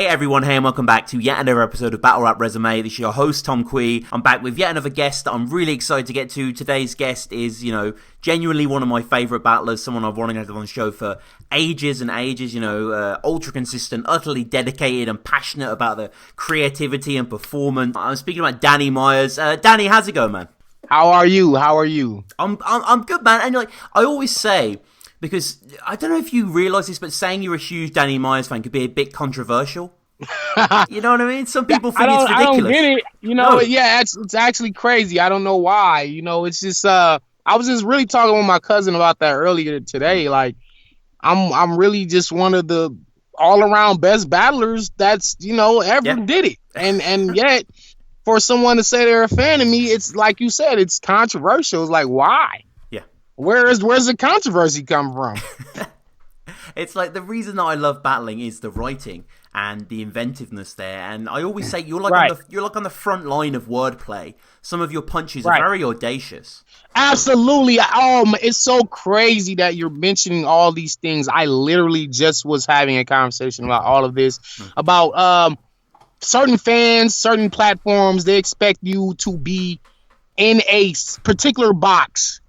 Hey everyone, hey and welcome back to yet another episode of Battle Rap Resume. This is your host, Tom Quee. I'm back with yet another guest that I'm really excited to get to. Today's guest is, genuinely one of my favourite battlers, someone I've wanted to have on the show for ages and ages, ultra consistent, utterly dedicated and passionate about the creativity and performance. I'm speaking about Danny Myers. Danny, how's it going, man? How are you? I'm good, man. And I always say, because I don't know if you realise this, but saying you're a huge Danny Myers fan could be a bit controversial. You know what I mean? Some people think it's ridiculous. I don't get it. No. Yeah, it's actually crazy. I don't know why. It's just I was just really talking with my cousin about that earlier today. Like, I'm really just one of the all around best battlers that's ever did it, and yet for someone to say they're a fan of me, it's like you said, it's controversial. It's like, why? Where's the controversy come from? It's like the reason that I love battling is the writing and the inventiveness there. And I always say you're like on the front line of wordplay. Some of your punches are very audacious. Absolutely. It's so crazy that you're mentioning all these things. I literally just was having a conversation about all of this, about certain fans, certain platforms. They expect you to be in a particular box.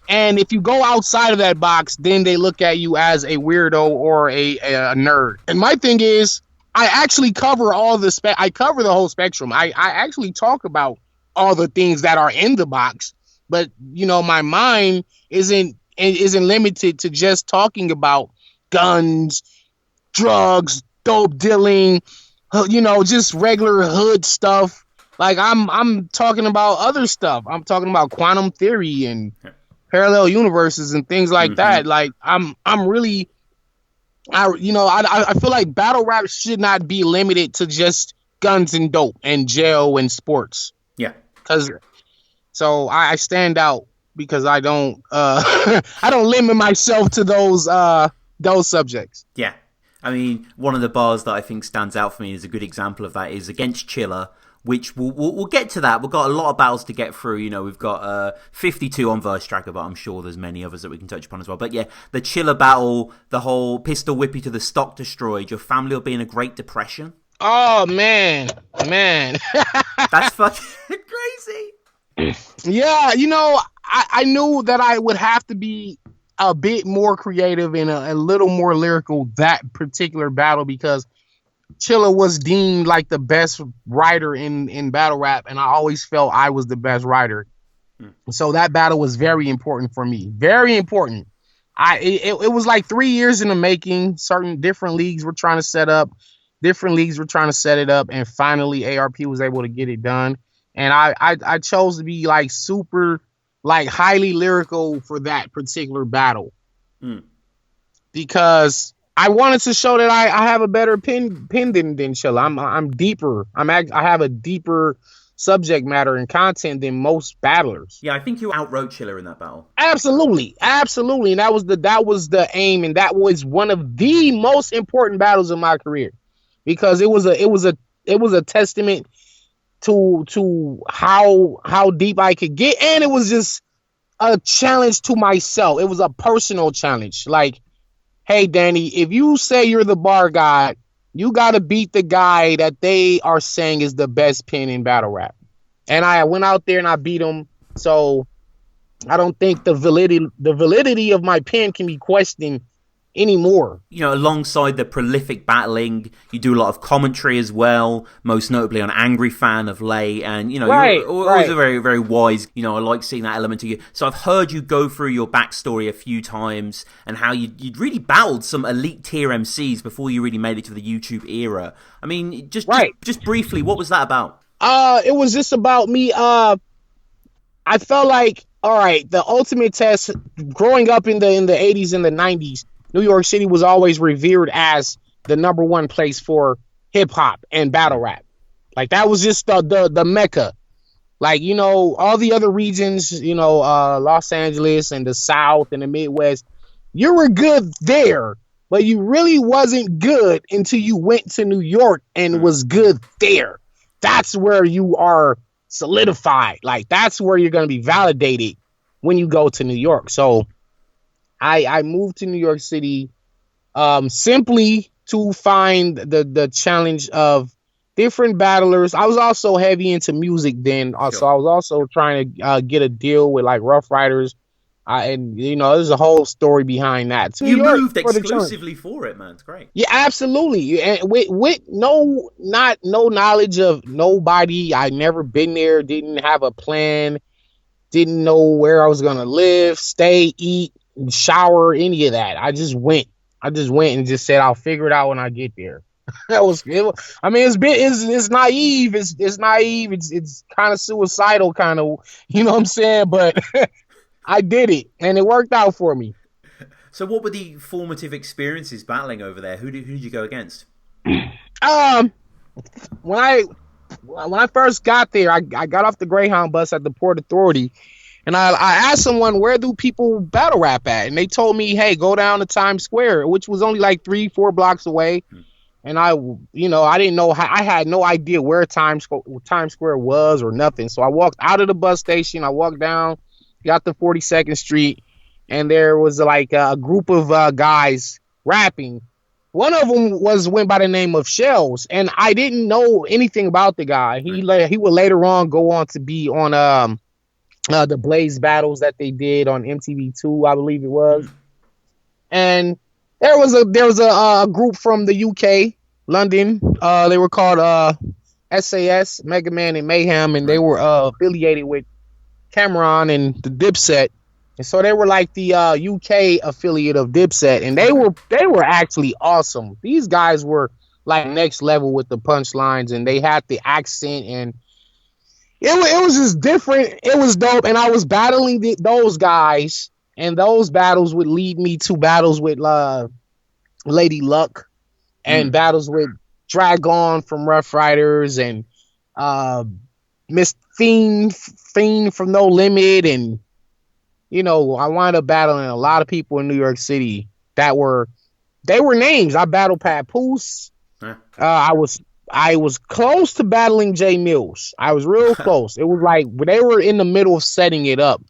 And if you go outside of that box, then they look at you as a weirdo or a nerd. And my thing is, I actually cover I cover the whole spectrum. I actually talk about all the things that are in the box. But, my mind isn't limited to just talking about guns, drugs, dope dealing, just regular hood stuff. Like, I'm talking about other stuff. I'm talking about quantum theory and parallel universes and things like that. Like, I feel like battle rap should not be limited to just guns and dope and jail and sports. Yeah. So I stand out because I don't I don't limit myself to those subjects. Yeah. I mean, one of the bars that I think stands out for me as a good example of that is against Chilla, which we'll get to that. We've got a lot of battles to get through. We've got 52 on Verse Tracker, but I'm sure there's many others that we can touch upon as well. But yeah, the Chilla battle, the whole pistol whippy to the stock destroyed, your family will be in a Great Depression. Oh, man. That's fucking crazy. Yeah, I knew that I would have to be a bit more creative and a little more lyrical that particular battle, because Chilla was deemed like the best writer in battle rap, and I always felt I was the best writer. So that battle was very important for me. Very important. It was like 3 years in the making. Certain different leagues were trying to set up. Different leagues were trying to set it up, and finally ARP was able to get it done. And I chose to be like super, like highly lyrical for that particular battle. Because I wanted to show that I have a better pen than Chilla. I'm deeper. I have a deeper subject matter and content than most battlers. Yeah, I think you outwrote Chilla in that battle. Absolutely. And that was the aim, and that was one of the most important battles of my career, because it was a testament to how deep I could get, and it was just a challenge to myself. It was a personal challenge. Like, hey, Danny, if you say you're the BARGOD, you got to beat the guy that they are saying is the best pen in battle rap. And I went out there and I beat him. So I don't think the validity of my pen can be questioned anymore. Alongside the prolific battling, you do a lot of commentary as well, most notably on Angry Fan of late, and you're always a very, very wise. I like seeing that element to you. So I've heard you go through your backstory a few times and how you'd really battled some elite tier MCs before you really made it to the YouTube era. I mean, just briefly, what was that about? It was just about me. I felt like, all right, the ultimate test growing up in the 80s and the 90s, New York City was always revered as the number one place for hip hop and battle rap. Like, that was just the mecca. Like, all the other regions, Los Angeles and the South and the Midwest, you were good there, but you really wasn't good until you went to New York and was good there. That's where you are solidified. Like, that's where you're going to be validated when you go to New York. So I moved to New York City simply to find the challenge of different battlers. I was also heavy into music then, so I was also trying to get a deal with like Rough Riders. And there's a whole story behind that. You moved exclusively for it, man. It's great. Yeah, absolutely. And with no knowledge of nobody, I never been there, didn't have a plan, didn't know where I was gonna live, stay, eat, shower, any of that. I just went and just said I'll figure it out when I get there. I mean, it's naive. It's naive. It's kind of suicidal, kind of. You know what I'm saying? But I did it, and it worked out for me. So, what were the formative experiences battling over there? Who did you go against? When I first got there, I got off the Greyhound bus at the Port Authority, and I asked someone, where do people battle rap at? And they told me, hey, go down to Times Square, which was only like 3-4 blocks away. And I didn't know, I had no idea where Times Square was or nothing. So I walked out of the bus station. I walked down, got to 42nd Street, and there was like a group of guys rapping. One of them went by the name of Shells, and I didn't know anything about the guy. He would later on go on to be on the Blaze battles that they did on MTV2, I believe it was. And there was a group from the UK, London. They were called SAS, Mega Man and Mayhem, and they were affiliated with Cameron and the Dipset. And so they were like the UK affiliate of Dipset, and they were actually awesome. These guys were like next level with the punchlines, and they had the accent, and it was just different. It was dope, and I was battling those guys, and those battles would lead me to battles with Lady Luck, and battles with Dragon from Rough Riders, and Miss Fiend from No Limit, and I wound up battling a lot of people in New York City they were names. I battled Papoose. I was close to battling Jay Mills. I was real close. It was like they were in the middle of setting it up.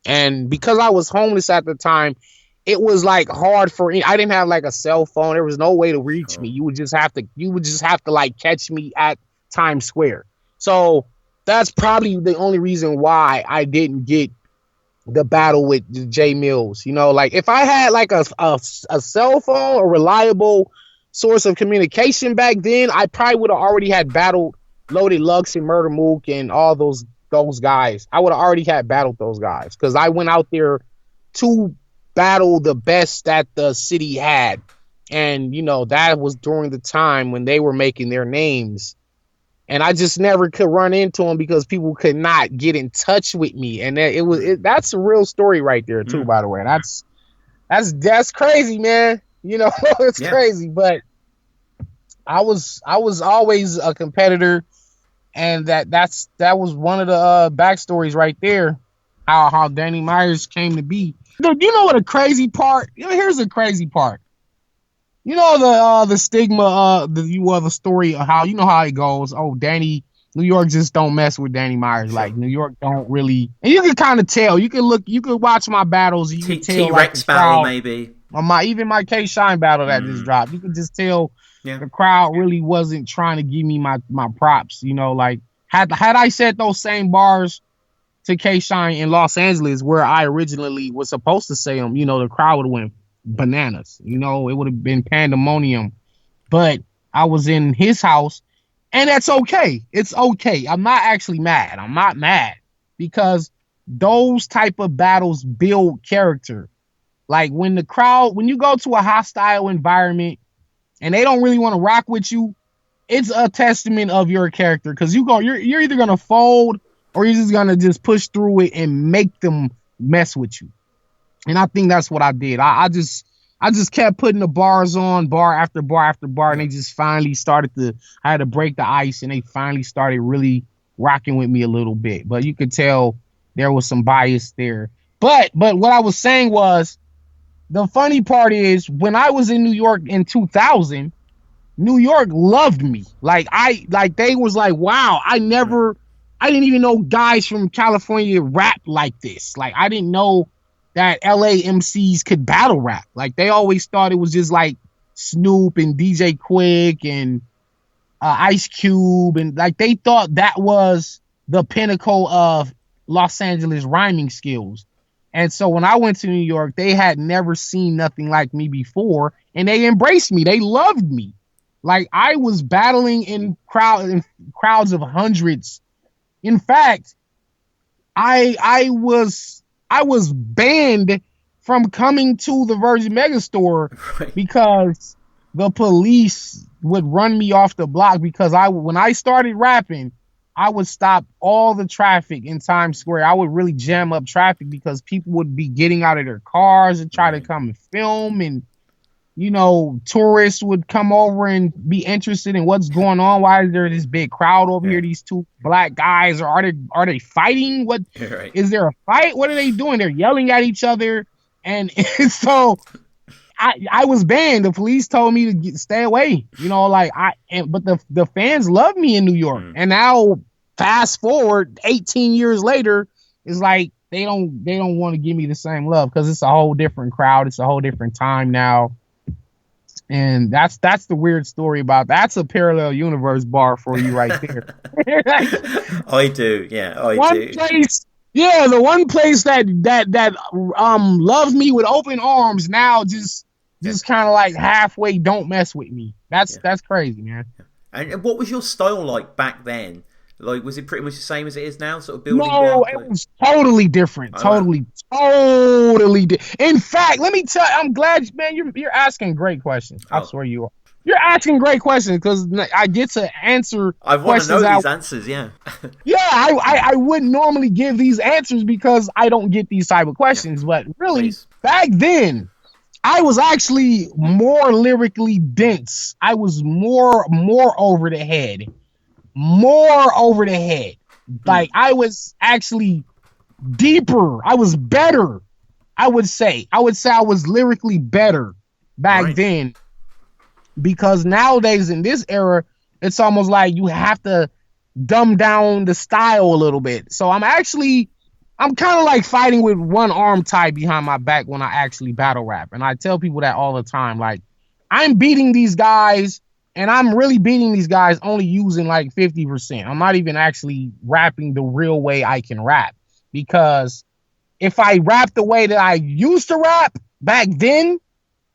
And because I was homeless at the time, it was like hard for me. I didn't have like a cell phone. There was no way to reach me. You would just have to like catch me at Times Square. So that's probably the only reason why I didn't get the battle with Jay Mills. Like if I had like a cell phone, a reliable source of communication back then, I probably would have already had battled Loaded Lux and Murder Mook and all those guys. I would have already had battled those guys because I went out there to battle the best that the city had. And, that was during the time when they were making their names. And I just never could run into them because people could not get in touch with me. And that's a real story right there too, by the way. That's crazy, man. It's crazy, but I was always a competitor, and that was one of the backstories right there, how Danny Myers came to be. You know what a crazy part? Here's a crazy part. The stigma, the story of how how it goes. Oh, New York just don't mess with Danny Myers. Sure. Like New York don't really, and you can kind of tell. You can watch my battles. You can tell T-Rex like battle maybe. Even my K Shine battle that just dropped. You can just tell the crowd really wasn't trying to give me my props. Like had I said those same bars to K Shine in Los Angeles where I originally was supposed to say them, the crowd would have went bananas. It would have been pandemonium. But I was in his house, and that's okay. It's okay. I'm not actually mad. I'm not mad because those type of battles build character. Like when you go to a hostile environment and they don't really want to rock with you, it's a testament of your character because you're either gonna fold or you're just gonna just push through it and make them mess with you. And I think that's what I did. I just kept putting the bars on, bar after bar after bar, and they just finally I had to break the ice, and they finally started really rocking with me a little bit. But you could tell there was some bias there. But what I was saying was, the funny part is when I was in New York in 2000, New York loved me. They was like, wow, I didn't even know guys from California rap like this. Like I didn't know that LA MCs could battle rap. Like they always thought it was just like Snoop and DJ Quick and Ice Cube, and like they thought that was the pinnacle of Los Angeles rhyming skills. And so when I went to New York, they had never seen nothing like me before, and they embraced me. They loved me. Like I was battling in crowds of hundreds. In fact, I was banned from coming to the Virgin Megastore because the police would run me off the block because when I started rapping, I would stop all the traffic in Times Square. I would really jam up traffic because people would be getting out of their cars and try to come and film, and tourists would come over and be interested in what's going on. Why is there this big crowd over here? These two black guys, or are they fighting? What is there a fight? What are they doing? They're yelling at each other, and so I was banned. The police told me to stay away. But the fans love me in New York, and now fast forward 18 years later, it's like they don't want to give me the same love because it's a whole different crowd. It's a whole different time now. And that's the weird story about that. That's a parallel universe bar for you right there. I do, yeah. The one place that loved me with open arms now just kind of like halfway don't mess with me. That's crazy, man. And what was your style like back then? Like, was it pretty much the same as it is now? Sort of building. No, it was totally different. Totally different. In fact, let me tell you, I'm glad, man. You're asking great questions. I swear you are. You're asking great questions because I get to answer. I want to know these answers. Yeah. Yeah, I wouldn't normally give these answers because I don't get these type of questions. But really, back then, I was actually more lyrically dense. I was more over the head. Like I was actually deeper. I was better. I would say I was lyrically better back then, because nowadays in this era, it's almost like you have to dumb down the style a little bit. So I'm kind of like fighting with one arm tied behind my back when I actually battle rap. And I tell people that all the time. Like, I'm beating these guys, and I'm really beating these guys only using like 50%. I'm not even actually rapping the real way I can rap. Because if I rap the way that I used to rap back then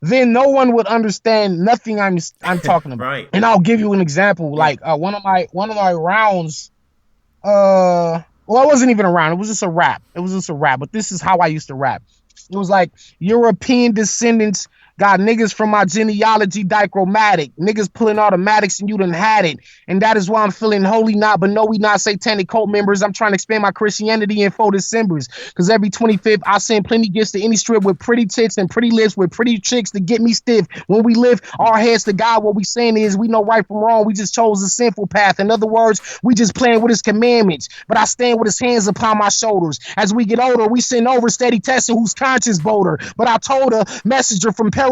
no one would understand nothing I'm talking about. Right. And I'll give you an example. Like one of my rounds, well, it wasn't even a round. It was just a rap. But this is how I used to rap. It was like, European descendants got niggas from my genealogy dichromatic. Niggas pulling automatics and you done had it. And that is why I'm feeling holy not, but no, we not satanic cult members. I'm trying to expand my Christianity in 4 Decembers. Because every 25th, I send plenty gifts to any strip with pretty tits and pretty lips with pretty chicks to get me stiff. When we lift our heads to God, what we saying is we know right from wrong. We just chose the sinful path. In other words, we just playing with his commandments. But I stand with his hands upon my shoulders. As we get older, we send over steady testing whose conscience bolder. But I told a messenger from paradise,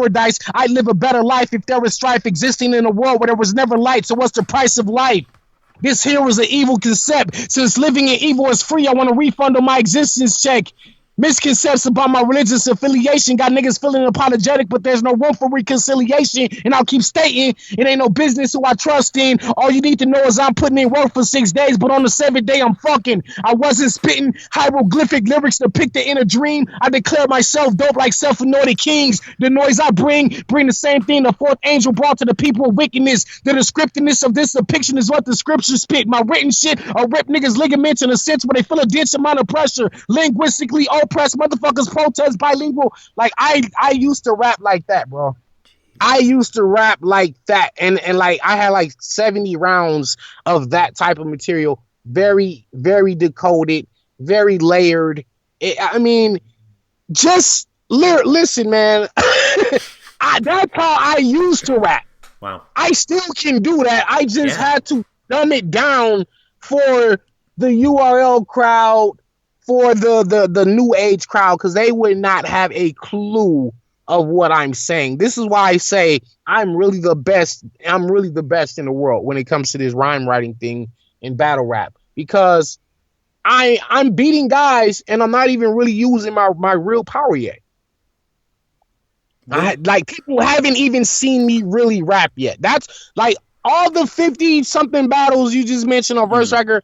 I live a better life if there is strife existing in a world where there was never light. So what's the price of life? This here is an evil concept. Since living in evil is free, I want a refund on my existence check. Misconceptions about my religious affiliation got niggas feeling apologetic, but there's no room for reconciliation. And I'll keep stating, it ain't no business who I trust in. All you need to know is I'm putting in work for 6 days, but on the 7th day I'm fucking. I wasn't spitting hieroglyphic lyrics to pick the inner dream. I declare myself dope like self-anointed kings. The noise I bring the same thing the fourth angel brought to the people of wickedness. The descriptiveness of this depiction is what the scriptures spit. My written shit are rip niggas ligaments in a sense where they feel a dense amount of pressure. Linguistically oppressed motherfuckers protest bilingual. Like I used to rap like that, bro. I used to rap like that, and like I had like 70 rounds of that type of material, very, very decoded, very layered. Just listen, man. That's how I used to rap. Wow. I still can do that. I just had to dumb it down for the URL crowd, for the new age crowd, because they would not have a clue of what I'm saying. This is why I say I'm really the best. I'm really the best in the world when it comes to this rhyme writing thing in battle rap, because I'm beating guys and I'm not even really using my real power yet. Like people haven't even seen me really rap yet. That's like all the 50 something battles you just mentioned on Verse Tracker.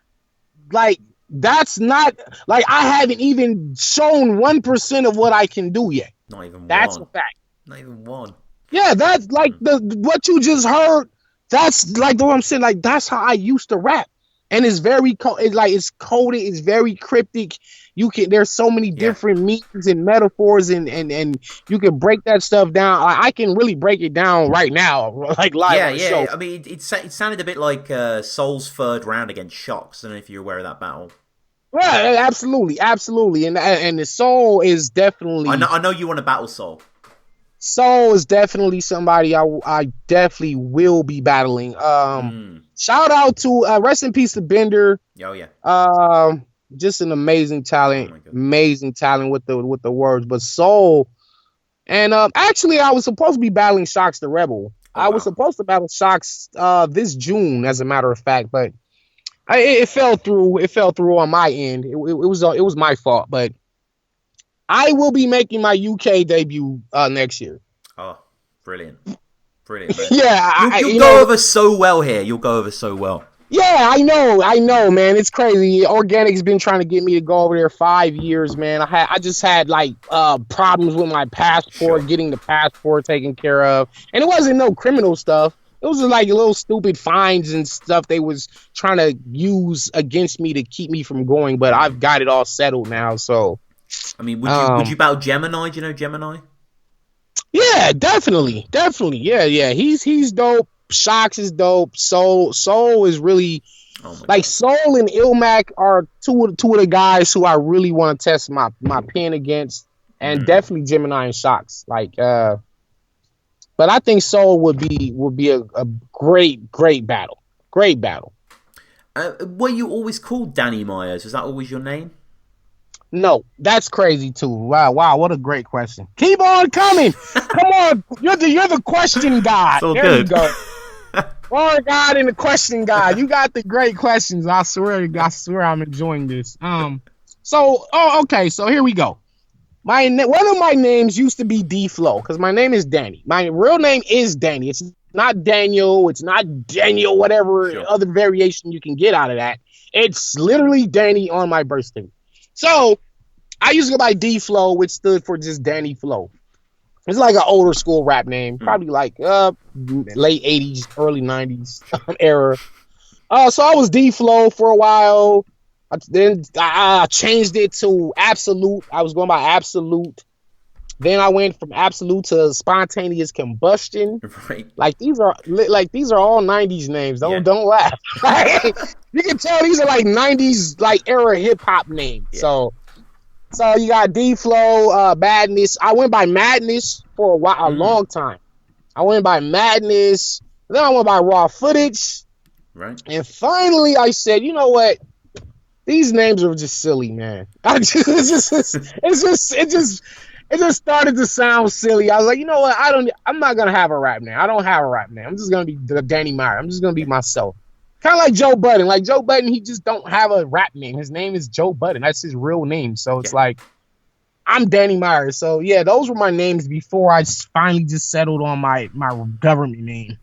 Like that's not like I haven't even shown 1% of what I can do yet. Not even that's one. A fact. Not even one. Yeah, that's like what you just heard. That's like what I'm saying. Like that's how I used to rap, and it's very it's coded. It's very cryptic. There's so many different meanings and metaphors, and you can break that stuff down. I can really break it down right now, like live on the show. I mean, it sounded a bit like Soul's third round against Shocks. I don't know if you're aware of that battle. Yeah, absolutely, and the Soul is definitely. I know you want to battle Soul. Soul is definitely somebody I definitely will be battling. Shout out to rest in peace to Bender. Oh yeah. Just an amazing talent, with the words. But Soul, and actually, I was supposed to be battling Shocks the Rebel. I was supposed to battle Shocks this June, as a matter of fact, but it fell through. It fell through on my end. It was my fault, but I will be making my UK debut next year. Oh, brilliant, man. Yeah, you'll go over so well here. You'll go over so well. Yeah, I know, man. It's crazy. Organic's been trying to get me to go over there 5 years, man. I just had like problems with my passport, getting the passport taken care of, and it wasn't no criminal stuff. It was like little stupid fines and stuff they was trying to use against me to keep me from going. But I've got it all settled now. So, I mean, would you battle Gemini? Do you know Gemini? Yeah, definitely. Yeah. He's dope. Shocks is dope. Soul is really like Soul and Ilmac are two of the guys who I really want to test my pen against, and definitely Gemini and Shocks. Like, but I think Soul would be a great battle. Great battle. Were you always called Danny Myers? Was that always your name? No, that's crazy too. Wow, what a great question. Keep on coming. Come on, you're the question guy. So there good. You go. BARGOD and the question guy. You got the great questions. I swear I'm enjoying this. So here we go. One of my names used to be D-Flow because my name is Danny. My real name is Danny. It's not Daniel. It's not Daniel, whatever other variation you can get out of that. It's literally Danny on my birth certificate. So I used to go by D-Flow, which stood for just Danny Flow. It's like an older school rap name, probably like late 80s, early 90s era. So I was D-Flow for a while. Then I changed it to Absolute. I was going by Absolute. Then I went from Absolute to Spontaneous Combustion. Right. Like these are all 90s names. Don't laugh. You can tell these are like 90s like era hip hop names. Yeah. So you got D-Flow, Madness. I went by Madness for a long time. I went by Madness. Then I went by Raw Footage. Right. And finally I said, you know what? These names are just silly, man. It just started to sound silly. I was like, you know what? I'm not gonna have a rap name. I don't have a rap name. I'm just gonna be Danny Meyer. I'm just gonna be myself. Kind of like Joe Budden. Like Joe Budden, he just don't have a rap name. His name is Joe Budden. That's his real name. So it's like, I'm Danny Meyer. So yeah, those were my names before I finally just settled on my government name.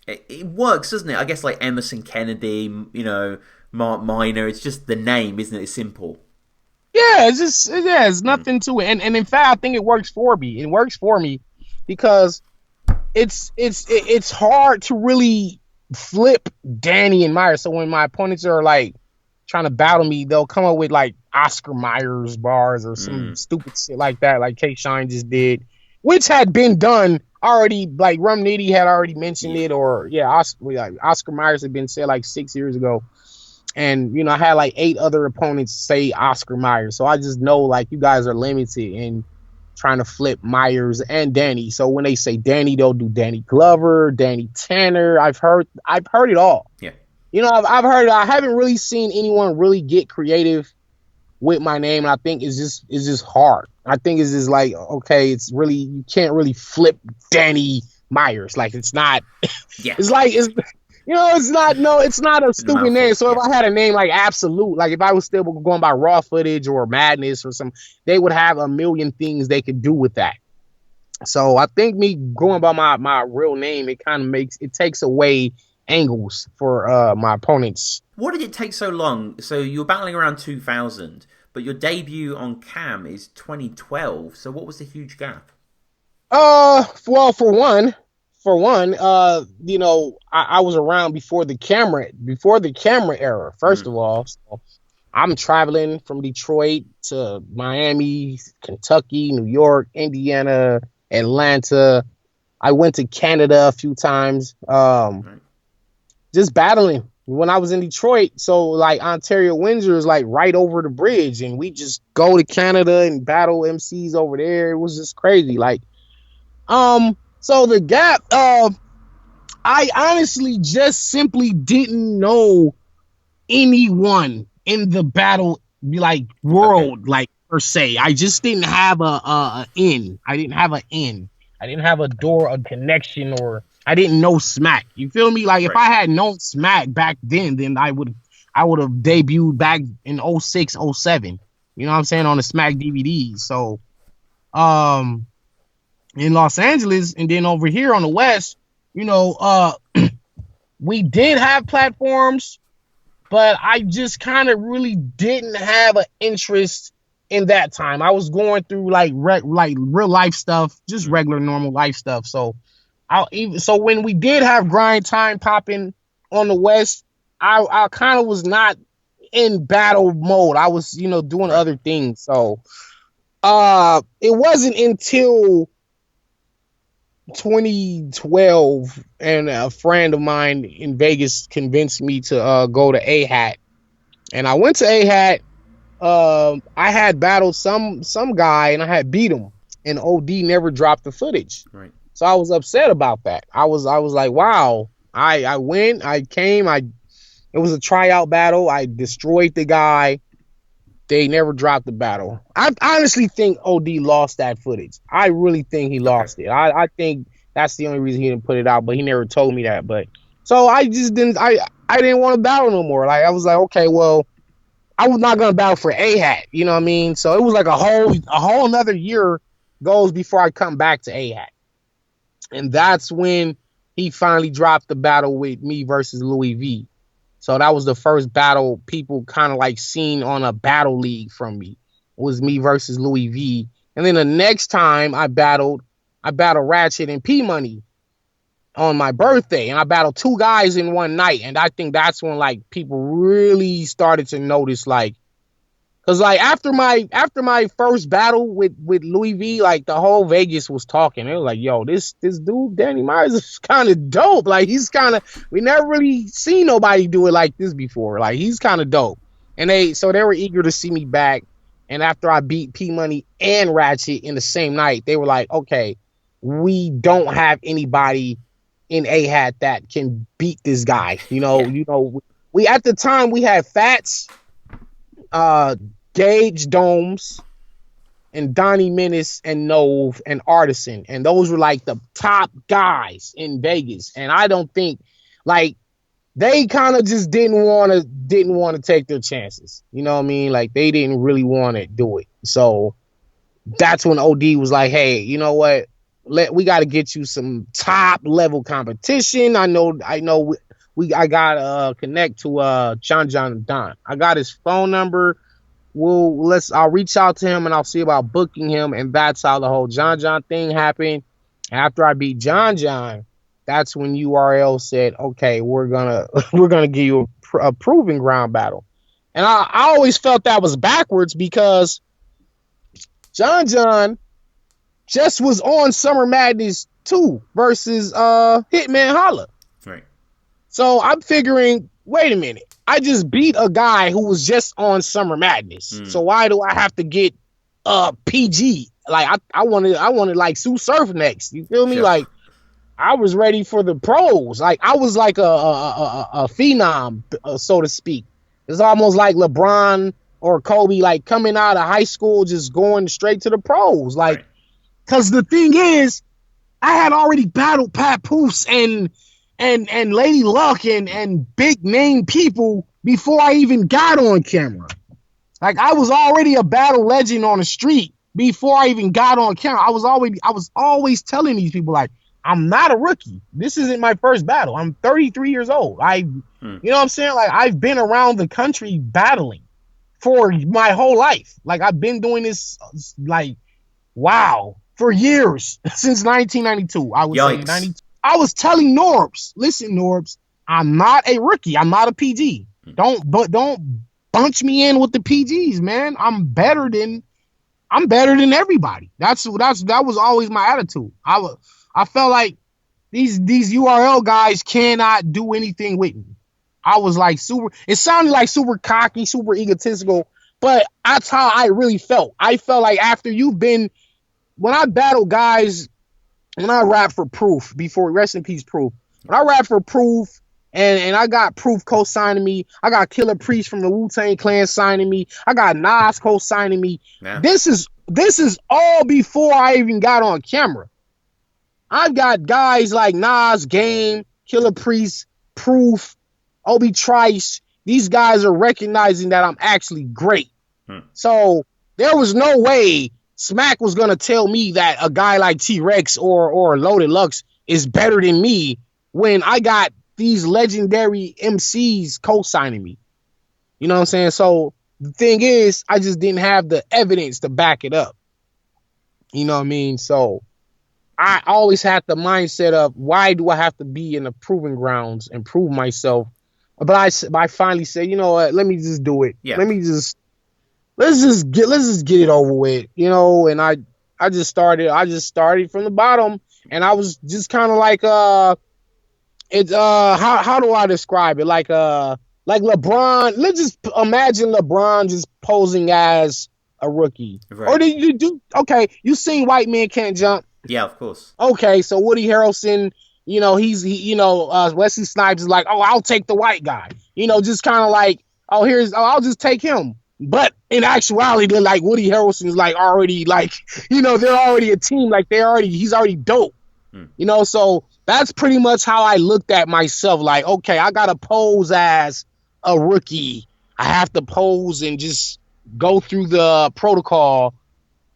It works, doesn't it? I guess like Emerson Kennedy, Mark Minor. It's just the name, isn't it? It's simple. Yeah, it's nothing to it. And in fact, I think it works for me. It works for me because it's hard to really flip Danny and Meyer. So when my opponents are like trying to battle me, they'll come up with like Oscar Myers bars or some stupid shit like that, like K Shine just did, which had been done already. Like Rum Nitty had already mentioned it, or Oscar Myers had been said like 6 years ago. And I had like 8 other opponents say Oscar Myers, so I just know like you guys are limited in trying to flip Myers and Danny. So when they say Danny, they'll do Danny Glover, Danny Tanner. I've heard it all. Yeah. I've heard it. I haven't really seen anyone really get creative with my name, and I think it's just hard. I think it's just like, okay, it's really, you can't really flip Danny Myers. Like it's not. Yeah. It's like it's not a stupid name. So if I had a name like Absolute, like if I was still going by Raw Footage or Madness or something, they would have a million things they could do with that. So I think me going by my real name, it kind of takes away angles for my opponents. What did it take so long? So you were battling around 2000, but your debut on cam is 2012. So what was the huge gap? Well, for one, I was around before the camera era. First of all, so I'm traveling from Detroit to Miami, Kentucky, New York, Indiana, Atlanta. I went to Canada a few times. Just battling when I was in Detroit. So like Ontario Windsor is like right over the bridge, and we just go to Canada and battle MCs over there. It was just crazy. Like, so the gap, I honestly just simply didn't know anyone in the battle like world, like per se. I just didn't have a in. I didn't have an in. I didn't have a door, a connection, or I didn't know Smack. You feel me? Like if I had known Smack back then I would have debuted back in 06, 07. You know what I'm saying? On the Smack DVD. So in Los Angeles and then over here on the West, we did have platforms, but I just kind of really didn't have an interest in that time. I was going through like real life stuff, just regular normal life stuff. So when we did have grind time popping on the West, I kind of was not in battle mode. I was, doing other things. So it wasn't until 2012 and a friend of mine in Vegas convinced me to go to A-Hat, and I went to A-Hat. I had battled some guy and I had beat him, and OD never dropped the footage. Right. So I was upset about that. I was like, wow. I went, I came, it was a tryout battle. I destroyed the guy. They never dropped the battle. I honestly think OD lost that footage. I really think he lost it. I think that's the only reason he didn't put it out, but he never told me that. But so I just didn't. I didn't want to battle no more. Like I was like, okay, well, I was not gonna battle for A-Hat. You know what I mean? So it was like a whole another year goes before I come back to A-Hat, and that's when he finally dropped the battle with me versus Louie V. So that was the first battle people kind of like seen on a battle league from me, was me versus Louie V. And then the next time I battled Ratchet and P Money on my birthday, and I battled two guys in one night. And I think that's when like people really started to notice, like, cause like after my first battle with Louie V, like the whole Vegas was talking. They were like, "Yo, this dude Danny Myers is kind of dope. Like we never really seen nobody do it like this before. Like he's kind of dope." And they were eager to see me back. And after I beat P Money and Ratchet in the same night, they were like, "Okay, we don't have anybody in A-Hat that can beat this guy." We at the time we had Fats, Gage Domes, and Donnie Menace and Nove and Artisan, and those were like the top guys in Vegas. And I don't think, like, they kind of just didn't want to take their chances. You know what I mean? Like they didn't really want to do it. So that's when OD was like, "Hey, you know what? We got to get you some top level competition." I know. I got connect to John Don. I got his phone number. I'll reach out to him and I'll see about booking him. And that's how the whole John thing happened. After I beat John, that's when URL said, "Okay, we're gonna give you a proving ground battle." And I always felt that was backwards, because John just was on Summer Madness 2 versus Hitman Holla. Right. So I'm figuring, wait a minute, I just beat a guy who was just on Summer Madness. So why do I have to get PG? Like I wanted like Sue Surf next. You feel me? Sure. Like I was ready for the pros. Like I was like a phenom, so to speak. It's almost like LeBron or Kobe, like coming out of high school, just going straight to the pros. Like, because the thing is, I had already battled Papoose and Lady Luck and big name people before I even got on camera. Like I was already a battle legend on the street before I even got on camera. I was always telling these people, like, I'm not a rookie. This isn't my first battle. I'm 33 years old. You know what I'm saying? Like, I've been around the country battling for my whole life. Like, I've been doing this, like, wow, for years, since 1992. I was saying 92. I was telling Norbs, listen, Norbs, I'm not a rookie. I'm not a PG. Don't bunch me in with the PGs, man. I'm better than everybody. That was always my attitude. I felt like these URL guys cannot do anything with me. I was like it sounded like super cocky, super egotistical, but that's how I really felt. I felt like when I battle guys, when I rap for Proof, before rest in peace Proof, when I rap for Proof, and I got Proof co-signing me, I got Killer Priest from the Wu-Tang Clan signing me, I got Nas co-signing me. Yeah. This is all before I even got on camera. I've got guys like Nas, Game, Killer Priest, Proof, Obi Trice. These guys are recognizing that I'm actually great. So there was no way Smack was going to tell me that a guy like T-Rex or Loaded Lux is better than me when I got these legendary MCs co-signing me. You know what I'm saying? So the thing is, I just didn't have the evidence to back it up. You know what I mean? So I always had the mindset of, why do I have to be in the proving grounds and prove myself? But I finally said, you know what? Let me just do it. Yeah. Let's just get it over with, you know. And I just started from the bottom, and I was just kind of like how do I describe it? Like LeBron. Let's just imagine LeBron just posing as a rookie. Right. Or did you do? Okay, you seen White Man Can't Jump? Yeah, of course. Okay, so Woody Harrelson, you know, Wesley Snipes is like, oh, I'll take the white guy. You know, just kind of like, I'll just take him. But in actuality, they're like, Woody Harrelson is like already like, you know, they're already a team. Like he's already dope. You know, so that's pretty much how I looked at myself. Like, okay, I got to pose as a rookie. I have to pose and just go through the protocol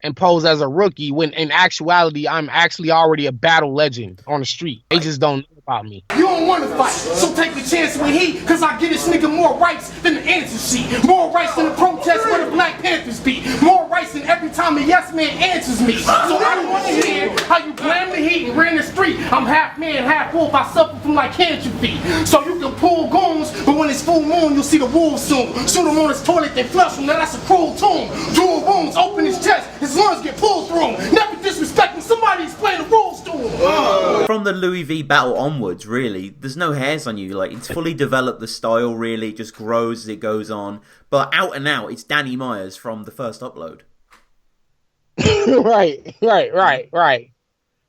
and pose as a rookie, when in actuality, I'm actually already a battle legend on the street. They just don't know about me. You don't want to fight, so take the chance with heat, cause I get this nigga more rights than the answer sheet. More rights than the protest where the Black Panthers beat. More rights than every time the yes man answers me. So I don't want to hear how you blame the heat and ran the street. I'm half man, half wolf, I suffer from like cancer feet. So you can pull goons, but when it's full moon, you'll see the wolves soon. Shoot him on his toilet, then flush him, now that's a cruel tomb. Dual wounds, open his chest, his lungs get pulled through him. Never disrespecting somebody, explain the rules to him. From the Louie V battle onwards, really, there's no hairs on you. Like, it's fully developed the style, really. It just grows as it goes on. But out and out, it's Danny Myers from the first upload.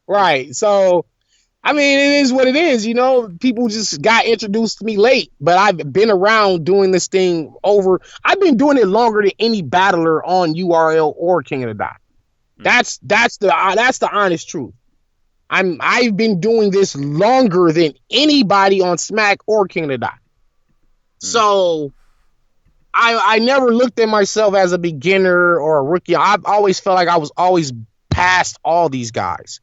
Right. So, I mean, it is what it is, you know. People just got introduced to me late, but I've been around doing this thing I've been doing it longer than any battler on URL or King of the Dot. That's the honest truth. I've been doing this longer than anybody on Smack or King of the Dot. So I never looked at myself as a beginner or a rookie. I've always felt like I was always past all these guys.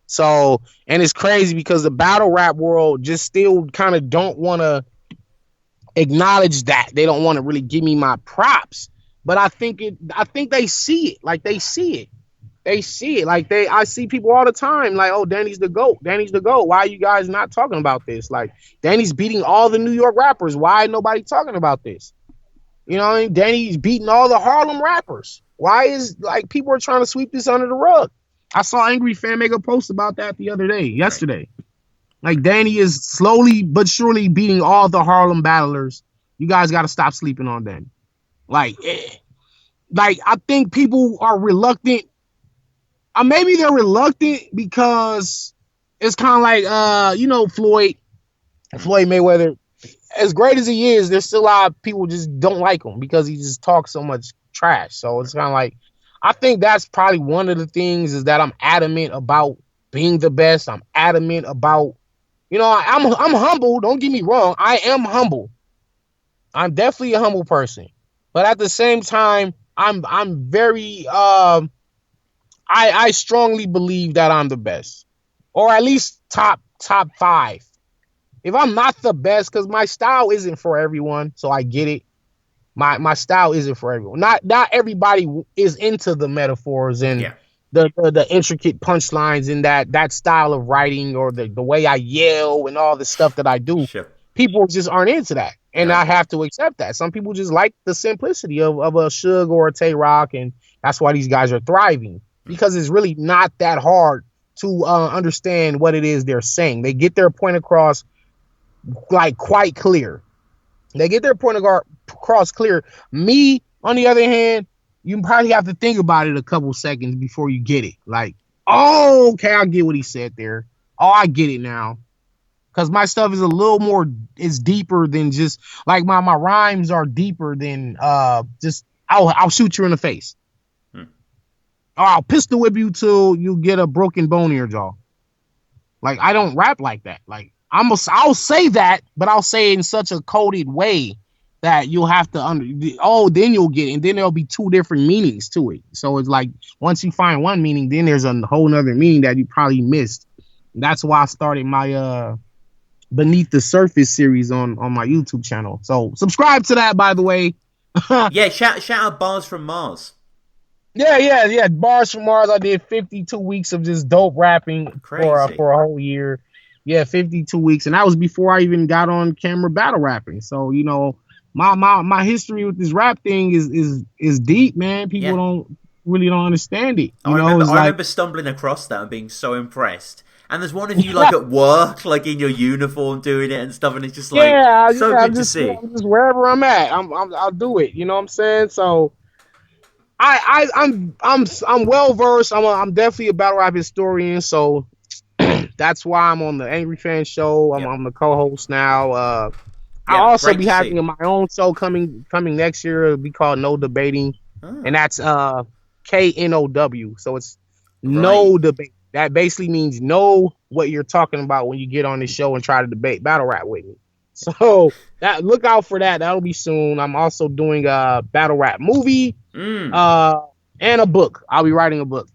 So, and it's crazy because the battle rap world just still kind of don't want to acknowledge that. They don't want to really give me my props. But I think they see it. Like, they see it. They see it. Like, I see people all the time like, oh, Danny's the GOAT. Danny's the GOAT. Why are you guys not talking about this? Like, Danny's beating all the New York rappers. Why nobody talking about this? You know what I mean? Danny's beating all the Harlem rappers. Why is, like, people are trying to sweep this under the rug? I saw Angry Fan make a post about that yesterday. Like, Danny is slowly but surely beating all the Harlem battlers. You guys got to stop sleeping on Danny. Like, I think people are reluctant. Maybe they're reluctant because it's kind of like, you know, Floyd Mayweather. As great as he is, there's still a lot of people just don't like him because he just talks so much trash. So it's kind of like, I think that's probably one of the things is that I'm adamant about being the best. I'm adamant about, you know, I'm humble. Don't get me wrong. I am humble. I'm definitely a humble person. But at the same time, I'm very I strongly believe that I'm the best, or at least top 5. If I'm not the best, because my style isn't for everyone, so I get it. My style isn't for everyone. Not everybody is into the metaphors and the intricate punchlines in that style of writing, or the way I yell and all the stuff that I do. Sure. People just aren't into that, and I have to accept that. Some people just like the simplicity of a Suge or a Tay Rock, and that's why these guys are thriving, because it's really not that hard to understand what it is they're saying. They get their point across like quite clear. They get their point across clear. Me, on the other hand, you probably have to think about it a couple seconds before you get it. Like, oh, okay, I get what he said there. Oh, I get it now. Because my stuff is a little more, it's deeper than just, like my rhymes are deeper than just, I'll shoot you in the face. Or I'll pistol whip you till you get a broken bone in your jaw. Like, I don't rap like that. Like, I'll say that, but I'll say it in such a coded way that you'll have to then you'll get it, and then there'll be 2 different meanings to it. So it's like, once you find one meaning, then there's a whole nother meaning that you probably missed. That's why I started my Beneath the Surface series on my YouTube channel. So subscribe to that, by the way. Yeah, shout out Bars from Mars. Yeah. Bars from Mars. I did 52 weeks of just dope rapping for a whole year. Yeah, 52 weeks, and that was before I even got on camera battle rapping. So, you know, my history with this rap thing is deep, man. People don't understand it. I remember stumbling across that and being so impressed. And there's one of you like at work, like in your uniform, doing it and stuff, and it's just like good to see. Just wherever I'm at, I'll do it. You know what I'm saying? So I'm well versed. I'm definitely a battle rap historian. So that's why I'm on the Angry Fan Show. I'm the co-host now. I'll also be having my own show coming next year. It'll be called No Debating, and that's KNOW. So it's no debate. That basically means know what you're talking about when you get on this show and try to debate battle rap with me. So look out for that. That'll be soon. I'm also doing a battle rap movie and a book. I'll be writing a book.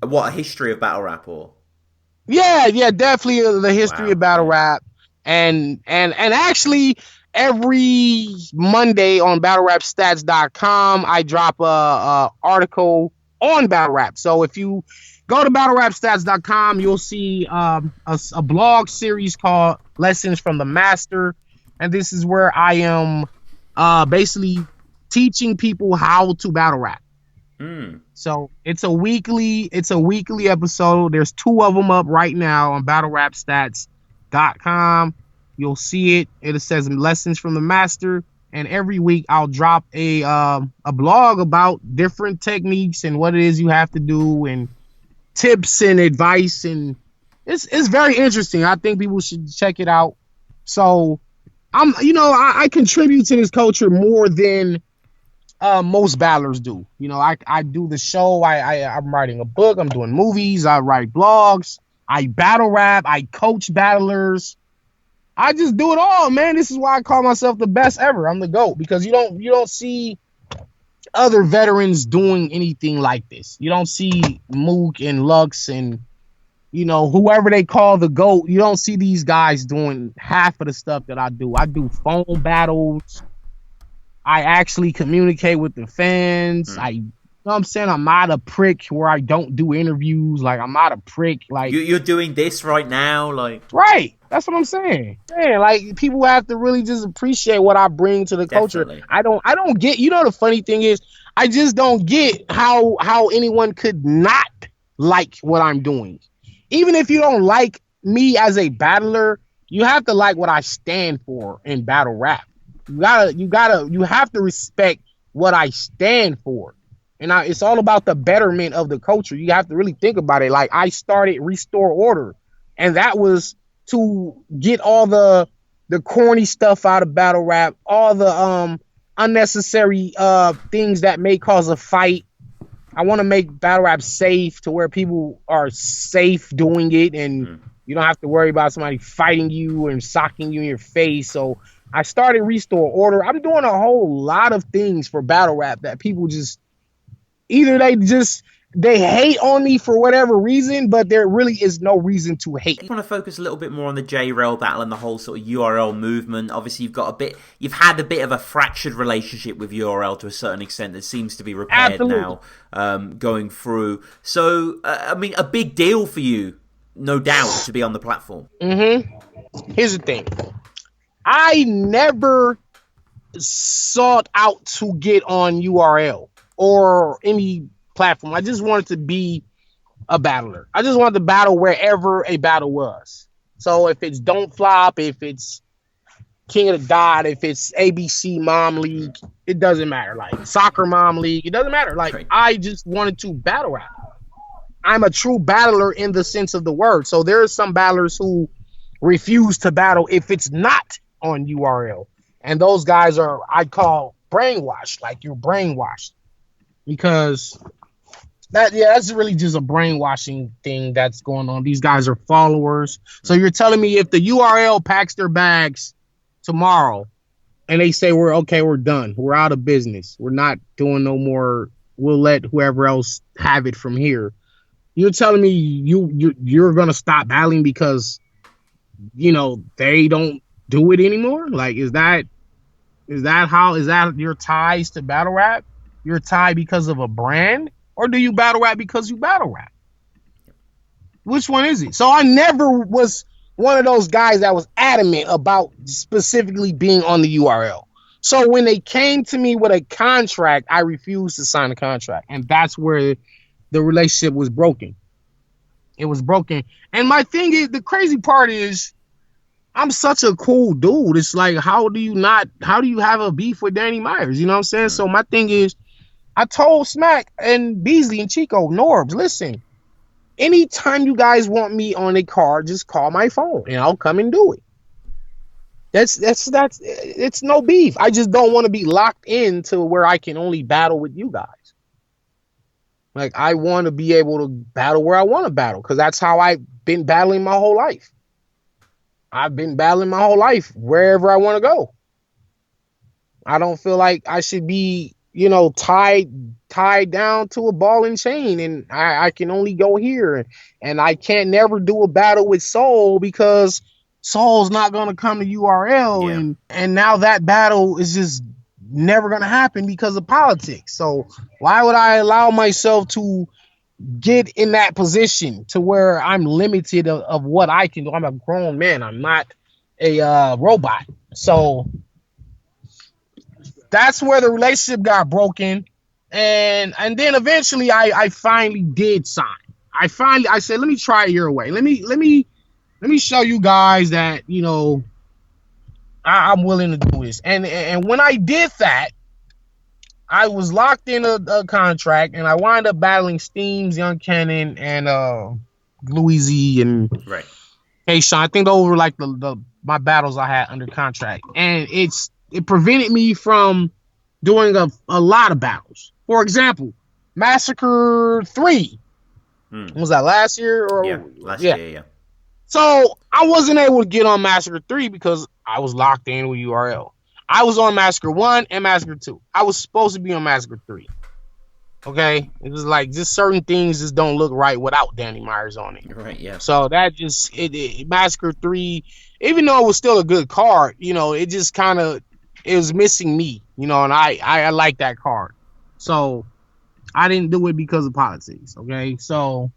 What, a history of battle rap or? Yeah, definitely the history of battle rap. And actually every Monday on battlerapstats.com I drop a article on battle rap. So if you go to battlerapstats.com, you'll see a blog series called Lessons from the Master, and this is where I am basically teaching people how to battle rap. So it's a weekly episode. There's 2 of them up right now on battlerapstats.com. You'll see it. It says Lessons from the Master, and every week I'll drop a blog about different techniques and what it is you have to do and tips and advice, and it's very interesting. I think people should check it out. So I contribute to this culture more than most battlers do. You know, I do the show. I'm writing a book. I'm doing movies. I write blogs. I battle rap. I coach battlers. I just do it all, man. This is why I call myself the best ever. I'm the GOAT, because you don't see other veterans doing anything like this. You don't see Mook and Lux and whoever they call the GOAT. You don't see these guys doing half of the stuff that I do. I do phone battles. I actually communicate with the fans. I'm saying? I'm not a prick where I don't do interviews. Like, I'm not a prick. Like, you're doing this right now, like, right. That's what I'm saying. Man, like, people have to really just appreciate what I bring to the culture. I don't get, the funny thing is, I just don't get how anyone could not like what I'm doing. Even if you don't like me as a battler, you have to like what I stand for in battle rap. You have to respect what I stand for. And it's all about the betterment of the culture. You have to really think about it. Like, I started Restore Order, and that was to get all the corny stuff out of battle rap, all the unnecessary things that may cause a fight. I want to make battle rap safe to where people are safe doing it, and you don't have to worry about somebody fighting you and socking you in your face. So I started Restore Order. I'm doing a whole lot of things for battle rap that people just either they just they hate on me for whatever reason, but there really is no reason to hate. I want to focus a little bit more on the J-Rail battle and the whole sort of URL movement. Obviously, you've had a bit of a fractured relationship with URL to a certain extent that seems to be repaired now, going through. So, I mean, a big deal for you, no doubt, to be on the platform. Here's the thing. I never sought out to get on URL or any platform. I just wanted to be a battler. I just wanted to battle wherever a battle was. So if it's Don't Flop, if it's King of the Dot, if it's ABC Mom League, it doesn't matter. Like Soccer Mom League, it doesn't matter. Like I just wanted to battle rap. I'm a true battler in the sense of the word. So there are some battlers who refuse to battle if it's not on URL. And those guys are, I call brainwashed. Like you're brainwashed. Because that's really just a brainwashing thing that's going on. These guys are followers. So you're telling me if the URL packs their bags tomorrow and they say we're done, we're out of business, we're not doing no more, we'll let whoever else have it from here. You're telling me you're gonna stop battling because they don't do it anymore? Like is that your ties to battle rap? Your tie because of a brand? Or do you battle rap because you battle rap? Which one is it? So I never was one of those guys that was adamant about specifically being on the URL. So when they came to me with a contract, I refused to sign the contract. And that's where the relationship was broken. It was broken. And my thing is, the crazy part is, I'm such a cool dude. It's like, how do you have a beef with Danny Myers? You know what I'm saying? So my thing is, I told Smack and Beasley and Chico, Norbs, listen, anytime you guys want me on a card, just call my phone and I'll come and do it. It's no beef. I just don't want to be locked into where I can only battle with you guys. Like I want to be able to battle where I want to battle because that's how I've been battling my whole life. I've been battling my whole life wherever I want to go. I don't feel like I should be tied down to a ball and chain and I can only go here and I can't never do a battle with Soul because Soul's not going to come to URL and now that battle is just never going to happen because of politics. So why would I allow myself to get in that position to where I'm limited of what I can do? I'm a grown man. I'm not a robot. So that's where the relationship got broken. And then eventually I finally did sign. I said, let me try it your way. Let me show you guys that, I'm willing to do this. And when I did that, I was locked in a contract and I wound up battling Steams, Young Cannon, and Louie V and Hey Sean. I think those were like my battles I had under contract. And it prevented me from doing a lot of battles. For example, Massacre 3. Was that last year? Last year, yeah. So I wasn't able to get on Massacre 3 because I was locked in with URL. I was on Massacre 1 and Massacre 2. I was supposed to be on Massacre 3. Okay? It was like just certain things just don't look right without Danny Myers on it. Right, yeah. So that just, Massacre 3, even though it was still a good card, it just kind of, it was missing me, and I like that card. So I didn't do it because of politics. Okay. So,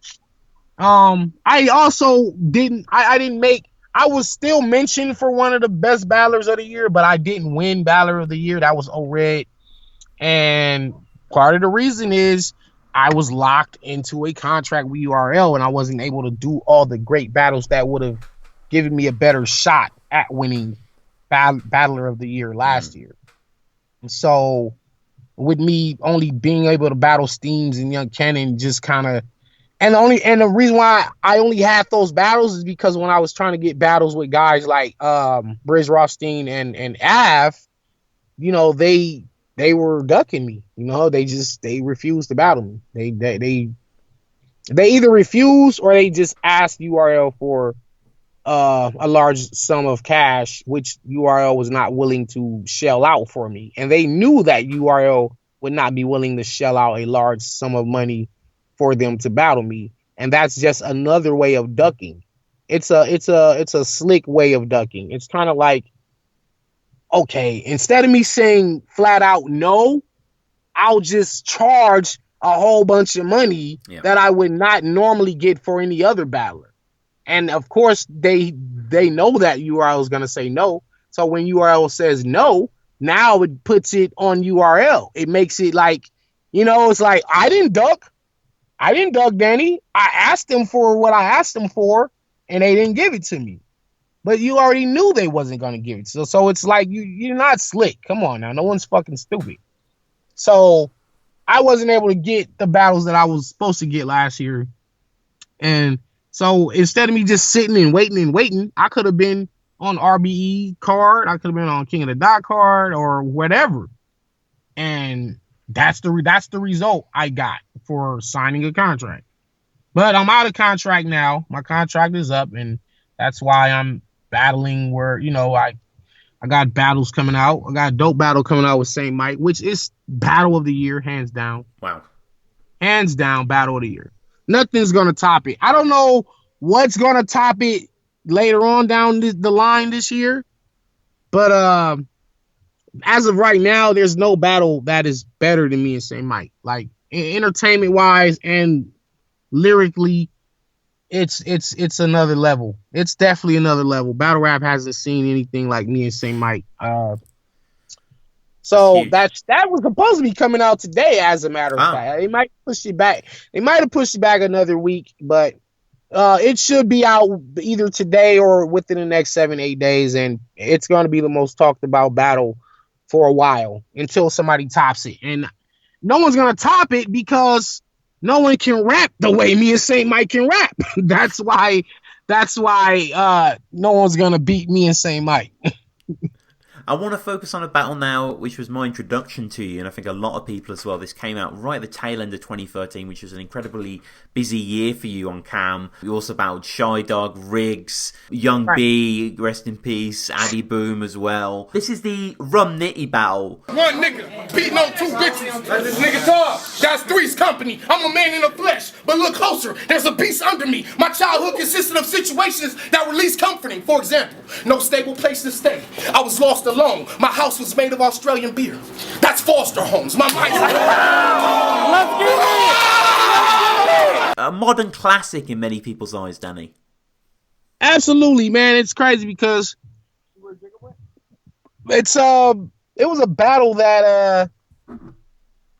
I also didn't make, I was still mentioned for one of the best battlers of the year, but I didn't win battler of the year. That was O-Red. And part of the reason is I was locked into a contract with URL and I wasn't able to do all the great battles that would have given me a better shot at winning battler of the year last year. And so with me only being able to battle Steams and Young Cannon just kind of, and the reason why I only had those battles is because when I was trying to get battles with guys like Briz Rothstein and Av, they were ducking me. They refused to battle me. They either refused or they just asked URL for a large sum of cash, which URL was not willing to shell out for me. And they knew that URL would not be willing to shell out a large sum of money for them to battle me, and that's just another way of ducking. It's a slick way of ducking. It's kind of like, okay, instead of me saying flat out no, I'll just charge a whole bunch of money that I would not normally get for any other battler. And of course, they know that URL is going to say no. So when URL says no, now it puts it on URL. It makes it like, it's like, I didn't duck, Danny. I asked them for what I asked them for, and they didn't give it to me. But you already knew they wasn't going to give it. So it's like, you're not slick. Come on now. No one's fucking stupid. So I wasn't able to get the battles that I was supposed to get last year. And so instead of me just sitting and waiting, I could have been on RBE card. I could have been on King of the Dot card or whatever. And that's the result I got for signing a contract. But I'm out of contract now. My contract is up, and that's why I'm battling where, I got battles coming out. I got a dope battle coming out with St. Mike, which is battle of the year, hands down. Wow. Hands down, battle of the year. Nothing's going to top it. I don't know what's going to top it later on down the line this year. But as of right now, there's no battle that is better than me and St. Mike. Like, entertainment-wise and lyrically, it's another level. It's definitely another level. Battle rap hasn't seen anything like me and St. Mike. So that was supposed to be coming out today, as a matter of fact. They might push it back. They might have pushed it back another week, but it should be out either today or within the next 7-8 days, and it's going to be the most talked about battle for a while until somebody tops it. And no one's going to top it because no one can rap the way me and St. Mike can rap. That's why no one's going to beat me and St. Mike. I want to focus on a battle now, which was my introduction to you, and I think a lot of people as well. This came out right at the tail end of 2013, which was an incredibly busy year for you on cam. You also battled Shy Dog, Riggs, Young B, rest in peace, Addy Boom as well. This is the Rum Nitty battle. One nigga beating on two bitches. That's this nigga talk. That's Three's company. I'm a man in the flesh, but look closer. There's a beast under me. My childhood consisted of situations that were least comforting. For example, no stable place to stay. I was lost alone. My house was made of Australian beer. That's foster homes. My mind. Let's get it. A modern classic in many people's eyes, Danny. Absolutely, man. It's crazy because it was a battle that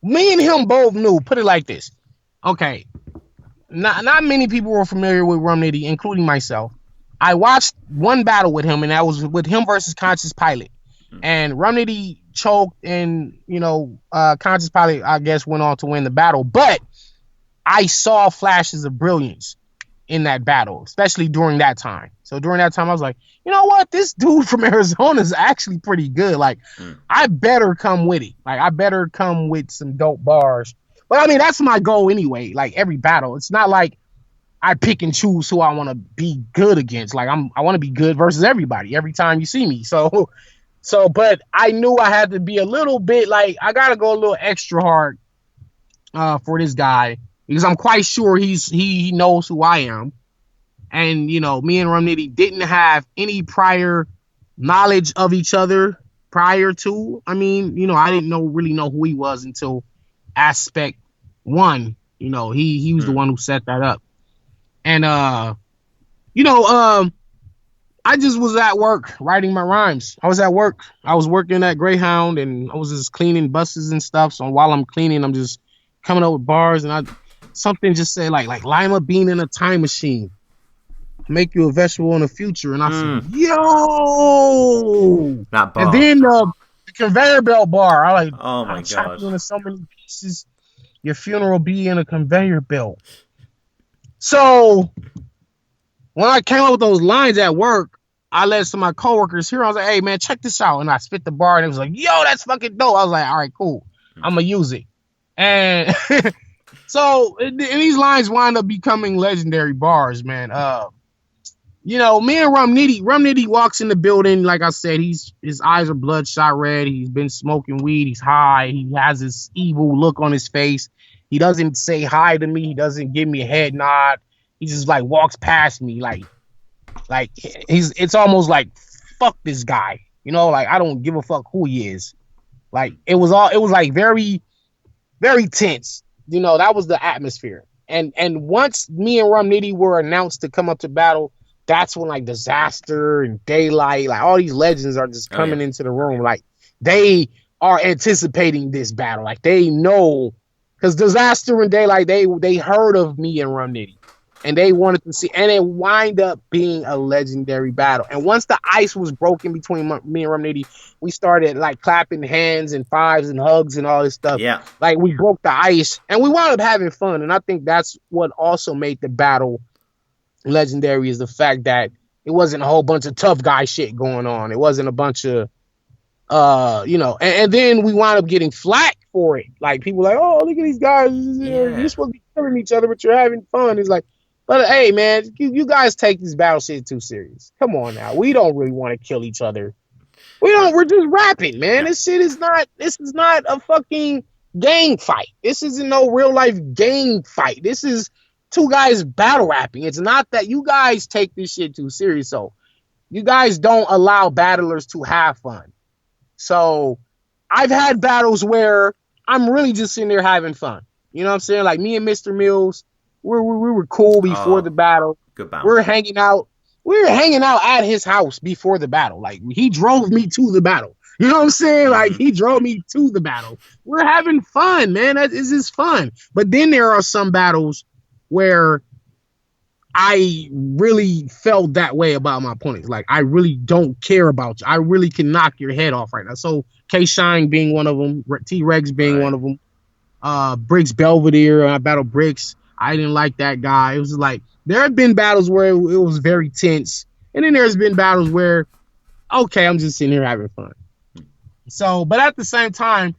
me and him both knew. Put it like this. Okay. Not many people were familiar with Rum Nitty, including myself. I watched one battle with him, and that was with him versus Conscious Pilot. And Rum Nitty choked, and Conscious Pilot, I guess, went on to win the battle. But I saw flashes of brilliance in that battle, especially during that time. So during that time, I was like, you know what? This dude from Arizona is actually pretty good. Like, I better come with it. Like, I better come with some dope bars. But I mean, that's my goal anyway. Like, every battle, it's not like I pick and choose who I want to be good against. Like, I want to be good versus everybody every time you see me. So, but I knew I had to be a little bit like, I got to go a little extra hard for this guy, because I'm quite sure he knows who I am. And, me and Rum Nitty didn't have any prior knowledge of each other prior to. I mean, I didn't really know who he was until Aspect 1. He was the one who set that up. And, I just was at work writing my rhymes. I was at work. I was working at Greyhound, and I was just cleaning buses and stuff. So while I'm cleaning, I'm just coming up with bars, and something just said like Lima bean in a time machine, make you a vegetable in the future. And I said, yo, that bar. And then the conveyor belt bar. I oh my god, into so many pieces. Your funeral be in a conveyor belt. So when I came up with those lines at work, I let some of my coworkers hear. I was like, hey man, check this out. And I spit the bar, and it was like, yo, that's fucking dope. I was like, all right, cool. I'm gonna use it. And so and these lines wind up becoming legendary bars, man. you know, me and Rum Nitty walks in the building. Like I said, his eyes are bloodshot red. He's been smoking weed. He's high. He has this evil look on his face. He doesn't say hi to me. He doesn't give me a head nod. He just like walks past me. Like it's almost like, fuck this guy. You know, like I don't give a fuck who he is. Like it was like very, very tense. You know, that was the atmosphere. And once me and Rum Nitty were announced to come up to battle, that's when like Disaster and Daylight, like all these legends are just coming into the room. Like they are anticipating this battle. Like they know, because Disaster and Daylight, they heard of me and Rum Nitty, and they wanted to see, and it wind up being a legendary battle. And once the ice was broken between me and Rum Nitty, we started like clapping hands and fives and hugs and all this stuff. Yeah, like we broke the ice, and we wound up having fun. And I think that's what also made the battle legendary, is the fact that it wasn't a whole bunch of tough guy shit going on. It wasn't a bunch of you know, and then we wound up getting flack for it. Like people like, oh, look at these guys, you're supposed to be killing each other, but you're having fun. It's like, but hey man, you guys take this battle shit too serious. Come on now, we don't really want to kill each other. We're just rapping, man. This is not a fucking gang fight. This isn't no real life gang fight. This is two guys battle rapping. It's not that you guys take this shit too serious. So you guys don't allow battlers to have fun. So I've had battles where I'm really just sitting there having fun. You know what I'm saying? Like me and Mr. Mills, we were cool before the battle. Good battle. We were hanging out at his house before the battle. Like he drove me to the battle. You know what I'm saying? Like he drove me to the battle. We're having fun, man. That is just fun. But then there are some battles where I really felt that way about my opponents. Like I really don't care about you. I really can knock your head off right now. So K-Shine being one of them, T-Rex being one of them, Bricks Belvedere, I battled Bricks. I didn't like that guy. It was like, there have been battles where it was very tense. And then there's been battles where, okay, I'm just sitting here having fun. So, but at the same time,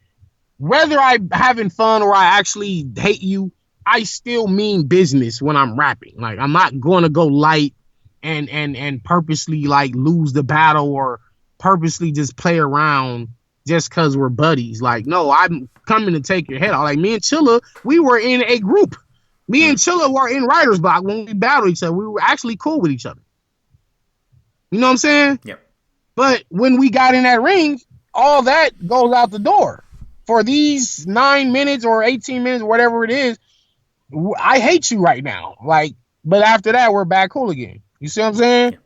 whether I'm having fun or I actually hate you, I still mean business when I'm rapping. Like I'm not going to go light and purposely like lose the battle or purposely just play around just because we're buddies. Like, no, I'm coming to take your head off. Like me and Chilla, we were in a group. Me and Chilla were in writer's block when we battled each other. We were actually cool with each other. You know what I'm saying? Yep. But when we got in that ring, all that goes out the door. For these 9 minutes or 18 minutes, or whatever it is, I hate you right now. Like, but after that, we're back cool again. You see what I'm saying? Yeah.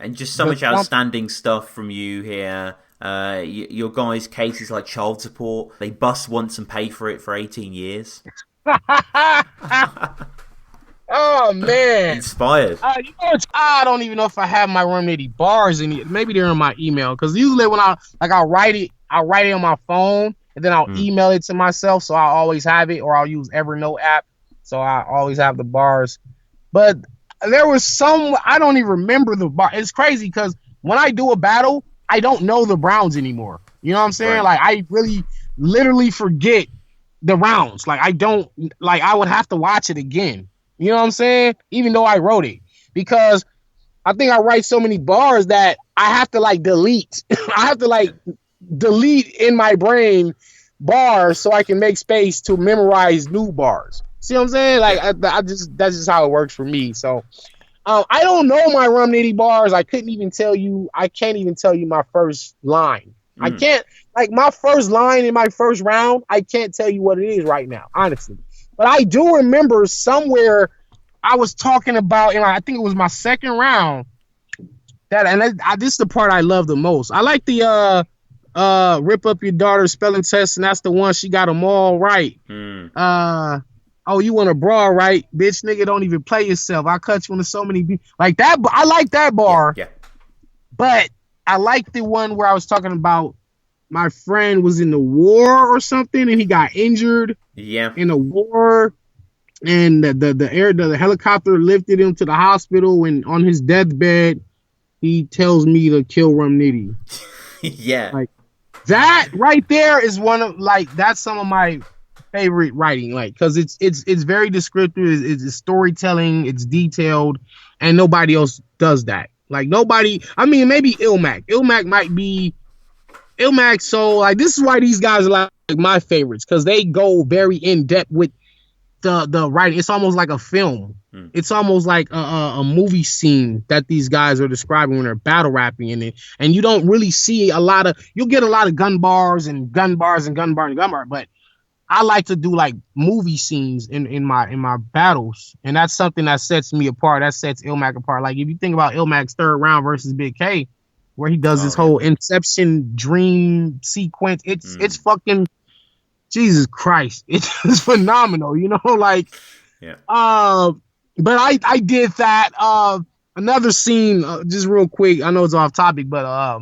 And just so much outstanding stuff from you here. Your guys' cases like child support, they bust once and pay for it for 18 years. Oh man, inspired. You know, I don't even know if I have my Rum Nitty bars in it. Maybe they're in my email, because usually when I'll write it on my phone and then I'll email it to myself, so I'll always have it, or I'll use Evernote app, so I always have the bars. But there was some, I don't even remember the bar. It's crazy because when I do a battle, I don't know the rounds anymore. You know what I'm saying? Right. Like I really literally forget the rounds. Like I don't, like I would have to watch it again. You know what I'm saying? Even though I wrote it, because I think I write so many bars that I have to like delete. I have to like delete in my brain bars so I can make space to memorize new bars. See what I'm saying? Like that's just how it works for me. So I don't know my Rum Nitty bars. I can't even tell you my first line. I can't, like my first line in my first round, I can't tell you what it is right now, honestly. But I do remember somewhere I was talking about, and I think it was my second round. This is the part I love the most. I like the rip up your daughter's spelling test, and that's the one she got them all right. Oh, you want a brawl, right? Bitch, nigga, don't even play yourself. I cut you into so many people. Like that, I like that bar. Yeah. But I like the one where I was talking about my friend was in the war or something, and he got injured. Yeah. In a war, and the helicopter lifted him to the hospital, and on his deathbed, he tells me to kill Rum Nitty. Yeah. Like that right there is one of, like, that's some of my favorite writing, like, because it's very descriptive, it's storytelling, it's detailed, and nobody else does that. Like nobody. I mean, maybe Ilmac. Ilmac might be Ilmac. So like this is why these guys are like my favorites, because they go very in depth with the writing. It's almost like a film. It's almost like a movie scene that these guys are describing when they're battle rapping in it. And you don't really see you'll get a lot of gun bars, but I like to do like movie scenes in my battles. And that's something that sets me apart. That sets Ilmac apart. Like if you think about Ilmac's third round versus Big K, where he does this whole Inception dream sequence, it's fucking Jesus Christ. It's phenomenal, you know, like but I did that. Another scene, just real quick. I know it's off topic, but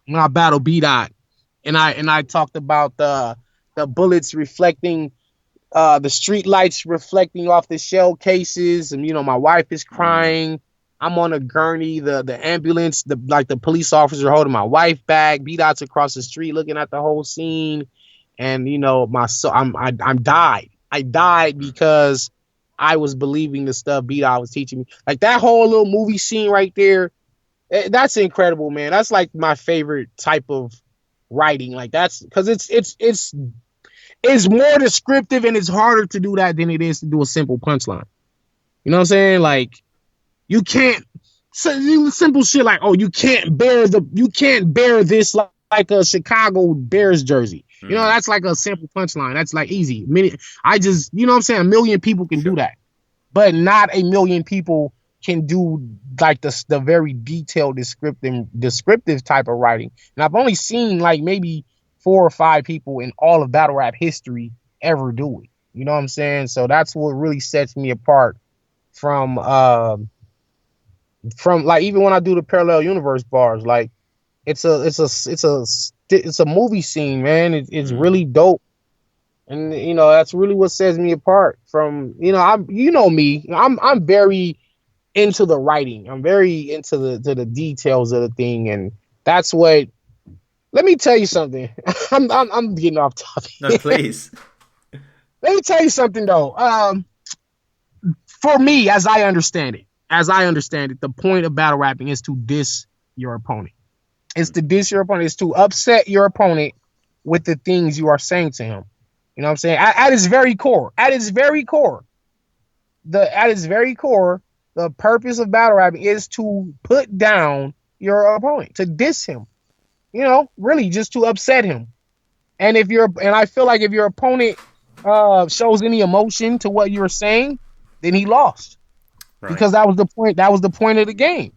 when I battled B-Dot, and I talked about the bullets reflecting, the street lights reflecting off the shell cases, and you know my wife is crying. I'm on a gurney. The ambulance, the police officer holding my wife back. B-Dot's across the street looking at the whole scene, and you know I'm died. I died because I was believing the stuff B-Dot was teaching me. Like that whole little movie scene right there, that's incredible, man. That's like my favorite type of writing. Like that's because it's more descriptive, and it's harder to do that than it is to do a simple punchline. You know what I'm saying? Like you can't simple shit like, oh, you can't bear this like a Chicago Bears jersey. You know, that's like a simple punchline. That's like easy. You know what I'm saying? A million people can do that, but not a million people can do like the very detailed descriptive type of writing. And I've only seen like maybe 4 or 5 people in all of battle rap history ever do it. You know what I'm saying? So that's what really sets me apart from like even when I do the parallel universe bars, like it's a movie scene, man. It's really dope, and you know that's really what sets me apart from me. I'm very into the writing. I'm very into the details of the thing, and that's what. Let me tell you something. I'm getting off topic. No, please. Let me tell you something though. For me, as I understand it, the point of battle rapping is to diss your opponent. It's to diss your opponent. It's to upset your opponent with the things you are saying to him. You know what I'm saying? At its very core, the purpose of battle rapping is to put down your opponent, to diss him. You know, really just to upset him. And I feel like if your opponent shows any emotion to what you're saying, then he lost. Right. Because that was the point. That was the point of the game.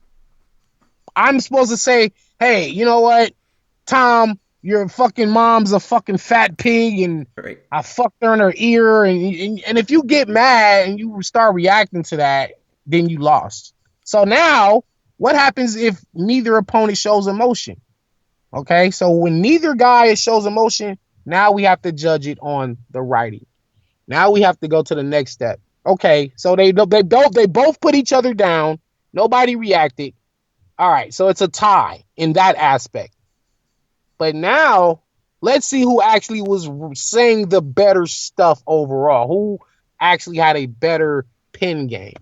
I'm supposed to say, hey, you know what, Tom, your fucking mom's a fucking fat pig, and right. I fucked her in her ear, and if you get mad and you start reacting to that, then you lost. So now, what happens if neither opponent shows emotion? Okay, so when neither guy shows emotion, now we have to judge it on the writing. Now we have to go to the next step. Okay, so they both put each other down. Nobody reacted. All right, so it's a tie in that aspect. But now, let's see who actually was saying the better stuff overall. Who actually had a better pen game.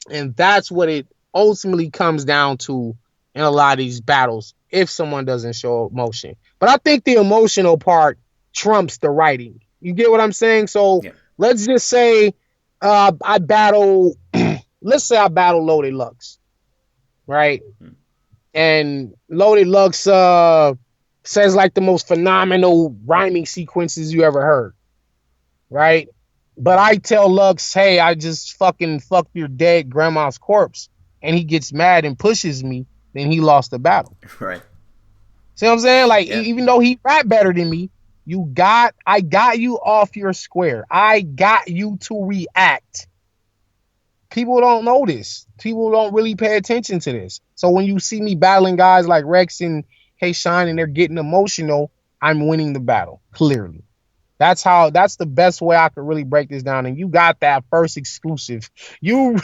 And that's what it ultimately comes down to in a lot of these battles, if someone doesn't show emotion. But I think the emotional part trumps the writing. You get what I'm saying? So let's just say I battle Loaded Lux. Right? And Loaded Lux says like the most phenomenal rhyming sequences you ever heard. Right? But I tell Lux, hey, I just fucking fucked your dead grandma's corpse, and he gets mad and pushes me, then he lost the battle. Right. See what I'm saying? Like, even though he rap better than me, I got you off your square. I got you to react. People don't know this. People don't really pay attention to this. So when you see me battling guys like Rex and K-Shine and they're getting emotional, I'm winning the battle, clearly. That's the best way I could really break this down. And you got that first exclusive. You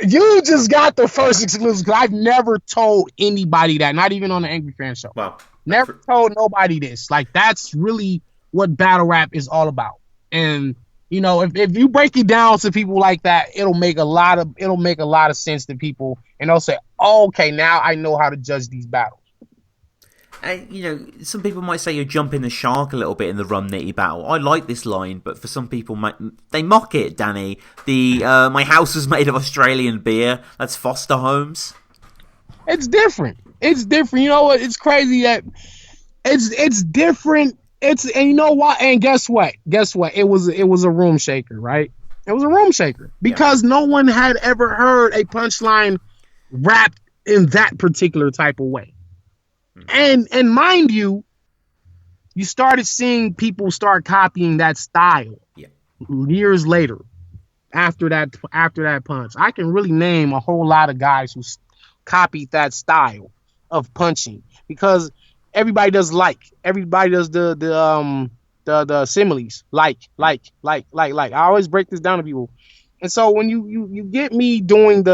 just got the first exclusive. I've never told anybody that, not even on the Angry Fan Show. Wow. Never told nobody this. Like, that's really what battle rap is all about. And, if you break it down to people like that, it'll make a lot of sense to people, and they'll say, oh, okay, now I know how to judge these battles. Some people might say you're jumping the shark a little bit in the Rum Nitty battle. I like this line, but for some people, they mock it, Danny. My house was made of Australian beer. That's Foster Homes. It's different. It's different. You know what? It's crazy that it's different. And you know what? And guess what? It was a room shaker, right? It was a room shaker because no one had ever heard a punchline rapped in that particular type of way. And mind you, you started seeing people start copying that style years later after that punch. I can really name a whole lot of guys who copied that style of punching because everybody does the similes like. I always break this down to people. And so when you get me doing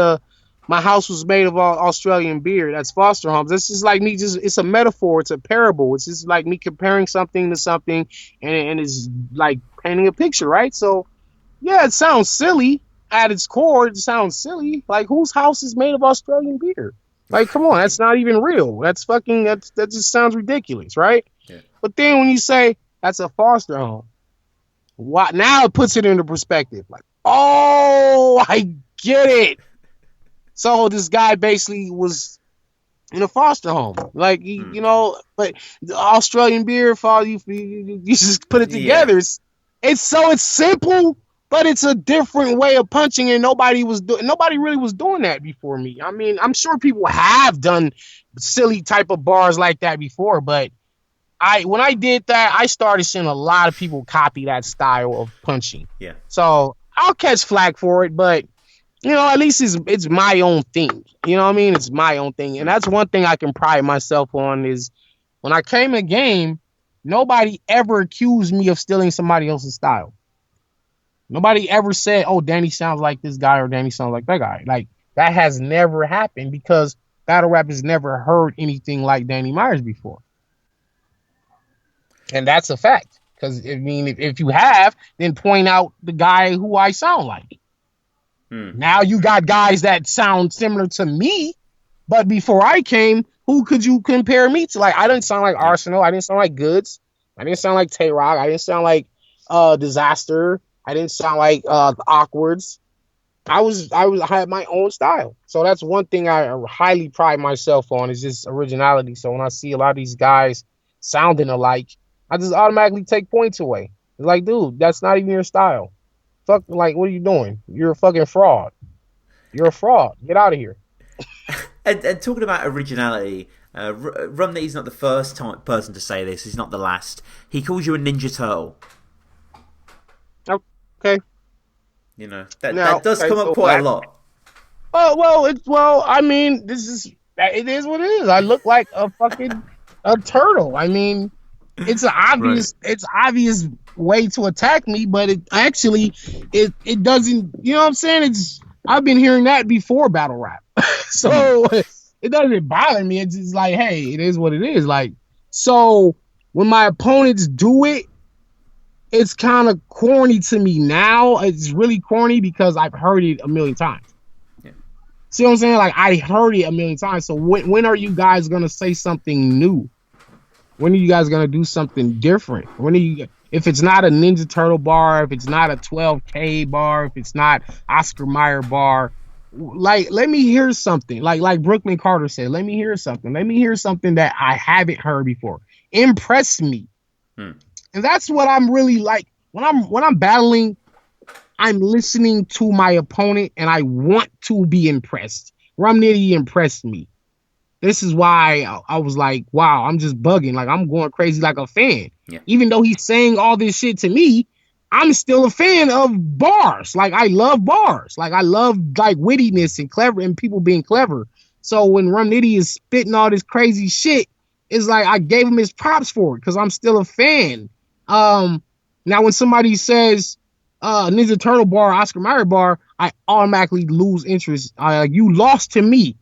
my house was made of Australian beer, that's Foster Homes. This is like me it's a metaphor, it's a parable. It's just like me comparing something to something and it's like painting a picture, right? So yeah, it sounds silly at its core. It sounds silly. Like whose house is made of Australian beer? Like, come on, that's not even real. That just sounds ridiculous, right? Yeah. But then when you say that's a foster home, now it puts it into perspective. Like, oh, I get it. So this guy basically was in a foster home, like but the Australian beer, you just put it together. Yeah. It's simple, but it's a different way of punching, and nobody really was doing that before me. I mean, I'm sure people have done silly type of bars like that before, but when I did that, I started seeing a lot of people copy that style of punching. Yeah. So I'll catch flack for it, but at least it's my own thing. You know what I mean? It's my own thing. And that's one thing I can pride myself on is when I came in game, nobody ever accused me of stealing somebody else's style. Nobody ever said, oh, Danny sounds like this guy or Danny sounds like that guy. Like, that has never happened because battle rap has never heard anything like Danny Myers before. And that's a fact. Because, I mean, if you have, then point out the guy who I sound like. Now you got guys that sound similar to me, but before I came, who could you compare me to? Like, I didn't sound like Arsenal. I didn't sound like Goods. I didn't sound like Tay-Rock. I didn't sound like Disaster. I didn't sound like Awkwards. I had my own style. So that's one thing I highly pride myself on is just originality. So when I see a lot of these guys sounding alike, I just automatically take points away. It's like, dude, that's not even your style. Fuck, like, what are you doing? You're a fucking fraud. You're a fraud. Get out of here. and talking about originality, Rum Nitty's not the first person to say this. He's not the last. He calls you a Ninja Turtle. Okay. That does come up quite a lot. Well, I mean, it is what it is. I look like a fucking a turtle. I mean, it's an obvious, It's obvious way to attack me, but it actually, it doesn't. You know what I'm saying? I've been hearing that before battle rap, so it doesn't bother me. It's just like, hey, it is what it is. Like, so when my opponents do it, it's kind of corny to me now. It's really corny because I've heard it a million times. Yeah. See what I'm saying? Like, I heard it a million times. So when are you guys gonna say something new? When are you guys gonna do something different? If it's not a Ninja Turtle bar, if it's not a 12K bar, if it's not Oscar Mayer bar, like, let me hear something. Like Brooklyn Carter said, let me hear something. Let me hear something that I haven't heard before. Impress me. And that's what I'm really like. When I'm battling, I'm listening to my opponent and I want to be impressed. Rum Nitty impressed me. This is why I was like, wow, I'm just bugging. Like, I'm going crazy like a fan. Yeah. Even though he's saying all this shit to me, I'm still a fan of bars. Like, I love bars. Like, I love, like, wittiness and clever and people being clever. So when Rum Nitty is spitting all this crazy shit, it's like I gave him his props for it because I'm still a fan. Now, when somebody says Ninja Turtle bar, Oscar Mayer bar, I automatically lose interest. You lost to me.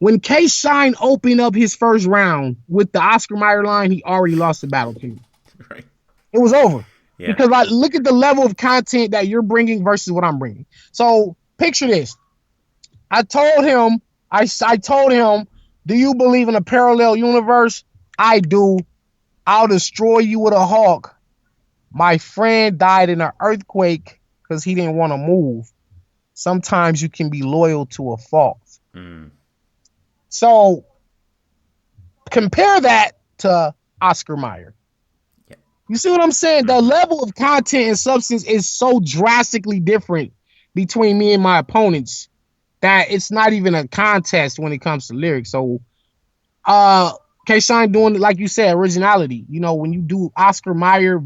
When K-Shine opened up his first round with the Oscar Mayer line, he already lost the battle to me. Right. It was over. Yeah. Because I look at the level of content that you're bringing versus what I'm bringing. So picture this. I told him, do you believe in a parallel universe? I do. I'll destroy you with a hawk. My friend died in an earthquake because he didn't want to move. Sometimes you can be loyal to a fault. So compare that to Oscar Mayer. Yeah. You see what I'm saying? The level of content and substance is so drastically different between me and my opponents that it's not even a contest when it comes to lyrics. So K-Shine doing, like you said, originality. You know, when you do Oscar Mayer,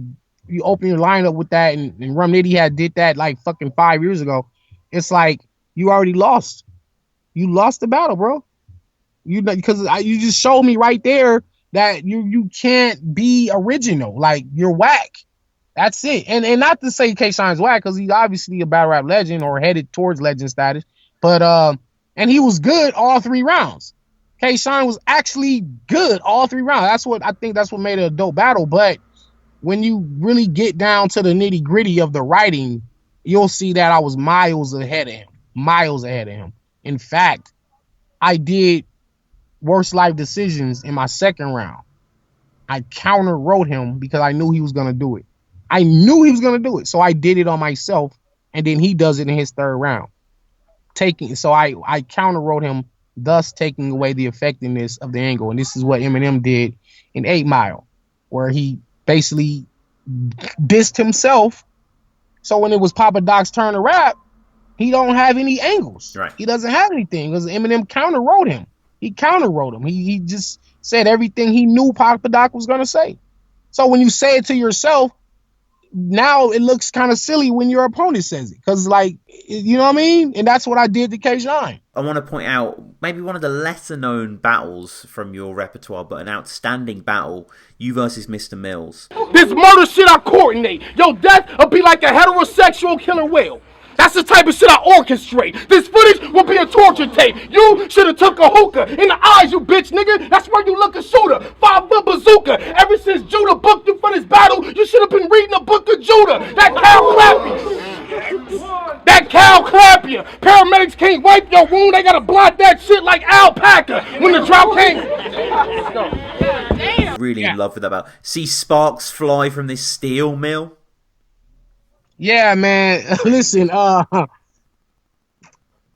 you open your lineup with that, and Rum Nitty did that like fucking 5 years ago. It's like you already lost. You lost the battle, bro. Because you just showed me right there that you can't be original. Like, you're whack. That's it. And not to say K-Shine's whack, because he's obviously a battle rap legend or headed towards legend status. But and he was good all 3 rounds. K-Shine was actually good all 3 rounds. I think that's what made it a dope battle. But when you really get down to the nitty gritty of the writing, you'll see that I was miles ahead of him. Miles ahead of him. In fact, I did worst life decisions in my second round. I counter wrote him because I knew he was gonna do it. So I did it on myself, and then he does it in his third round. So I counter wrote him, thus taking away the effectiveness of the angle. And this is what Eminem did in 8 Mile, where he basically dissed himself. So when it was Papa Doc's turn to rap, he don't have any angles. Right. He doesn't have anything because Eminem counter wrote him. He just said everything he knew Papa Doc was gonna say. So when you say it to yourself, now it looks kind of silly when your opponent says it, because, like, you know what I mean? And that's what I did to K-Shine. I want to point out maybe one of the lesser known battles from your repertoire, but an outstanding battle, you versus Mr. Mills. This murder shit I coordinate. Your death will be like a heterosexual killer whale. That's the type of shit I orchestrate. This footage will be a torture tape. You should have took a hookah in the eyes, you bitch nigga. That's where you look a shooter. 5-foot bazooka. Ever since Judah booked you for this battle, you should have been reading a book of Judah. That cow clap you. Paramedics can't wipe your wound. They gotta blot that shit like alpaca when the drought came. Really in love with that battle. See sparks fly from this steel mill. Yeah, man. Listen, Rum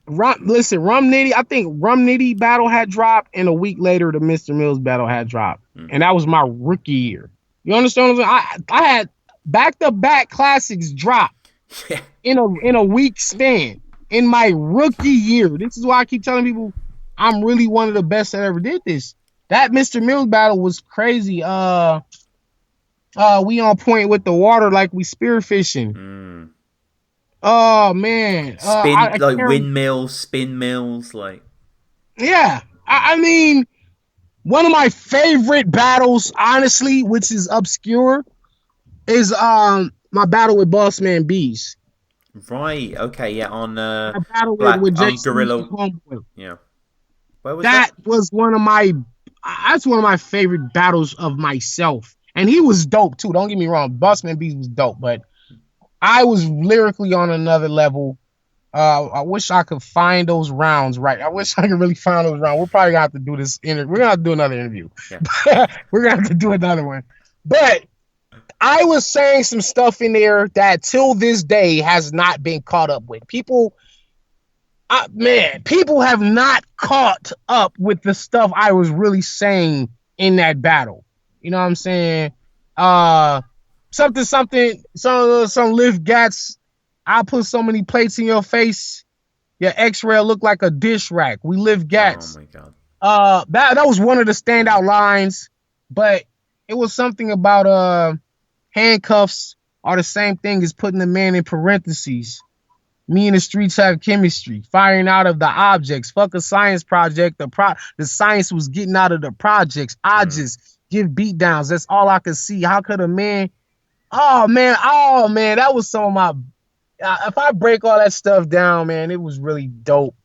Nitty. I think Rum Nitty battle had dropped, and a week later the Mr. Mills battle had dropped, and that was my rookie year. You understand what I'm saying? I had back-to-back classics drop in a week span in my rookie year. This is why I keep telling people I'm really one of the best that ever did this. That Mr. Mills battle was crazy. We on point with the water like we spearfishing. Oh man, windmills, spin mills, like. Yeah, I mean, one of my favorite battles, honestly, which is obscure, is my battle with Boss Man Bees. Right. Okay. Yeah. On battle with Gorilla. Yeah. Where was that? Was one of my. That's one of my favorite battles of myself. And he was dope too. Don't get me wrong. Bossman Beats was dope, but I was lyrically on another level. I wish I could find those rounds right. I wish I could really find those rounds. We're probably gonna have to do this interview. We're gonna have to do another interview. Yeah. We're gonna have to do another one. But I was saying some stuff in there that till this day has not been caught up with. People have not caught up with the stuff I was really saying in that battle. You know what I'm saying? Some lift gats. I put so many plates in your face. Your X-ray look like a dish rack. We lift gats. Oh my god. That was one of the standout lines, but it was something about handcuffs are the same thing as putting the man in parentheses. Me and the streets have chemistry. Firing out of the objects. Fuck a science project. The science was getting out of the projects. I just give beat downs. That's all I could see. How could a man? Oh man, that was some of my. If I break all that stuff down, man, it was really dope.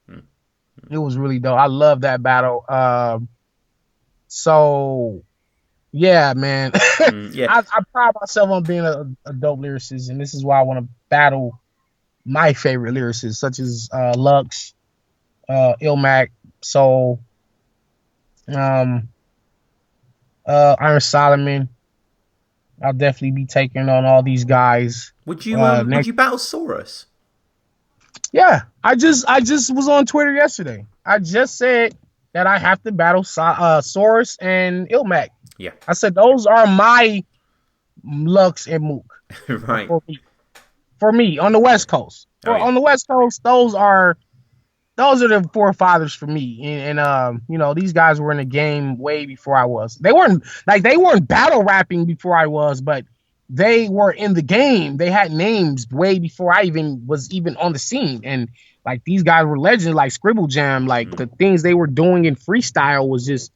It was really dope. I love that battle. So Yeah, man. Yeah. I pride myself on being a dope lyricist, and this is why I want to battle my favorite lyricists, such as Lux, Ilmac, Soul, um, Iron Solomon. I'll definitely be taking on all these guys. Would you battle Saurus? Yeah, I just was on Twitter yesterday. I just said that I have to battle Saurus and Ilmac. Yeah. I said those are my Lux and Mook. Right. For me on the West Coast. On the West Coast, those are the forefathers for me. And you know, these guys were in the game way before I was. They weren't battle rapping before I was, but they were in the game. They had names way before I was on the scene. And like these guys were legends, like Scribble Jam. Like the things they were doing in freestyle was just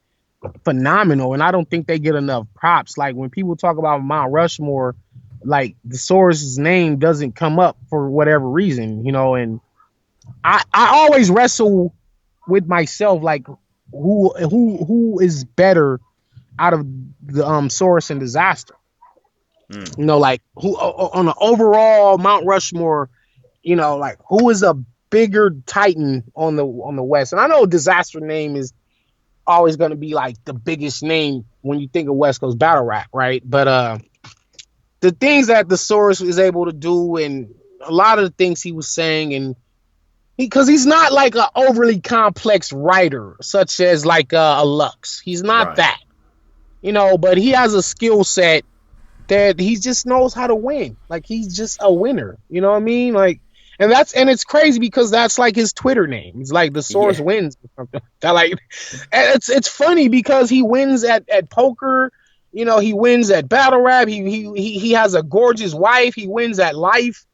phenomenal. And I don't think they get enough props. Like when people talk about Mount Rushmore, like the Source's name doesn't come up for whatever reason, you know. And I always wrestle with myself, like who is better out of the Source and Disaster. You know, like who on the overall Mount Rushmore, you know, like who is a bigger titan on the West. And I know Disaster name is always going to be like the biggest name when you think of West Coast battle rap, right? But the things that the Source is able to do, and a lot of the things he was saying, and because he's not like an overly complex writer, such as like a Lux. He's not that, you know, but he has a skill set that he just knows how to win. Like he's just a winner, you know what I mean? Like, and it's crazy because that's like his Twitter name. It's like the Source wins. That like, it's funny because he wins at poker. You know, he wins at battle rap. He has a gorgeous wife. He wins at life.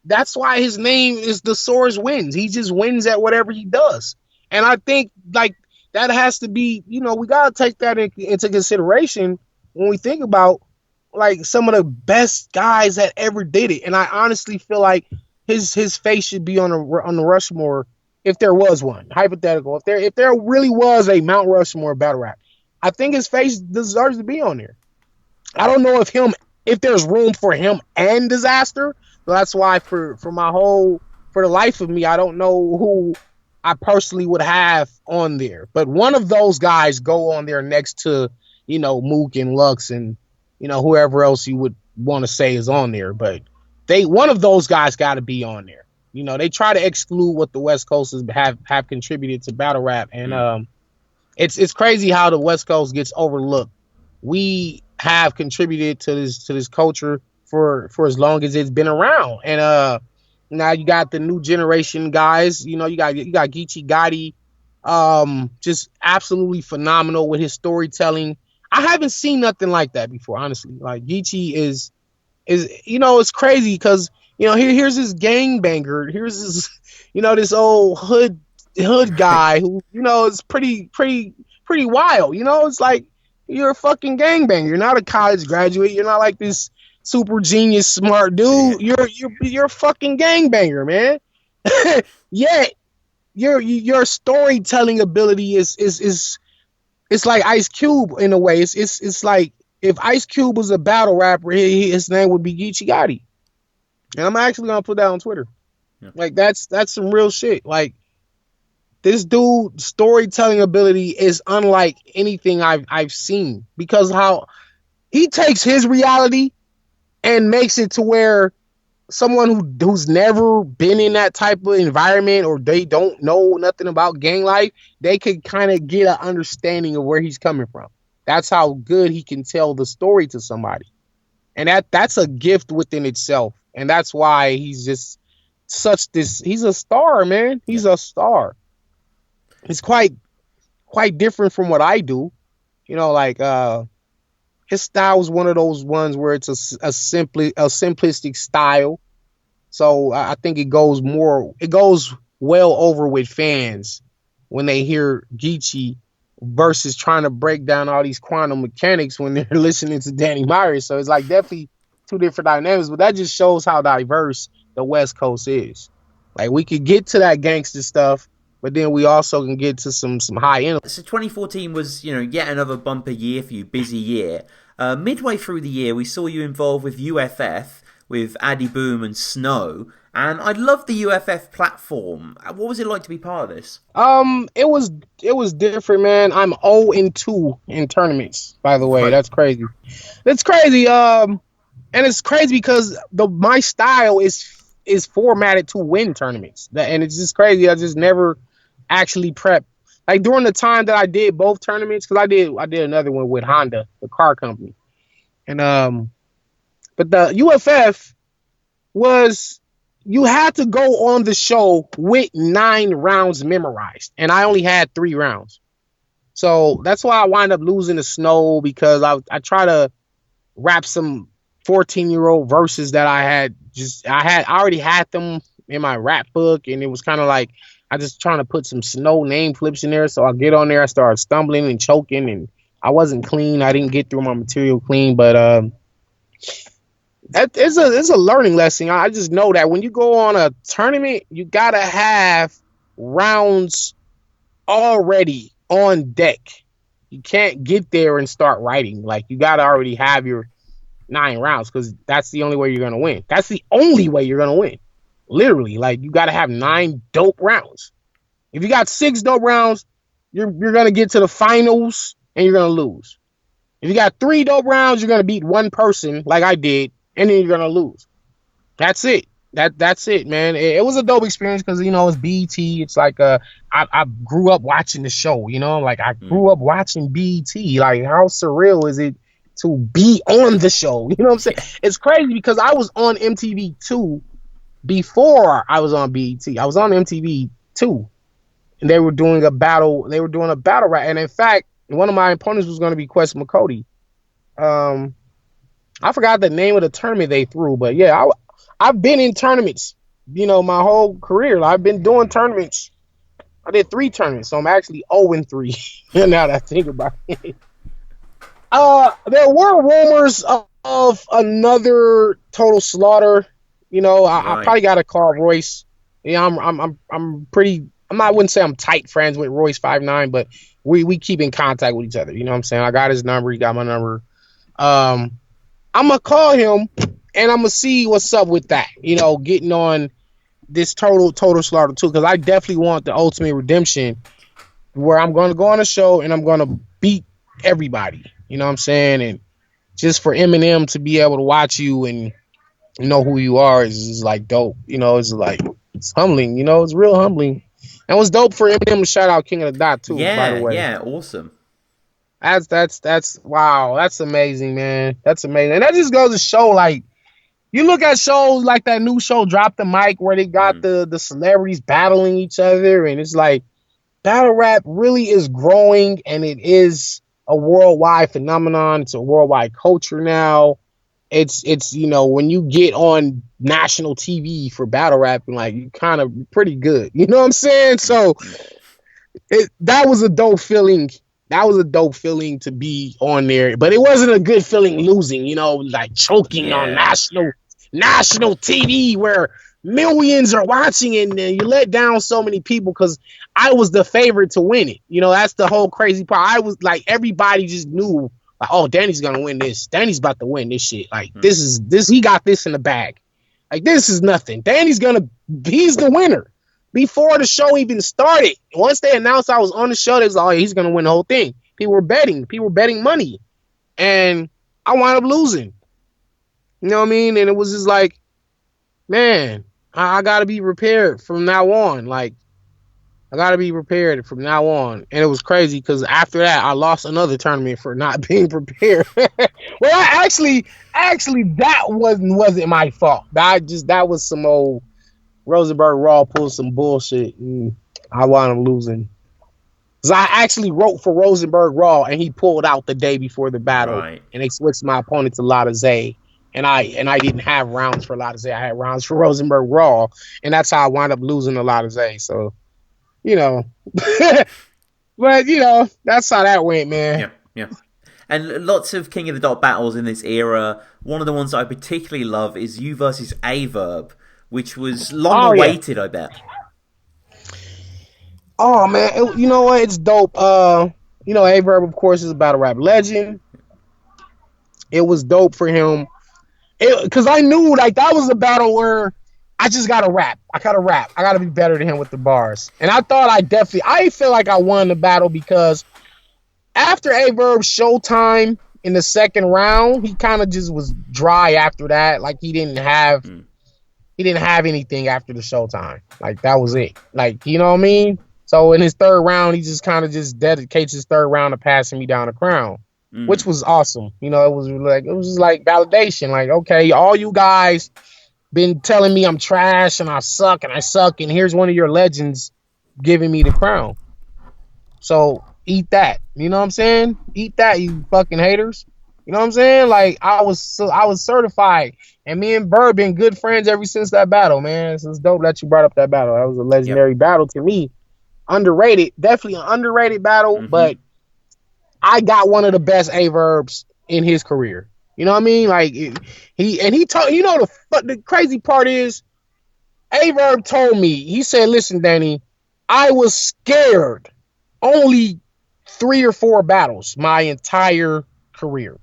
That's why his name is the Source Wins. He just wins at whatever he does. And I think like that has to be, you know, we got to take that into consideration when we think about like some of the best guys that ever did it. And I honestly feel like his face should be on the Rushmore if there was one. Hypothetical. If there really was a Mount Rushmore battle rap, I think his face deserves to be on there. I don't know if there's room for him and Disaster. So that's why for the life of me, I don't know who I personally would have on there. But one of those guys go on there next to, you know, Mook and Lux and, you know, whoever else you would want to say is on there. But one of those guys got to be on there. You know, they try to exclude what the West Coasters have contributed to battle rap. And it's crazy how the West Coast gets overlooked. We have contributed to this culture for as long as it's been around. And now you got the new generation guys. You know, you got Geechee Gotti, just absolutely phenomenal with his storytelling. I haven't seen nothing like that before, honestly. Like Geechee is you know, it's crazy because, you know, here's this gangbanger. Here's this, you know, this old hood guy who, you know, is pretty wild. You know, it's like you're a fucking gangbanger. You're not a college graduate. You're not like this super genius smart dude. You're a fucking gangbanger, man. Yet your storytelling ability is it's like Ice Cube in a way. It's like if Ice Cube was a battle rapper, his name would be Geechee Gotti. And I'm actually gonna put that on Twitter. Yeah. Like that's some real shit. Like this dude's storytelling ability is unlike anything I've seen, because how he takes his reality and makes it to where someone who's never been in that type of environment, or they don't know nothing about gang life, they could kind of get an understanding of where he's coming from. That's how good he can tell the story to somebody. And that's a gift within itself. And that's why he's just he's a star, man. He's a star. It's quite different from what I do. You know, like his style is one of those ones where it's a simplistic style. So I think it goes well over with fans when they hear Geechee versus trying to break down all these quantum mechanics when they're listening to Danny Myers. So it's like definitely two different dynamics, but that just shows how diverse the West Coast is. Like we could get to that gangster stuff, but then we also can get to some high end. So 2014 was, yet another bumper year for you, busy year. Midway through the year, we saw you involved with UFF, with Addy Boom and Snow, and I love the UFF platform. What was it like to be part of this? It was different, man. I'm 0-2 in tournaments, by the way. Right. That's crazy. That's crazy. And it's crazy because my style is formatted to win tournaments, and it's just crazy. I just never actually prepped. Like during the time that I did both tournaments, because I did another one with Honda, the car company, and but the UFF was you had to go on the show with 9 rounds memorized, and I only had 3 rounds, so that's why I wind up losing to Snow, because I try to rap some 14-year-old verses that I already had them in my rap book, and it was kind of like I just trying to put some Snow name flips in there. So I get on there, I started stumbling and choking, and I wasn't clean. I didn't get through my material clean, but it's a learning lesson. I just know that when you go on a tournament, you gotta have rounds already on deck. You can't get there and start writing. Like, you gotta already have your 9 rounds, because that's the only way you're gonna win. That's the only way you're gonna win. Literally, like, you gotta have 9 dope rounds. If you got 6 dope rounds, you're gonna get to the finals and you're gonna lose. If you got 3 dope rounds, you're gonna beat one person like I did, and then you're gonna lose. That's it. That's it, man. It was a dope experience because it's BET. It's like I grew up watching the show. Like, I grew up watching BET. Like, how surreal is it to be on the show? You know what I'm saying? It's crazy because I was on MTV 2 before I was on BET. I was on MTV 2, and they were doing a battle. They were doing a battle rap, and in fact, one of my opponents was going to be Quest McCody. I forgot the name of the tournament they threw, but yeah, I've been in tournaments, my whole career. I've been doing tournaments. I did 3 tournaments, so I'm actually 0-3 now that I think about it. There were rumors of another Total Slaughter. I probably got to call Royce. I'm pretty. I wouldn't say I'm tight friends with Royce 5'9", but we keep in contact with each other. You know what I'm saying? I got his number. He got my number. I'm gonna call him and I'm gonna see what's up with that. Getting on this Total Slaughter 2, because I definitely want the Ultimate Redemption, where I'm gonna go on a show and I'm gonna beat everybody. You know what I'm saying? And just for Eminem to be able to watch you and know who you are is like dope. It's like, it's humbling. It's real humbling. And it was dope for Eminem to shout out King of the Dot too. By the way, yeah, awesome. That's wow. That's amazing, man. That's amazing. And that just goes to show, like, you look at shows like that new show Drop the Mic, where they got the celebrities battling each other, and it's like, battle rap really is growing, and it is a worldwide phenomenon. It's a worldwide culture now. It's when you get on national TV for battle rapping, like, you kind of pretty good. You know what I'm saying? So that was a dope feeling. That was a dope feeling to be on there, but it wasn't a good feeling losing, like choking on national TV where millions are watching it, and you let down so many people because I was the favorite to win it. That's the whole crazy part. I was like, everybody just knew, like, oh, Danny's gonna win this. Danny's about to win this shit. Like, this he got this in the bag. Like, this is nothing. He's the winner. Before the show even started, once they announced I was on the show, they was like, oh, he's gonna win the whole thing. People were betting money, and I wound up losing. You know what I mean? And it was just like, man, I gotta be prepared from now on. Like, I gotta be prepared from now on. And it was crazy because after that, I lost another tournament for not being prepared. Well, I actually that wasn't my fault. That was some old Rosenberg Raw pulled some bullshit, and I wound up losing. Because I actually wrote for Rosenberg Raw, and he pulled out the day before the battle, and they switched my opponent to Lotta Zay, and I didn't have rounds for Lotta Zay. I had rounds for Rosenberg Raw, and that's how I wound up losing to Lotta Zay. So, but that's how that went, man. Yeah. And lots of King of the Dot battles in this era. One of the ones that I particularly love is you versus A Verb, which was long awaited, I bet. Oh man, you know what? It's dope. You know, Verb, of course, is a battle rap legend. It was dope for him. Because I knew like that was a battle where I just gotta rap. I gotta be better than him with the bars. And I thought I feel like I won the battle because after Averb's Showtime in the second round, he kind of just was dry after that. Like he didn't have anything after the Showtime. Like that was it. Like, you know what I mean? So in his third round, he just kind of just dedicates his third round to passing me down the crown. Which was awesome. You know, it was just like validation. Like, okay, all you guys been telling me I'm trash and I suck, and here's one of your legends giving me the crown. So eat that. You know what I'm saying? Eat that, you fucking haters. You know what I'm saying? Like I was certified, and me and Verb been good friends ever since that battle, man. It's dope that you brought up that battle. That was a legendary battle to me. Underrated, definitely an underrated battle, but I got one of the best Averbs in his career. You know what I mean? Like he told, you know, the crazy part is Averb told me, he said, listen, Danny, I was scared only 3 or 4 battles my entire career.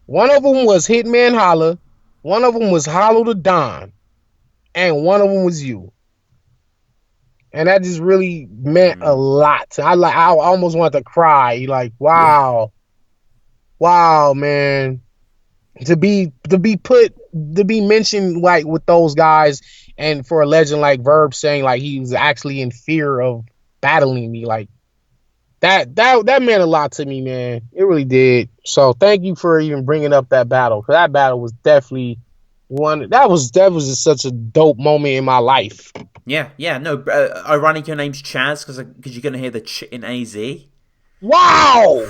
One of them was Hitman Holla, one of them was Hollow the Don, and one of them was you. And that just really meant a lot. I almost wanted to cry. Like, wow, man. To be mentioned like with those guys, and for a legend like Verb saying like he was actually in fear of battling me, like that meant a lot to me, man. It really did. So thank you for even bringing up that battle, because that battle was definitely one that was just such a dope moment in my life. Yeah, no, ironic your name's Chaz, because you're going to hear the ch in AZ. Wow!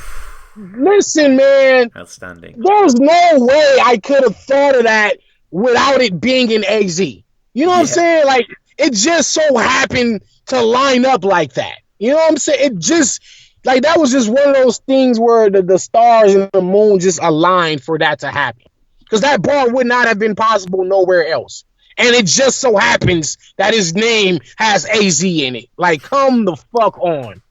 Listen, man. Outstanding. There's no way I could have thought of that without it being in AZ. You know what I'm saying? Like, it just so happened to line up like that. You know what I'm saying? It just, like, that was just one of those things where the stars and the moon just aligned for that to happen. Because that bar would not have been possible nowhere else. And it just so happens that his name has AZ in it. Like, come the fuck on.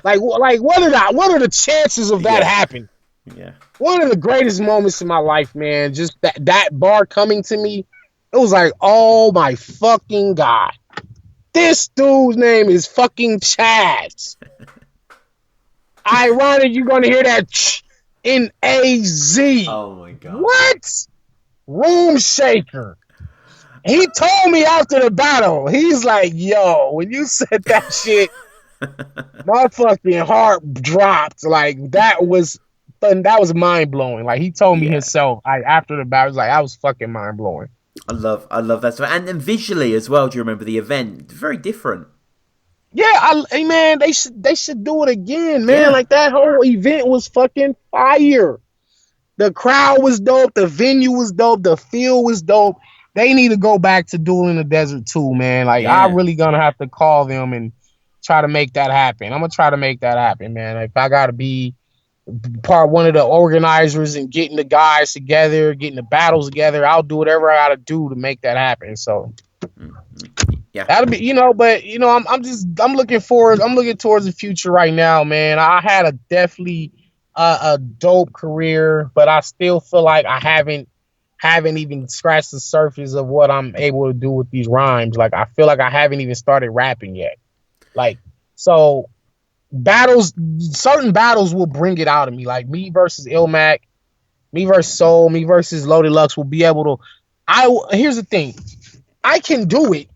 Like what are the chances of that happening? Yeah. One of the greatest moments in my life, man. Just that bar coming to me. It was like, oh my fucking God. This dude's name is fucking Chaz. Ironic, you're gonna hear that in AZ. Oh my God. What? Room shaker. He told me after the battle, he's like, yo, when you said that shit, my fucking heart dropped. Like that was mind blowing. Like he told me himself. After the battle, like I was fucking mind blowing. I love that stuff, and then visually as well. Do you remember the event? Very different. Yeah, man, they should do it again, man. Yeah. Like that whole event was fucking fire. The crowd was dope. The venue was dope. The field was dope. They need to go back to Duel in the Desert too, man. Like I'm really gonna have to call them and try to make that happen. I'm gonna try to make that happen, man. If I gotta be one of the organizers and getting the guys together, getting the battles together, I'll do whatever I gotta do to make that happen. So that'll be, but I'm looking towards the future right now, man. I had a definitely a dope career, but I still feel like I haven't even scratched the surface of what I'm able to do with these rhymes. Like I feel like I haven't even started rapping yet. Like, so certain battles will bring it out of me. Like me versus Ilmac, me versus Soul, me versus Loaded Lux will be able to. Here's the thing, I can do it.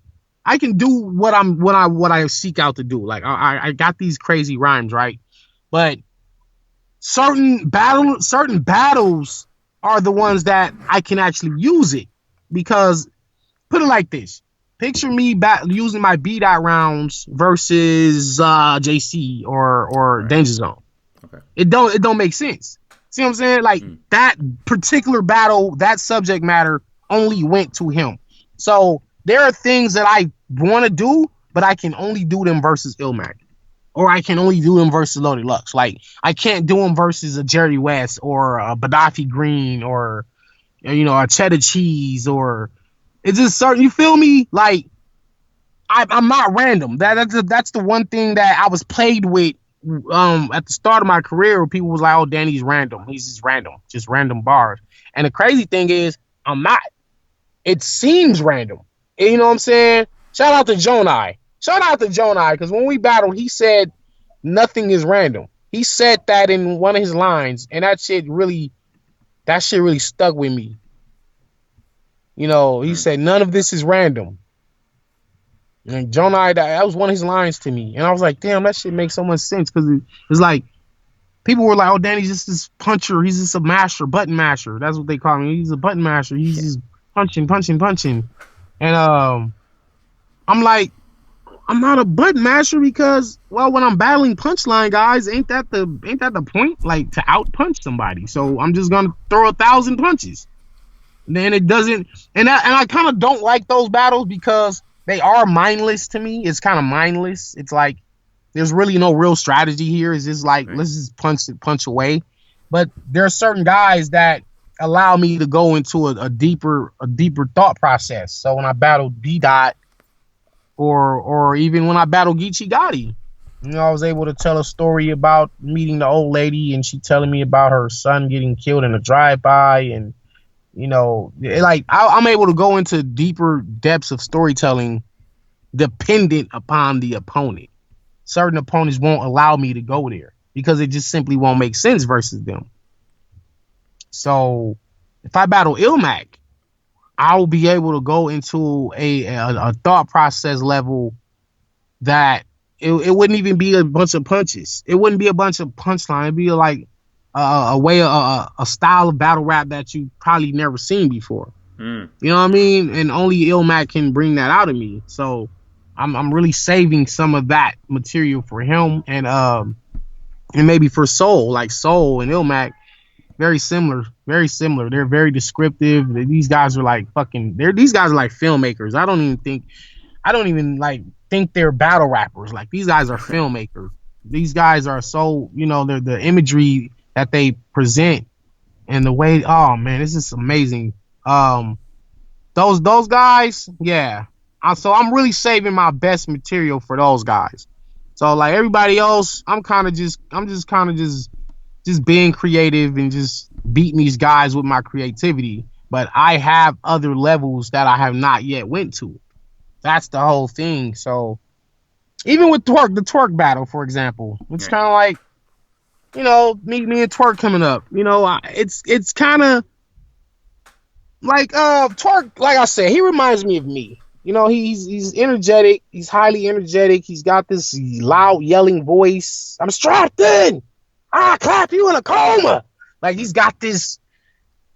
I can do what I seek out to do. Like I got these crazy rhymes, right? But certain battles are the ones that I can actually use it, because put it like this. Picture me using my B-Dot rounds versus JC or Danger Zone. Okay. It don't make sense. See what I'm saying? Like that particular battle, that subject matter only went to him. So there are things that I want to do, but I can only do them versus Ilmac, or I can only do them versus Loaded Lux. Like I can't do them versus a Jerry West or a Gaddafi Green or a Cheddar Cheese, or it's just certain. You feel me? Like I'm not random. That's the one thing that I was plagued with at the start of my career, where people was like, "Oh, Danny's random. He's just random bars." And the crazy thing is, I'm not. It seems random. You know what I'm saying? Shout out to Jonai. Because when we battled, he said nothing is random. He said that in one of his lines, and that shit really stuck with me. You know, he said none of this is random. And Jonai, that was one of his lines to me. And I was like, damn, that shit makes so much sense. Because it's like, people were like, oh, Danny's just this puncher. He's just a masher, button masher. That's what they call him. He's a button masher. He's just punching. And I'm like, I'm not a button masher because, well, when I'm battling punchline guys, ain't that the point? Like, to out punch somebody. So I'm just gonna throw 1,000 punches. And then it doesn't, and I kind of don't like those battles because they are mindless to me. It's kind of mindless. It's like there's really no real strategy here. It's just like, let's just punch away. But there are certain guys that allow me to go into a deeper thought process. So when I battle D-Dot or even when I battle Geechee Gotti, you know, I was able to tell a story about meeting the old lady and she telling me about her son getting killed in a drive-by, and you know, like I'm able to go into deeper depths of storytelling dependent upon the opponent. Certain opponents won't allow me to go there because it just simply won't make sense versus them. So if I battle Ilmac, I'll be able to go into a thought process level that it wouldn't even be a bunch of punches. It wouldn't be a bunch of punchline. It'd be like a style of battle rap that you probably never seen before. You know what I mean? And only Ilmac can bring that out of me. So I'm really saving some of that material for him and maybe for Soul. Like Soul and Ilmac, very similar. They're very descriptive. These guys are like these guys are like filmmakers. I don't even think they're battle rappers. Like, these guys are filmmakers. These guys are so, you know, they're the imagery that they present and the way, oh man, this is amazing. Those guys, yeah. So I'm really saving my best material for those guys. So like everybody else, I'm just being creative and just beating these guys with my creativity. But I have other levels that I have not yet went to. That's the whole thing. So even with Twerk, the Twerk battle, for example, it's kind of like, you know, me and Twerk coming up. You know, it's kind of like Twerk. Like I said, he reminds me of me. You know, he's energetic. He's highly energetic. He's got this loud yelling voice. I'm strapped in. I clap you in a coma. Like, he's got this,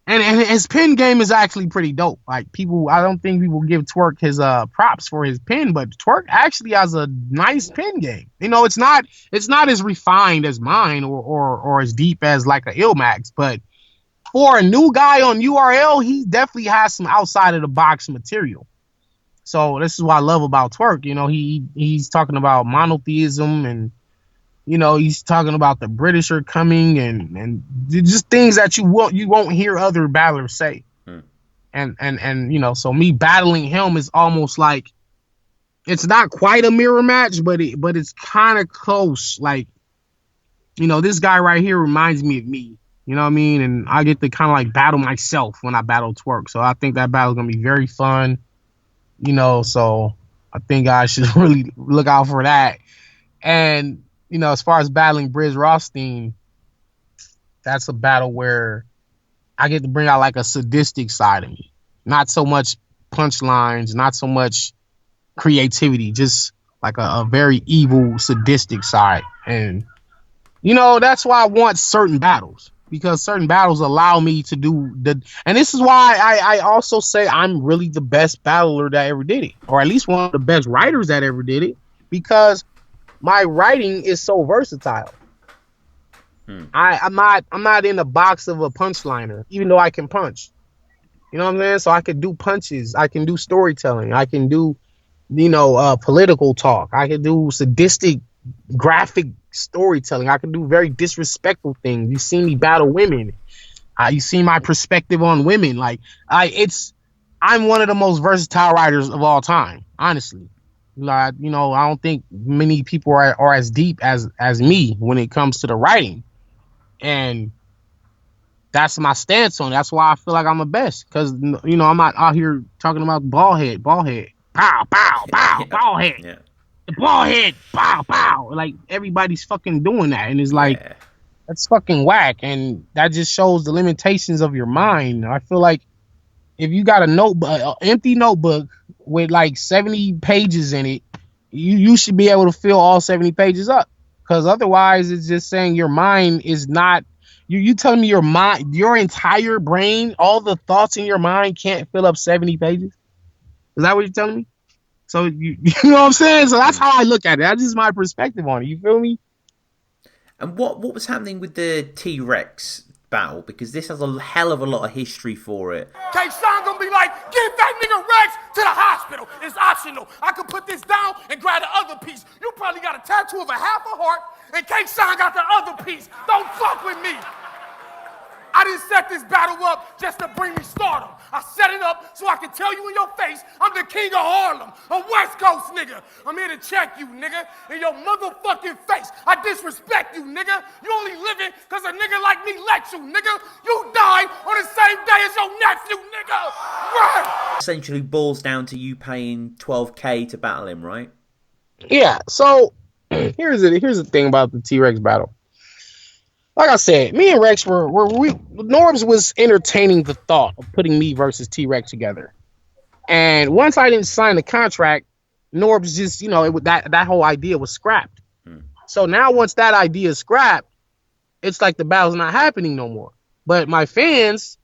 and his pen game is actually pretty dope. Like, I don't think people give Twerk his props for his pen, but Twerk actually has a nice pen game. You know, it's not as refined as mine or as deep as like a Ilmax, but for a new guy on URL, he definitely has some outside of the box material. So this is what I love about Twerk. You know, he's talking about monotheism, and you know, he's talking about the British are coming and just things that you won't hear other battlers say. And you know, so me battling him is almost like, it's not quite a mirror match, but it's kind of close. Like, you know, this guy right here reminds me of me. You know what I mean? And I get to kind of like battle myself when I battle Twerk. So I think that battle's gonna be very fun. You know, so I think I should really look out for that. And you know, as far as battling Briz Rothstein, that's a battle where I get to bring out like a sadistic side of me. Not so much punchlines, not so much creativity, just like a very evil, sadistic side. And, you know, that's why I want certain battles, because certain battles allow me to do and this is why I also say I'm really the best battler that ever did it, or at least one of the best writers that ever did it, because my writing is so versatile. I'm not in the box of a punchliner, even though I can punch. You know what I'm saying? So I can do punches, I can do storytelling, I can do, you know, political talk, I can do sadistic graphic storytelling, I can do very disrespectful things. You see me battle women, you see my perspective on women. Like, I'm one of the most versatile writers of all time, honestly. Like, I don't think many people are as deep as me when it comes to the writing, and that's my stance on it. That's why I feel like I'm the best, because I'm not out here talking about ball head, pow, pow, pow, ball head, the ball head, pow, pow. Like everybody's fucking doing that, and it's like that's fucking whack, and that just shows the limitations of your mind. I feel like if you got an empty notebook with like 70 pages in it, you should be able to fill all 70 pages up, because otherwise it's just saying your mind is not. You telling me your mind, your entire brain, all the thoughts in your mind can't fill up 70 pages? Is that what you're telling me? So you know what I'm saying? So that's how I look at it. That's just my perspective on it. You feel me? And what was happening with the T-Rex battle? Because this has a hell of a lot of history for it. K-Shine gonna be like, get that nigga Rex to the hospital. It's optional. I can put this down and grab the other piece. You probably got a tattoo of a half a heart, and K-Shine got the other piece. Don't fuck with me. I didn't set this battle up just to bring me stardom. I set it up so I can tell you in your face I'm the king of Harlem, a West Coast nigga. I'm here to check you, nigga, in your motherfucking face. I disrespect you, nigga. You only living because a nigga like me let you, nigga. You died on the same day as your nephew, nigga. Right. Essentially boils down to you paying $12K to battle him, right? Yeah, so here's the thing about the T-Rex battle. Like I said, me and Rex Norbs was entertaining the thought of putting me versus T-Rex together. And once I didn't sign the contract, Norbs just, that whole idea was scrapped. So now once that idea is scrapped, it's like the battle's not happening no more. But my fans,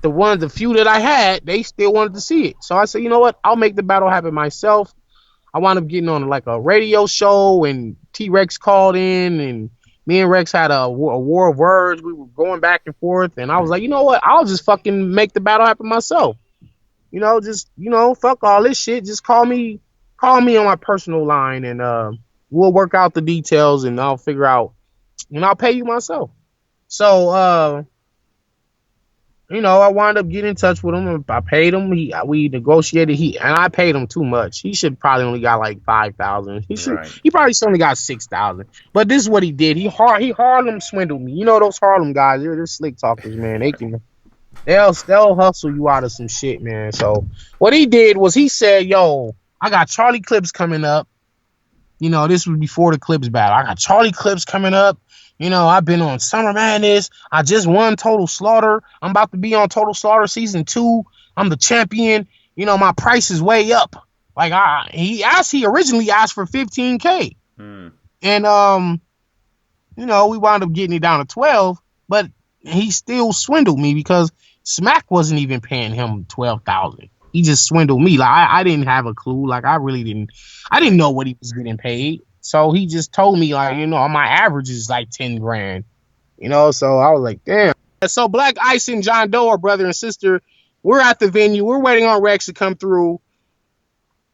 the few that I had, they still wanted to see it. So I said, you know what? I'll make the battle happen myself. I wound up getting on like a radio show, and T-Rex called in, and me and Rex had a war of words. We were going back and forth, and I was like, you know what? I'll just fucking make the battle happen myself. Fuck all this shit. Just call me on my personal line, and we'll work out the details, and I'll figure out, and I'll pay you myself. So, I wound up getting in touch with him. I paid him. We negotiated. And I paid him too much. He should probably only got like 5,000. He probably still only got 6,000. But this is what he did. He Harlem swindled me. You know those Harlem guys? They're slick talkers, man. They'll hustle you out of some shit, man. So what he did was he said, "Yo, I got Charlie Clips coming up." This was before the Clips battle. I got Charlie Clips coming up. I've been on Summer Madness. I just won Total Slaughter. I'm about to be on Total Slaughter Season 2. I'm the champion. My price is way up. Like, he originally asked for $15K. And, we wound up getting it down to 12, but he still swindled me because Smack wasn't even paying him $12,000. He just swindled me. Like, I didn't have a clue. Like, I didn't know what he was getting paid. So he just told me, like, my average is like 10 grand, so I was like, damn. So Black Ice and John Doe are brother and sister. We're at the venue. We're waiting on Rex to come through.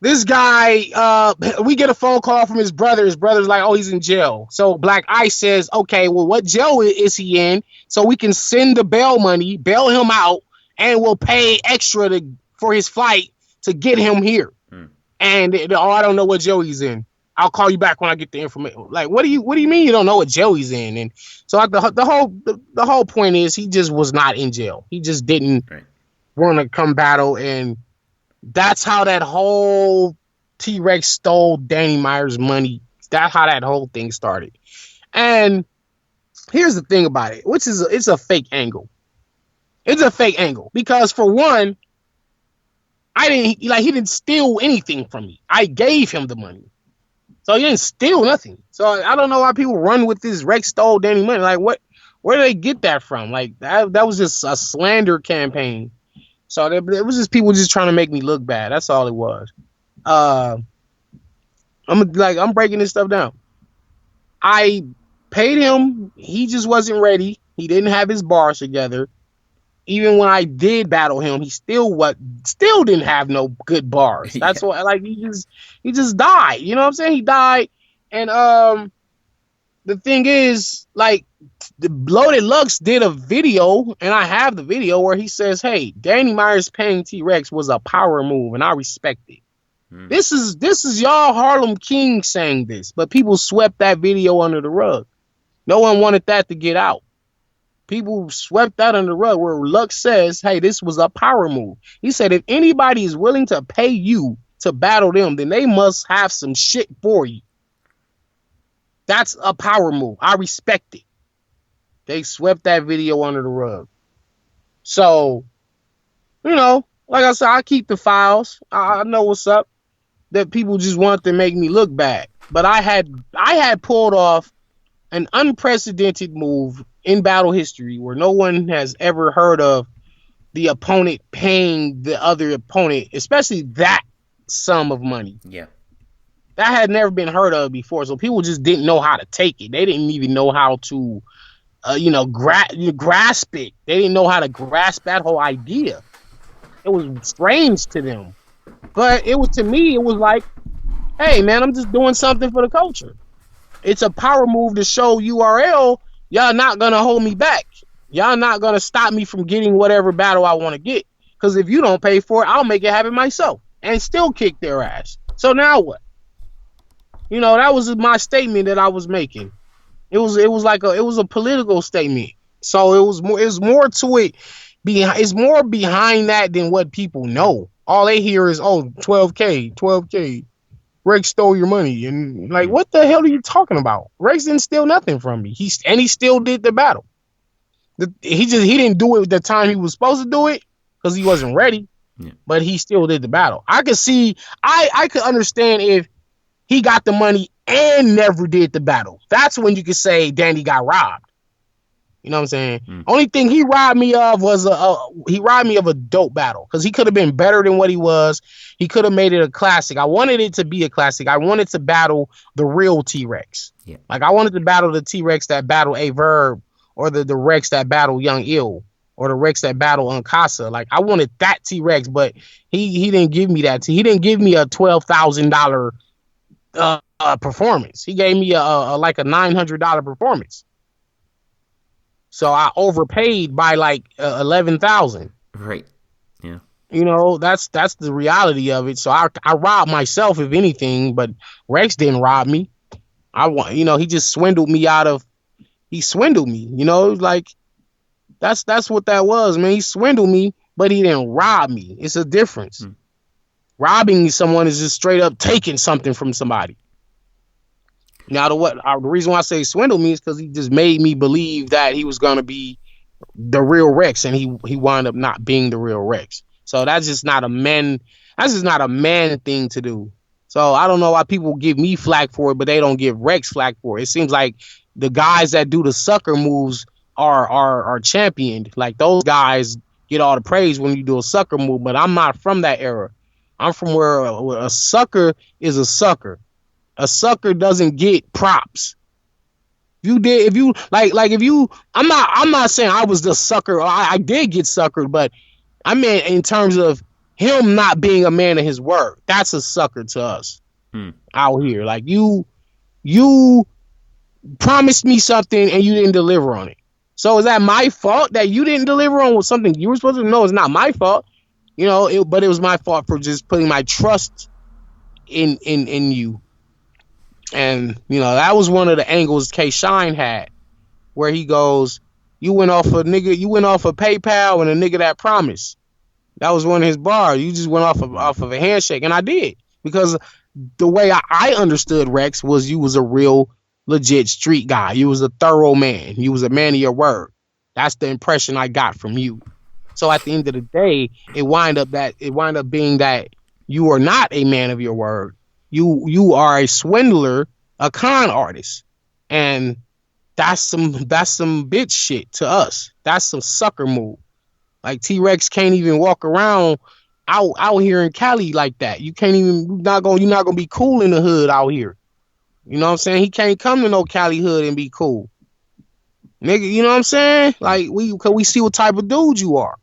This guy, we get a phone call from his brother. His brother's like, oh, he's in jail. So Black Ice says, okay, well, what jail is he in? So we can send the bail money, bail him out, and we'll pay extra for his flight to get him here. And, I don't know what jail he's in. I'll call you back when I get the information. Like, what do you mean you don't know what jail he's in? And so the whole point is he just was not in jail. He just didn't want to come battle, and that's how that whole T-Rex stole Danny Myers' money. That's how that whole thing started. And here's the thing about it, which is it's a fake angle. It's a fake angle because, for one, he didn't steal anything from me. I gave him the money. So he didn't steal nothing. So I don't know why people run with this Rex stole Danny money. Like, where do they get that from? Like, that was just a slander campaign. So it was just people just trying to make me look bad. That's all it was. I'm breaking this stuff down. I paid him. He just wasn't ready. He didn't have his bars together. Even when I did battle him, he still didn't have no good bars. That's why, like, he just died. You know what I'm saying? He died. And the thing is, like, the Loaded Lux did a video, and I have the video where he says, hey, Danny Myers paying T-Rex was a power move, and I respect it. This is y'all Harlem King saying this, but people swept that video under the rug. No one wanted that to get out. People swept that under the rug where Lux says, hey, this was a power move. He said, if anybody is willing to pay you to battle them, then they must have some shit for you. That's a power move. I respect it. They swept that video under the rug. So, you know, like I said, I keep the files. I know what's up. That people just want to make me look bad. But I had pulled off an unprecedented move in battle history where no one has ever heard of the opponent paying the other opponent, especially that sum of money. Yeah. That had never been heard of before. So people just didn't know how to take it. They didn't even know how to, grasp it. They didn't know how to grasp that whole idea. It was strange to them. But to me, it was like, hey, man, I'm just doing something for the culture. It's a power move to show URL, y'all not going to hold me back. Y'all not going to stop me from getting whatever battle I want to get. Because if you don't pay for it, I'll make it happen myself and still kick their ass. So now what? You know, that was my statement that I was making. It was a political statement. So it was more to it. It's more behind that than what people know. All they hear is, oh, 12K. Rex stole your money. And like, what the hell are you talking about? Rex didn't steal nothing from me. He still did the battle. He didn't do it the time he was supposed to do it because he wasn't ready. Yeah. But he still did the battle. I could understand if he got the money and never did the battle. That's when you could say Danny got robbed. You know what I'm saying? Only thing he robbed me of was a dope battle because he could have been better than what he was. He could have made it a classic. I wanted it to be a classic. I wanted to battle the real T-Rex. Yeah. Like I wanted to battle the T-Rex that battle a Verb, or the Rex that battle Young Ill, or the Rex that battle Uncasa. Like I wanted that T-Rex, but he didn't give me that. He didn't give me a $12,000 performance. He gave me a $900 performance. So I overpaid by like 11,000. Right. Yeah. You know, that's the reality of it. So I robbed myself, if anything, but Rex didn't rob me. He just swindled me he swindled me. You know, like that's what that was, man. He swindled me, but he didn't rob me. It's a difference. Robbing someone is just straight up taking something from somebody. Now, the reason why I say swindle me is because he just made me believe that he was going to be the real Rex, and he wound up not being the real Rex. So that's just not a man thing to do. So I don't know why people give me flack for it, but they don't give Rex flack for it. It seems like the guys that do the sucker moves are championed. Like those guys get all the praise when you do a sucker move, but I'm not from that era. I'm from where a sucker is a sucker. A sucker doesn't get props. I'm not saying I was the sucker. I did get suckered, but I mean in terms of him not being a man of his word. That's a sucker to us out here. Like you promised me something and you didn't deliver on it. So is that my fault that you didn't deliver on something you were supposed to? No, it's not my fault. You know, but it was my fault for just putting my trust in you. And, you know, that was one of the angles K Shine had, where he goes, you went off of PayPal and a nigga that promised. That was one of his bars. You just went off of a handshake. And I did, because the way I understood Rex was you was a real legit street guy. You was a thorough man. You was a man of your word. That's the impression I got from you. So at the end of the day, it wind up being that you are not a man of your word. You are a swindler, a con artist, and that's some bitch shit to us. That's some sucker move. Like T-Rex can't even walk around out here in Cali like that. You can't even you're not gonna be cool in the hood out here. You know what I'm saying? He can't come to no Cali hood and be cool, nigga. You know what I'm saying? Like we see what type of dude you are.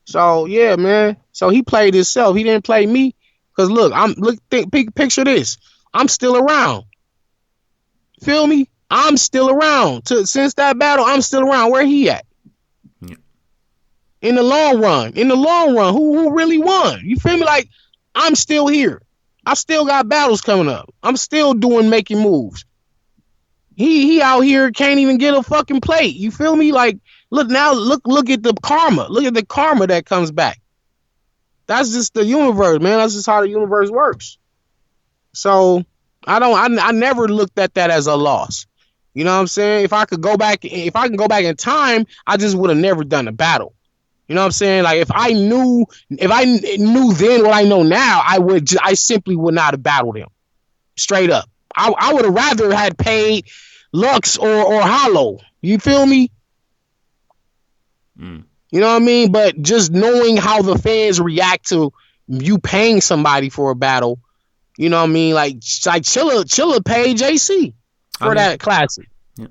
So yeah, man. So he played himself. He didn't play me. Cause look, picture this. I'm still around. Feel me? I'm still around. Since that battle, I'm still around. Where he at? Yeah. In the long run, who really won? You feel me? Like I'm still here. I still got battles coming up. I'm still making moves. He out here can't even get a fucking plate. You feel me? Like, look at the karma. Look at the karma that comes back. That's just the universe, man. That's just how the universe works. So I never looked at that as a loss. You know what I'm saying? If I can go back in time, I just would have never done a battle. You know what I'm saying? Like, if I knew then what I know now, I simply would not have battled him. Straight up. I would have rather had paid Lux or Hollow. You feel me? Mm. You know what I mean? But just knowing how the fans react to you paying somebody for a battle, you know what I mean? Like Chilla paid JC for that classic. Yeah.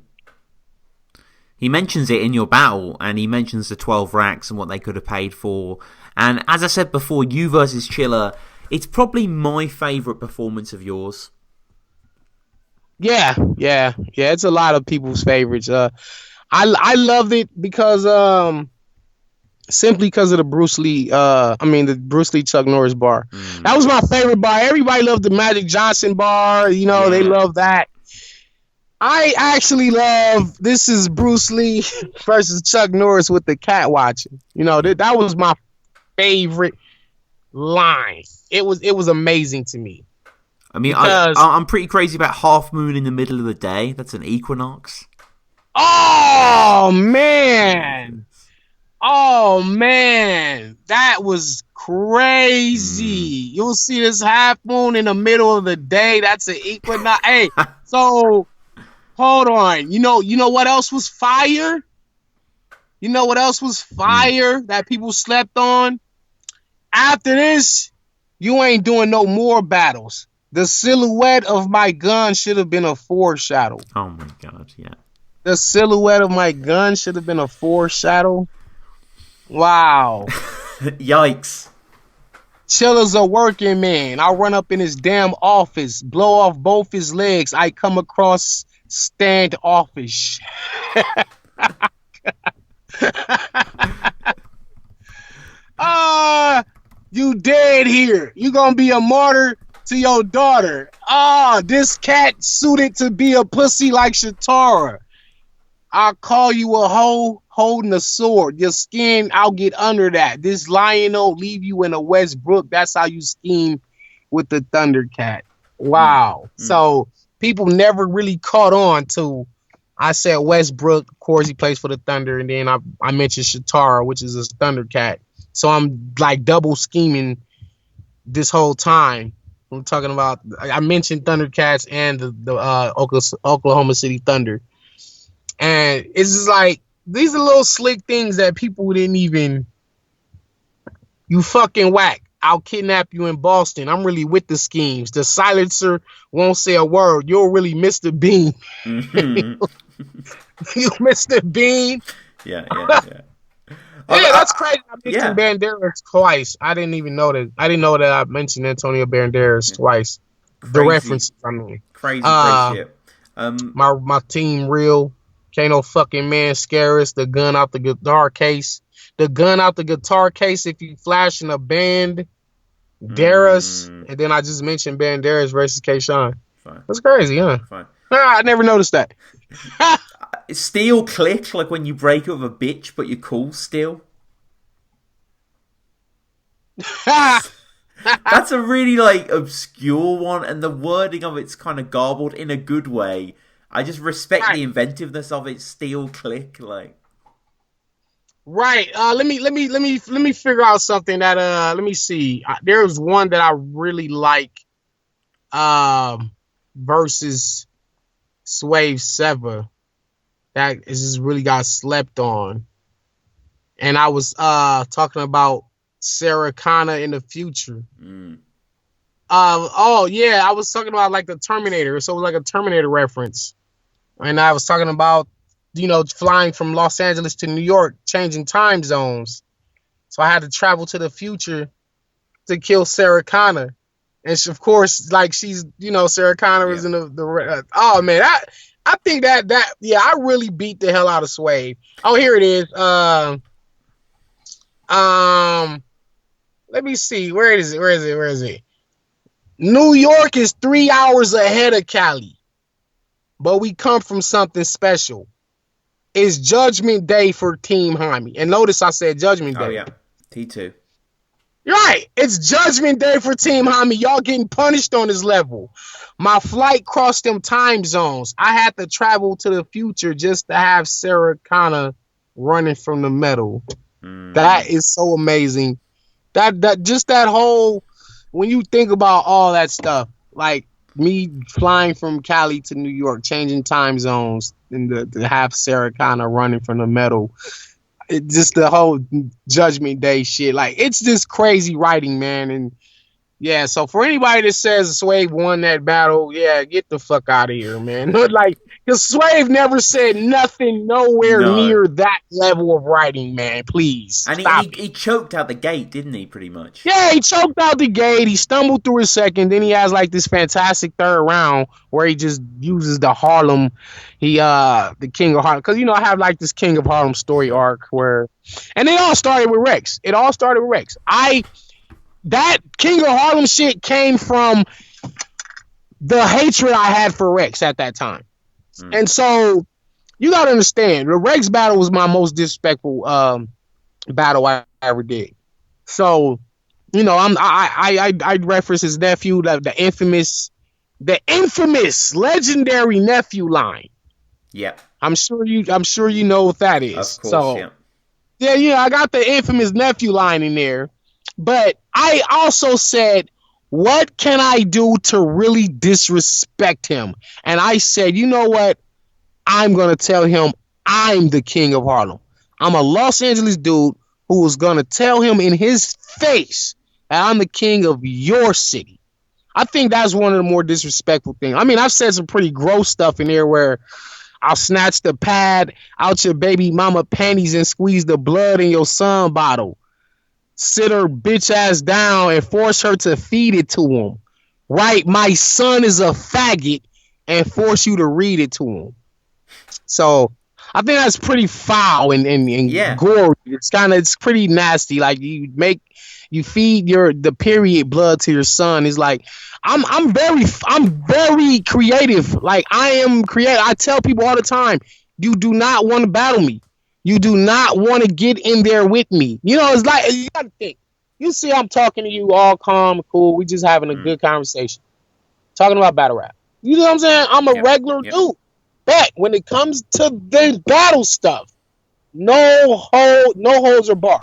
He mentions it in your battle, and he mentions the 12 racks and what they could have paid for. And as I said before, you versus Chilla, it's probably my favourite performance of yours. Yeah. It's a lot of people's favorites. I loved it because simply because of the Bruce Lee Chuck Norris bar. That was my favorite bar. Everybody loved the Magic Johnson bar. You know, They love that. I actually love this is Bruce Lee versus Chuck Norris with the cat watching. You know, that was my favorite line. It was amazing to me. I mean, I'm pretty crazy about half moon in the middle of the day. That's an equinox. Oh man, that was crazy. You'll see this half moon in the middle of the day. That's an equinox. Hey, so hold on. You know what else was fire? You know what else was fire that people slept on? After this, you ain't doing no more battles. The silhouette of my gun should have been a foreshadow. Oh my god, yeah. The silhouette of my gun should have been a foreshadow. Wow. Yikes. Chilla's a working man. I run up in his damn office, blow off both his legs. I come across standoffish. You dead here. You gonna be a martyr to your daughter. This cat suited to be a pussy like Shatara. I'll call you a hoe holding a sword. Your skin, I'll get under that. This lion will leave you in a Westbrook. That's how you scheme with the Thundercat. Wow. So people never really caught on to, I said Westbrook, of course he plays for the Thunder, and then I mentioned Shatara, which is a Thundercat. So I'm like double scheming this whole time. I'm talking about, I mentioned Thundercats and the Oklahoma City Thunder. And it's just like, these are little slick things that people didn't even, you fucking whack. I'll kidnap you in Boston. I'm really with the schemes. The silencer won't say a word. You're really Mr. Bean. You Mr. Bean. Yeah. Yeah, that's crazy. I mentioned Banderas twice. I didn't even know that. I didn't know that I mentioned Antonio Banderas twice. Crazy. The reference, I mean. Crazy shit. My team real. Can't no fucking man scare us. The gun out the guitar case. The gun out the guitar case if you flash in a band. Banderas. And then I just mentioned Banderas versus K-Shine. That's crazy, huh? Fine. I never noticed that. Steel click, like when you break up with a bitch, but you're cool still. That's a really like obscure one, and the wording of it's kind of garbled in a good way. I just respect the inventiveness of it. Steel click, like. Right. Let me figure out something that let me see. There's one that I really like. Versus Swave Sevah. That is just really got slept on. And I was talking about Sarah Connor in the future. I was talking about like the Terminator. So it was like a Terminator reference. And I was talking about, flying from Los Angeles to New York, changing time zones. So I had to travel to the future to kill Sarah Connor. And she, of course, like she's, Sarah Connor was in the oh man, I think that I really beat the hell out of Swave. Oh, here it is. Let me see. Where is it? New York is 3 hours ahead of Cali, but we come from something special. It's Judgment Day for Team Jaime. And notice I said Judgment Day. Oh, yeah. T2. You're right. It's Judgment Day for Team Jaime. Y'all getting punished on this level. My flight crossed them time zones. I had to travel to the future just to have Sarah Connor running from the metal. That is so amazing. That whole, when you think about all that stuff, like me flying from Cali to New York, changing time zones, and to have Sarah Connor running from the metal. Just the whole Judgment Day shit. Like, it's just crazy writing, man. And yeah, so for anybody that says Swave won that battle, yeah, get the fuck out of here, man. Like, because Swave never said nothing nowhere near that level of writing, man. Please. And he choked out the gate, didn't he, pretty much? Yeah, he choked out the gate. He stumbled through his second. Then he has like this fantastic third round where he just uses the Harlem. The King of Harlem. Because, you know, I have like this King of Harlem story arc where. And it all started with Rex. That King of Harlem shit came from the hatred I had for Rex at that time. And so you gotta understand, the Rex battle was my most disrespectful battle I ever did. So, you know, I reference his nephew, the infamous legendary nephew line. Yeah. I'm sure you know what that is. Of course, yeah, I got the infamous nephew line in there. But I also said, what can I do to really disrespect him? And I said, you know what? I'm going to tell him I'm the King of Harlem. I'm a Los Angeles dude who was going to tell him in his face that I'm the king of your city. I think that's one of the more disrespectful things. I mean, I've said some pretty gross stuff in there where I'll snatch the pad out your baby mama panties and squeeze the blood in your son bottle. Sit her bitch ass down and force her to feed it to him. Right? My son is a faggot and force you to read it to him. So I think that's pretty foul and gory. It's pretty nasty. Like you feed the period blood to your son. It's like I'm very creative. Like I am creative. I tell people all the time, you do not want to battle me. You do not want to get in there with me. You know, it's like, you got to think. You see, I'm talking to you all calm, cool. We just having a good conversation. Talking about battle rap. You know what I'm saying? I'm a regular dude. But when it comes to the battle stuff, no holds or bar.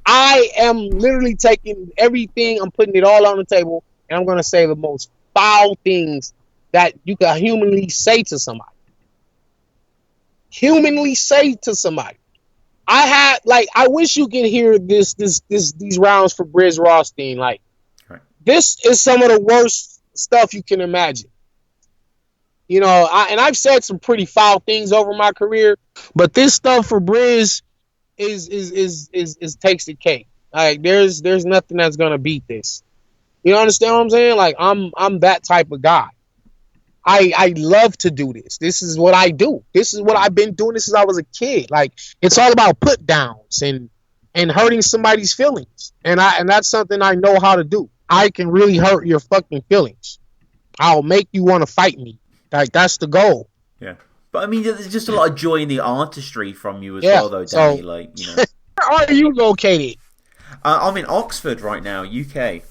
I am literally taking everything, I'm putting it all on the table, and I'm going to say the most foul things that you can humanly say to somebody. I wish you could hear these rounds for Briz Rothstein. Like, this is some of the worst stuff you can imagine. You know, I've said some pretty foul things over my career, but this stuff for Briz is takes the cake. Like, there's nothing that's gonna beat this. You understand what I'm saying? Like, I'm that type of guy. I love to do this. This is what I do. This is what I've been doing since I was a kid. Like, it's all about put downs and hurting somebody's feelings. And that's something I know how to do. I can really hurt your fucking feelings. I'll make you want to fight me. Like, that's the goal. Yeah. But I mean, there's just a lot of joy in the artistry from you as well, though, Danny. So, like, you know. Where are you located? I'm in Oxford right now, UK.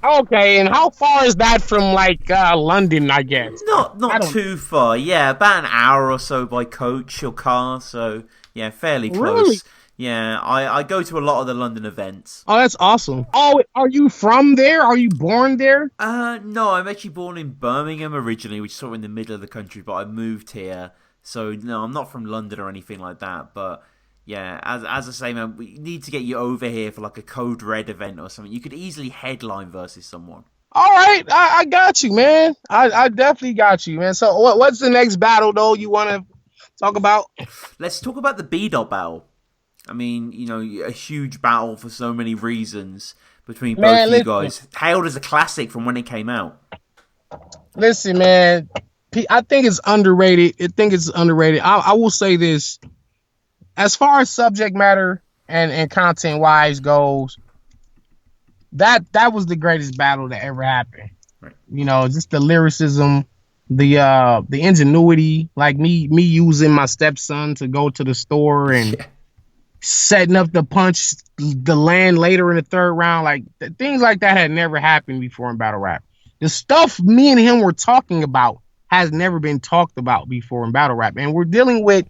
Okay, and how far is that from, like, London, I guess? Not too far. Yeah, about an hour or so by coach or car, so, yeah, fairly close. Really? Yeah, I go to a lot of the London events. Oh, that's awesome. Oh, are you from there? Are you born there? No, I'm actually born in Birmingham originally, which is sort of in the middle of the country, but I moved here. So, no, I'm not from London or anything like that, but... Yeah, as I say, man, we need to get you over here for like a Code Red event or something. You could easily headline versus someone. All right, I got you, man. I definitely got you, man. So what's the next battle, though, you want to talk about? Let's talk about the B-Dot battle. I mean, you know, a huge battle for so many reasons between both you guys. Hailed as a classic from when it came out. Listen, man, I think it's underrated. I will say this. As far as subject matter and content wise goes, that was the greatest battle that ever happened. Right. You know, just the lyricism, the ingenuity, like me using my stepson to go to the store and setting up the punch, the land later in the third round, like things like that had never happened before in battle rap. The stuff me and him were talking about has never been talked about before in battle rap, and we're dealing with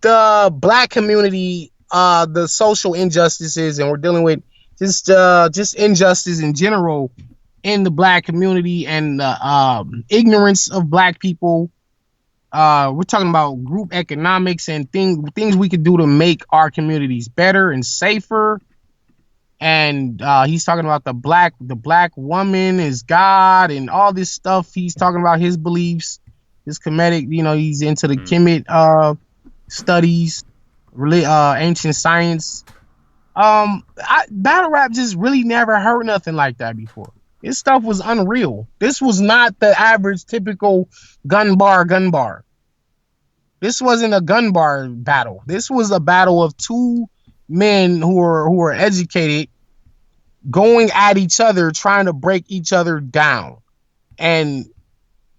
the black community, the social injustices, and we're dealing with just injustice in general in the black community and the ignorance of black people. We're talking about group economics and things we could do to make our communities better and safer. And he's talking about the black woman is God and all this stuff. He's talking about his beliefs, his Kemetic, you know, he's into the Kemet studies, really ancient science. Battle rap just really never heard nothing like that before. This stuff was unreal. This was not the average typical gun bar. This wasn't a gun bar battle. This was a battle of two men who are educated going at each other, trying to break each other down. And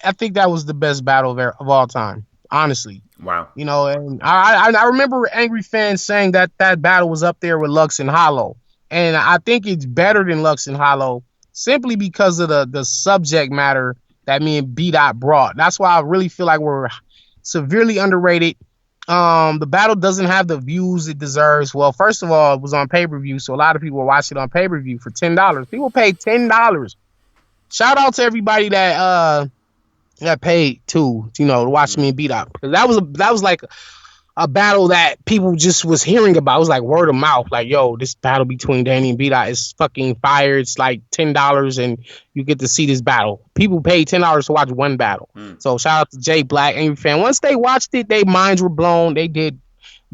I think that was the best battle of all time, honestly. Wow. You know, and I remember angry fans saying that battle was up there with Lux and Hollow. And I think it's better than Lux and Hollow simply because of the subject matter that me and B-Dot brought. That's why I really feel like we're severely underrated. The battle doesn't have the views it deserves. Well, first of all, it was on pay-per-view, so a lot of people were watching it on pay-per-view for $10. People paid $10. Shout out to everybody that paid too, you know, to watch me and beat up. Because that was like a battle that people just was hearing about. It was like word of mouth, like, yo, this battle between Danny and B-Dot is fucking fire. It's like $10 and you get to see this battle. People paid $10 to watch one battle. So shout out to Jay Black, Angry Fan. Once they watched it, their minds were blown. They did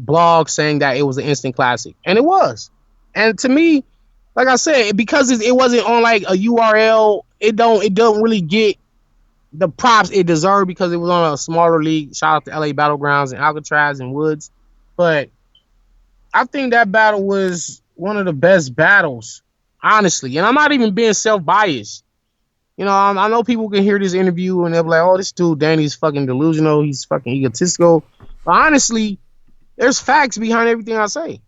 blogs saying that it was an instant classic. And it was. And to me, like I said, because it wasn't on like a URL, it don't really get the props it deserved because it was on a smaller league. Shout out to LA Battlegrounds and Alcatraz and Woods. But I think that battle was one of the best battles, honestly. And I'm not even being self-biased. You know, I know people can hear this interview and they'll be like, oh, this dude, Danny's fucking delusional. He's fucking egotistical. But honestly, there's facts behind everything I say.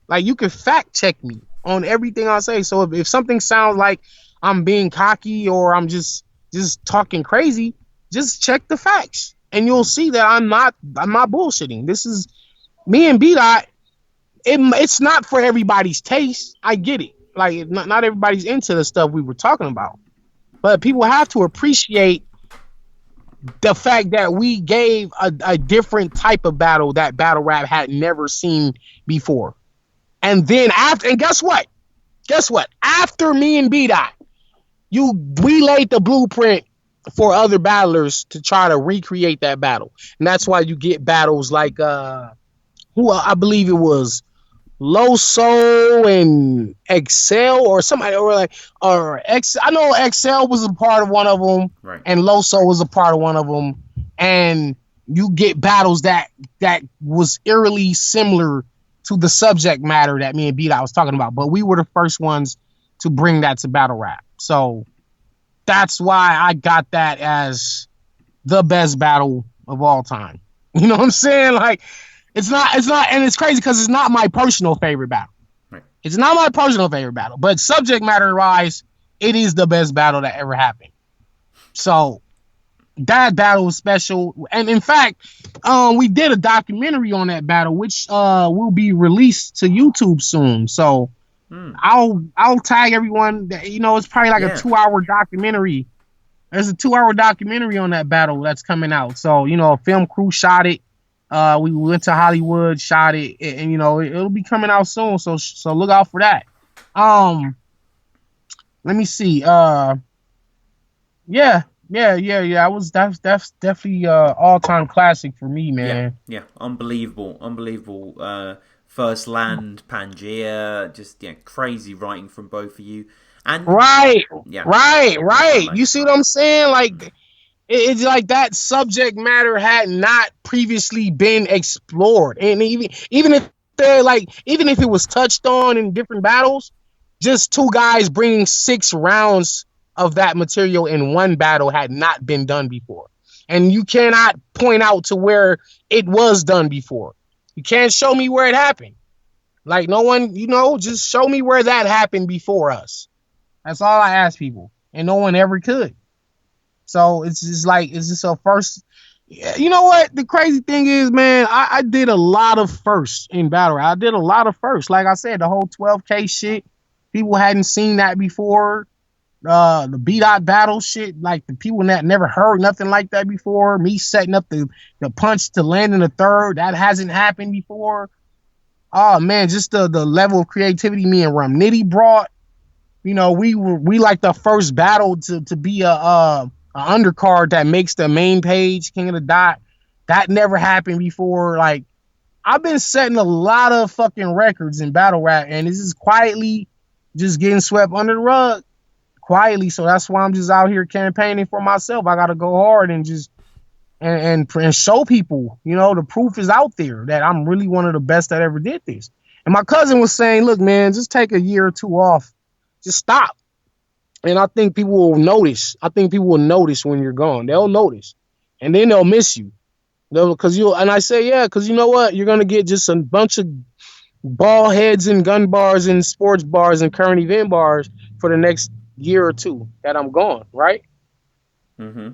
Like, you can fact check me on everything I say. So if something sounds like I'm being cocky or I'm just talking crazy, just check the facts and you'll see that I'm not bullshitting. This is me and B-Dot. It's not for everybody's taste. I get it. Like, not everybody's into the stuff we were talking about, but people have to appreciate the fact that we gave a different type of battle that battle rap had never seen before. And then guess what? After me and B-Dot, we laid the blueprint for other battlers to try to recreate that battle. And that's why you get battles like who I believe it was Loso and Excel or somebody, I know Excel was a part of one of them, right, and Loso was a part of one of them. And you get battles that was eerily similar to the subject matter that me and B-Dot was talking about. But we were the first ones to bring that to battle rap. So that's why I got that as the best battle of all time. You know what I'm saying? Like, it's not, and it's crazy because it's not my personal favorite battle. Right. It's not my personal favorite battle, but subject matter wise, it is the best battle that ever happened. So that battle was special. And in fact, we did a documentary on that battle, which will be released to YouTube soon. So I'll tag everyone. You know, it's probably like a 2-hour documentary. There's a 2-hour documentary on that battle that's coming out. So, you know, a film crew shot it. We went to Hollywood, shot it, and you know, it'll be coming out soon. So look out for that. Let me see. That's definitely all-time classic for me, man. Yeah, unbelievable. First Land, Pangea, just crazy writing from both of you. And right. You see what I'm saying? Like, it's like that subject matter had not previously been explored, and even if it was touched on in different battles, just two guys bringing 6 rounds of that material in one battle had not been done before. And you cannot point out to where it was done before. You can't show me where it happened. Like, no one, just show me where that happened before us. That's all I ask people. And no one ever could. So it's just a first. You know what? The crazy thing is, man, I did a lot of firsts in battle rap. I did a lot of firsts. Like I said, the whole 12K shit, people hadn't seen that before. The B-Dot battle shit, like the people that never heard nothing like that before. Me setting up the punch to land in the third, that hasn't happened before. Oh man, just the level of creativity me and Rum Nitty brought. We like the first battle to be a undercard that makes the main page, King of the Dot. That never happened before. Like, I've been setting a lot of fucking records in battle rap, and this is quietly just getting swept under the rug. Quietly, so that's why I'm just out here campaigning for myself. I gotta go hard and just and show people, the proof is out there that I'm really one of the best that ever did this. And my cousin was saying, look, man, just take a year or two off, just stop. And I think people will notice. I think people will notice when you're gone. They'll notice, and then they'll miss you. And I say, yeah, because you know what, you're gonna get just a bunch of ball heads and gun bars and sports bars and current event bars for the next year or two that I'm gone, right? Mm-hmm.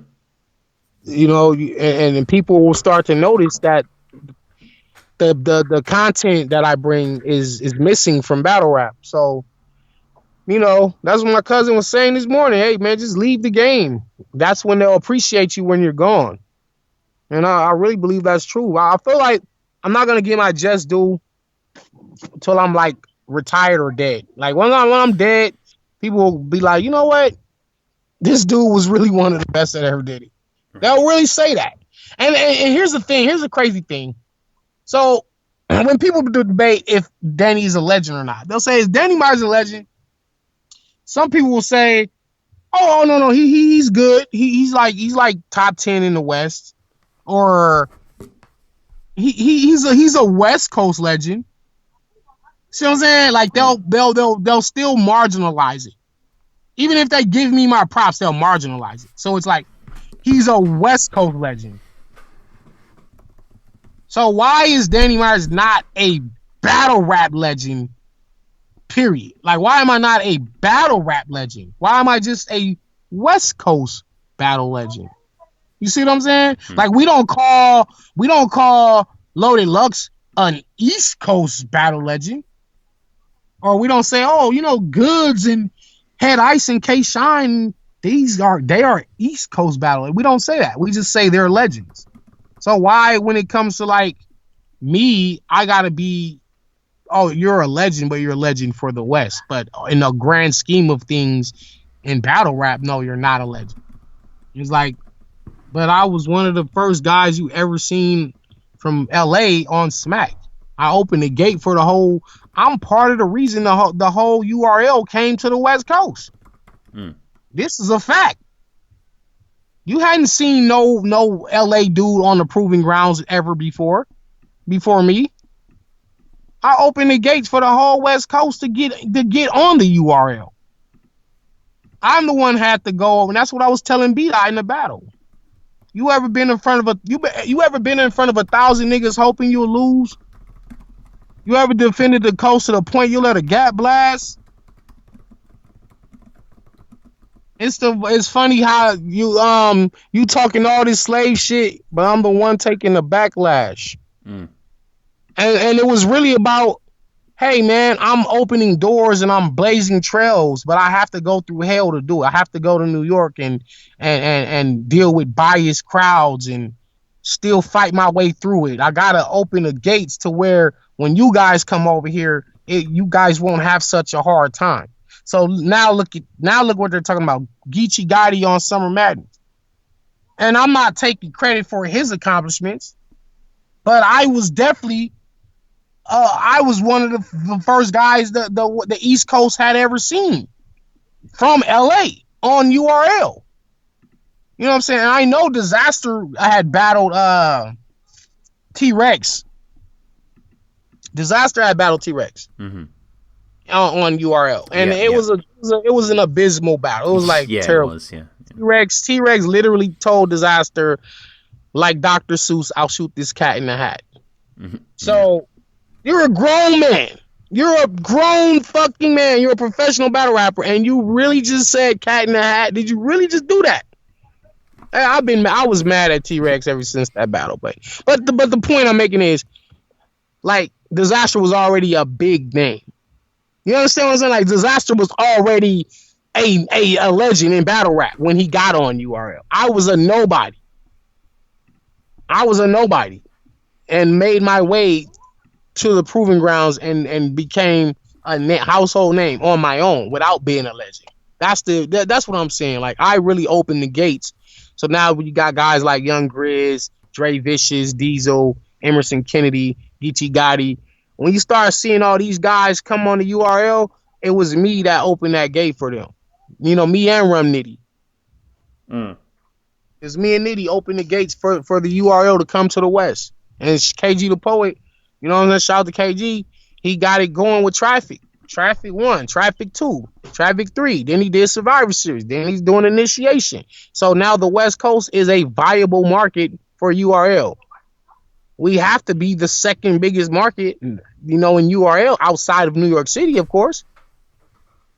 And people will start to notice that the content that I bring is missing from battle rap. So, that's what my cousin was saying this morning. Hey, man, just leave the game. That's when they'll appreciate you when you're gone. And I really believe that's true. I feel like I'm not gonna get my just due until I'm like retired or dead. Like when I'm dead, people will be like, you know what? This dude was really one of the best that ever did it. They'll really say that. And here's the thing. Here's the crazy thing. So when people debate if Danny's a legend or not, they'll say, is Danny Myers a legend? Some people will say, oh no, he's good. He's like top 10 in the West, or he's a West Coast legend. See what I'm saying? Like they'll still marginalize it. Even if they give me my props, they'll marginalize it. So it's like he's a West Coast legend. So why is Danny Myers not a battle rap legend? Period. Like, why am I not a battle rap legend? Why am I just a West Coast battle legend? You see what I'm saying? Like, we don't call Loaded Lux an East Coast battle legend. Or we don't say, Goods and Head Ice and K Shine, they are East Coast battle. We don't say that. We just say they're legends. So why, when it comes to like me, I gotta be, you're a legend, but you're a legend for the West. But in the grand scheme of things in battle rap, no, you're not a legend. It's like, but I was one of the first guys you ever seen from LA on Smack. I opened the gate for the whole. I'm part of the reason the whole URL came to the West Coast. This is a fact. You hadn't seen no LA dude on the Proving Grounds ever before me. I opened the gates for the whole West Coast to get on the URL. I'm the one had to go, and that's what I was telling B-Dot in the battle. You ever been in front of you ever been in front of 1,000 niggas hoping you'll lose? You ever defended the coast to the point you let a gap blast? It's funny how you talking all this slave shit, but I'm the one taking the backlash. And it was really about, hey man, I'm opening doors and I'm blazing trails, but I have to go through hell to do it. I have to go to New York and deal with biased crowds and still fight my way through it. I gotta open the gates to where when you guys come over here, you guys won't have such a hard time. So now look what they're talking about. Geechee Gotti on Summer Madness. And I'm not taking credit for his accomplishments, but I was definitely I was one of the first guys the East Coast had ever seen from LA on URL. You know what I'm saying? And I know Disaster had battled T-Rex. Disaster had battled T-Rex. on URL, and it was an abysmal battle. It was like terrible. It was, T-Rex literally told Disaster, like Dr. Seuss, "I'll shoot this cat in the hat." Mm-hmm. So you're a grown man. You're a grown fucking man. You're a professional battle rapper, and you really just said "cat in the hat"? Did you really just do that? I was mad at T-Rex ever since that battle, but the point I'm making is, like, Disaster was already a big name. You understand what I'm saying? Like, Disaster was already a legend in battle rap when he got on URL. I was a nobody. And made my way to the proving grounds and became a household name on my own without being a legend. That's what I'm saying. Like, I really opened the gates. So now you got guys like Young Grizz, Dre Vicious, Diesel, Emerson Kennedy, Geechee Gotti. When you start seeing all these guys come on the URL, it was me that opened that gate for them. You know, me and Rum Nitty. It's me and Nitty opened the gates for the URL to come to the West. And it's KG the Poet, you know what I'm saying? Shout out to KG. He got it going with Traffic. Traffic 1, Traffic 2, Traffic 3. Then he did Survivor Series. Then he's doing Initiation. So now the West Coast is a viable market for URL. We have to be the second biggest market, you know, in URL outside of New York City, of course.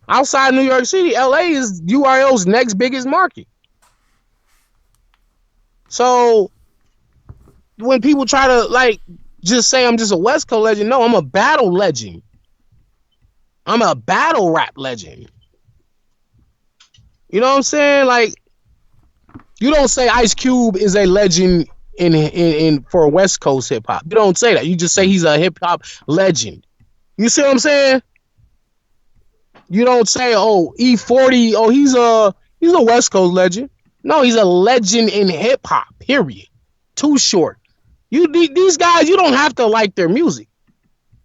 Outside New York City, LA is URL's next biggest market. So when people try to, like, just say I'm just a West Coast legend, no, I'm a battle legend. I'm a battle rap legend. You know what I'm saying? Like, you don't say Ice Cube is a legend in for West Coast hip hop. You don't say that. You just say he's a hip hop legend. You see what I'm saying? You don't say, oh, E40, oh, he's a West Coast legend. No, he's a legend in hip hop. Period. Too Short. These guys, you don't have to like their music.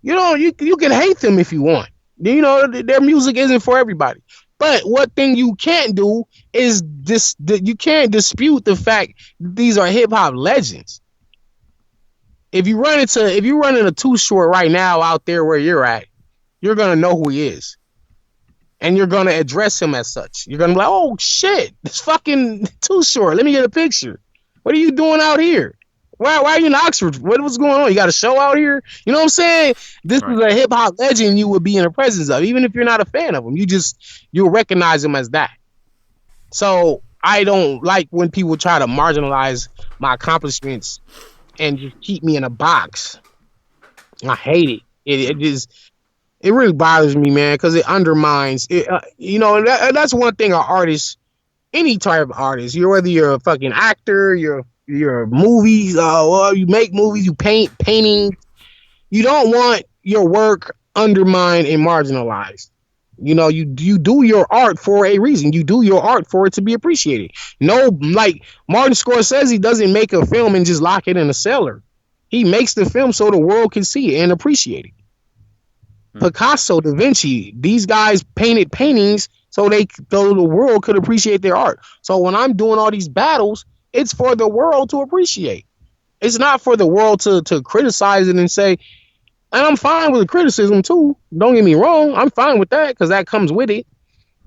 You can hate them if you want. You know, their music isn't for everybody. But what thing you can't do is you can't dispute the fact that these are hip hop legends. If you run into Too Short right now out there where you're at, you're gonna know who he is, and you're gonna address him as such. You're gonna be like, "Oh shit, it's fucking Too Short. Let me get a picture. What are you doing out here? Why are you in Oxford? What's going on? You got a show out here?" You know what I'm saying? This is a hip hop legend you would be in the presence of, even if you're not a fan of him. You'll recognize him as that. So I don't like when people try to marginalize my accomplishments and just keep me in a box. I hate it. It really bothers me, man, because it undermines it. You know, that's one thing an artist, any type of artist, whether you're a fucking actor, your movies, you make movies, you painting. You don't want your work undermined and marginalized. You know, you do your art for a reason. You do your art for it to be appreciated. No, like Martin Scorsese doesn't make a film and just lock it in a cellar. He makes the film so the world can see it and appreciate it. Picasso, Da Vinci, these guys painted paintings so the world could appreciate their art. So when I'm doing all these battles, it's for the world to appreciate. It's not for the world to criticize it and say, and I'm fine with the criticism too. Don't get me wrong. I'm fine with that because that comes with it.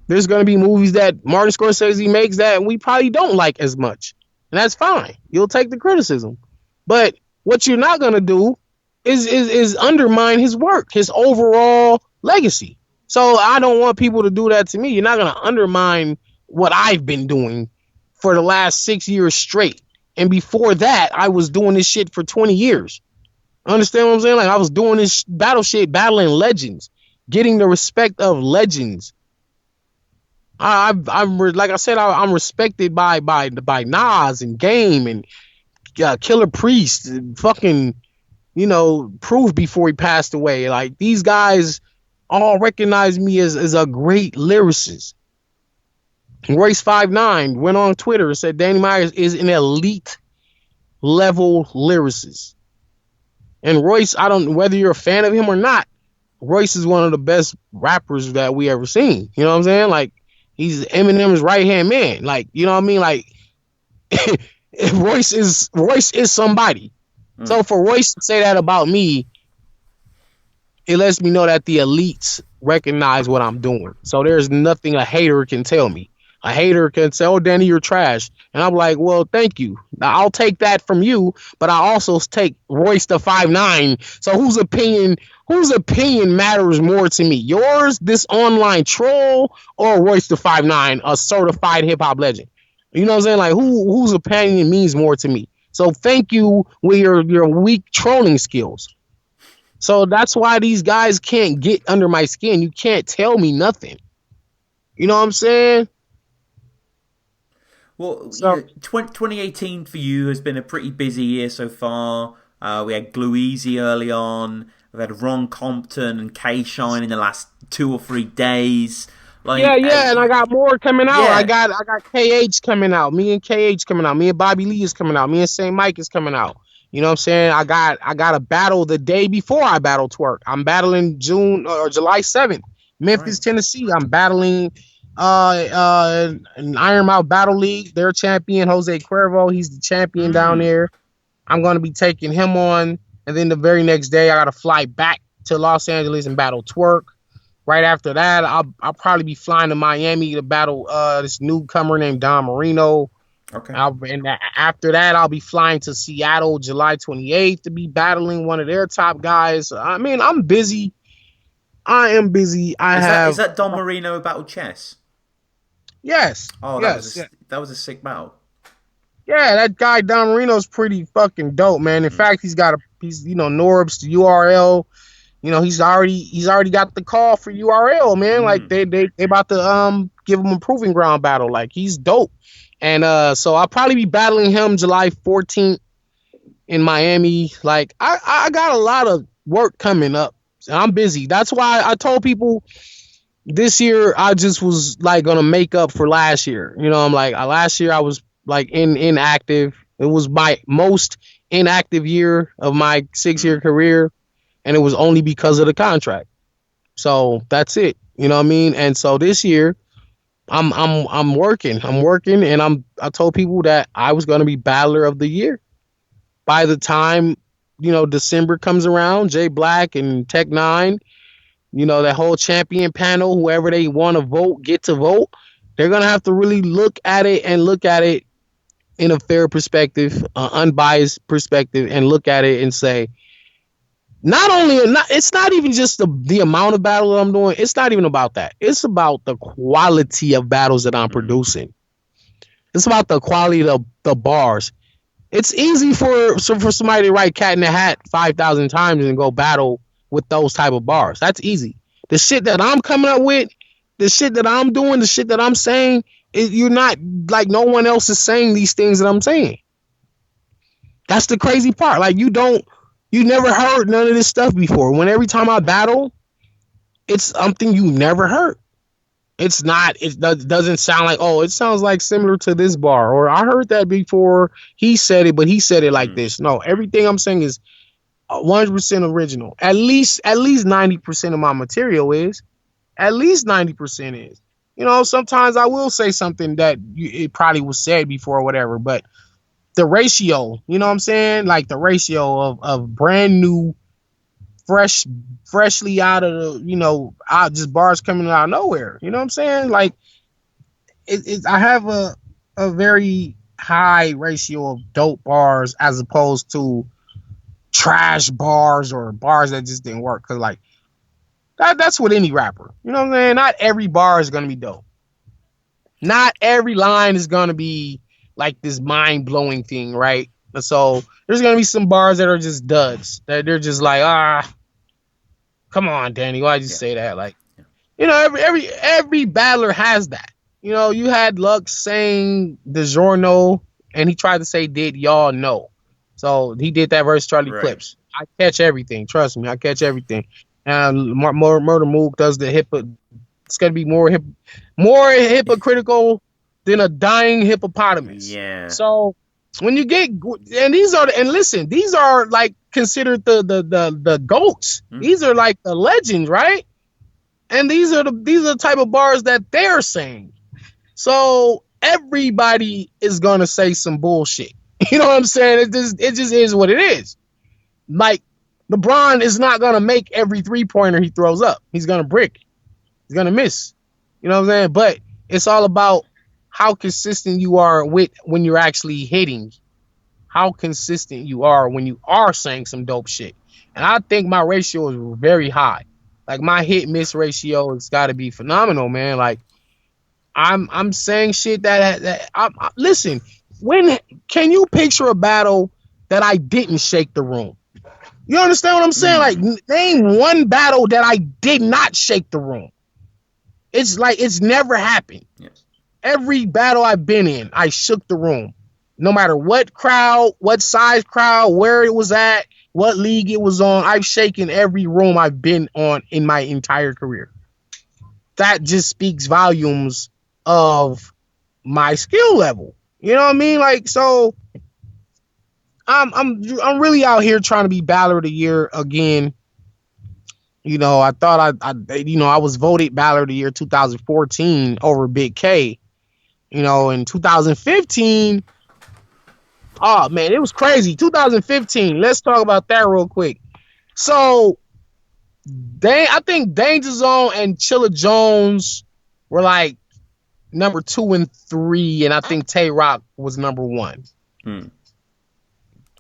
There's going to be movies that Martin Scorsese makes that we probably don't like as much. And that's fine. You'll take the criticism. But what you're not going to do is undermine his work, his overall legacy. So I don't want people to do that to me. You're not going to undermine what I've been doing for the last 6 years straight. And before that, I was doing this shit for 20 years. Understand what I'm saying? Like, I was doing this battle shit, battling legends, getting the respect of legends. I'm like I said, I'm respected by Nas and Game and Killer Priest, and fucking, you know, Proof before he passed away. Like, these guys all recognize me as a great lyricist. Royce 59 went on Twitter and said Danny Myers is an elite level lyricist. And Royce, I don't know whether you're a fan of him or not, Royce is one of the best rappers that we ever seen. You know what I'm saying? Like, he's Eminem's right hand man. Like, you know what I mean? Like, Royce is somebody. So for Royce to say that about me, it lets me know that the elites recognize what I'm doing. So there's nothing a hater can tell me. A hater can say, "Oh, Danny, you're trash," and I'm like, "Well, thank you. Now, I'll take that from you, but I also take Royce the 5'9". So whose opinion matters more to me? Yours, this online troll, or Royce the 5'9", a certified hip hop legend? You know what I'm saying? Like whose opinion means more to me? So thank you with your weak trolling skills. So that's why these guys can't get under my skin. You can't tell me nothing. You know what I'm saying? Well, so, 2018 for you has been a pretty busy year so far. We had Louie V early on. We've had Ron Compton and K-Shine in the last 2 or 3 days. Like, and I got more coming out. Yeah. I got KH coming out. Me and KH coming out. Me and Bobby Lee is coming out. Me and St. Mike is coming out. You know what I'm saying? I got a battle the day before I battle Twerk. I'm battling June or July 7th, Memphis, Tennessee. I'm battling an Iron Mouth Battle League. Their champion, Jose Cuervo. He's the champion down there. I'm going to be taking him on. And then the very next day, I got to fly back to Los Angeles and battle Twerk. Right after that, I'll probably be flying to Miami to battle this newcomer named Don Marino. Okay. And after that, I'll be flying to Seattle July 28th to be battling one of their top guys. I mean, I'm busy. I am busy. Is that Don Marino battle chess? Yes. Oh, that was a sick battle. Yeah, that guy Don Marino's pretty fucking dope, man. In fact, he's Norb's URL. You know, he's already got the call for URL, man. Like they about to give him a proving ground battle. Like he's dope. And so I'll probably be battling him July 14th in Miami. Like I got a lot of work coming up. And I'm busy. That's why I told people this year I just was like gonna make up for last year. You know, I'm like last year I was like inactive. It was my most inactive year of my 6-year career, and it was only because of the contract. So that's it. You know what I mean? And so this year I'm working, and I told people that I was going to be battler of the year. By the time, December comes around, Jay Black and Tech 9, that whole champion panel, whoever they want to vote, get to vote. They're going to have to really look at it in a fair perspective, unbiased perspective, and look at it and say, it's not even just the amount of battle that I'm doing. It's not even about that. It's about the quality of battles that I'm producing. It's about the quality of the bars. It's easy for somebody to write Cat in the Hat 5,000 times and go battle with those type of bars. That's easy. The shit that I'm coming up with, the shit that I'm doing, the shit that I'm saying, you're not like no one else is saying these things that I'm saying. That's the crazy part. Like you never heard none of this stuff before. When every time I battle, it's something you never heard. It doesn't sound like, oh, it sounds like similar to this bar, or I heard that before. He said it, but he said it like this. No, everything I'm saying is 100% original. At least 90% of my material is. At least 90% is. Sometimes I will say something that it probably was said before or whatever, but the ratio, you know what I'm saying? Like the ratio of brand new, freshly out of the, out just bars coming out of nowhere. You know what I'm saying? Like I have a very high ratio of dope bars as opposed to trash bars or bars that just didn't work. Cause like that's with any rapper. You know what I'm saying? Not every bar is gonna be dope. Not every line is gonna be like this mind-blowing thing, right? So there's gonna be some bars that are just duds. That they're just like, come on, Danny, why'd you say that? Like, every battler has that. You had Lux saying DiGiorno, and he tried to say, did y'all know? So he did that versus Charlie Clips. I catch everything. Trust me, I catch everything. And Murder Mook does the it's gonna be more hypocritical than a dying hippopotamus. Yeah. So when you get these are like considered the goats. Mm-hmm. These are like the legends, right? And these are the type of bars that they're saying. So everybody is gonna say some bullshit. You know what I'm saying? It just is what it is. Like LeBron is not gonna make every 3-pointer he throws up. He's gonna brick. He's gonna miss. You know what I'm saying? But it's all about how consistent you are with when you're actually hitting. How consistent you are when you are saying some dope shit. And I think my ratio is very high. Like my hit miss ratio has got to be phenomenal, man. Like I'm saying shit that listen. When can you picture a battle that I didn't shake the room? You understand what I'm saying? Like name one battle that I did not shake the room. It's like it's never happened. Yes. Every battle I've been in, I shook the room. No matter what crowd, what size crowd, where it was at, what league it was on, I've shaken every room I've been on in my entire career. That just speaks volumes of my skill level. You know what I mean? Like, so I'm really out here trying to be Battler of the Year again. You know, I thought I was voted Battler of the Year 2014 over Big K. You know, in 2015, oh man, it was crazy. 2015. Let's talk about that real quick. So, I think Danger Zone and Chilla Jones were like number 2 and 3, and I think Tay Rock was number 1.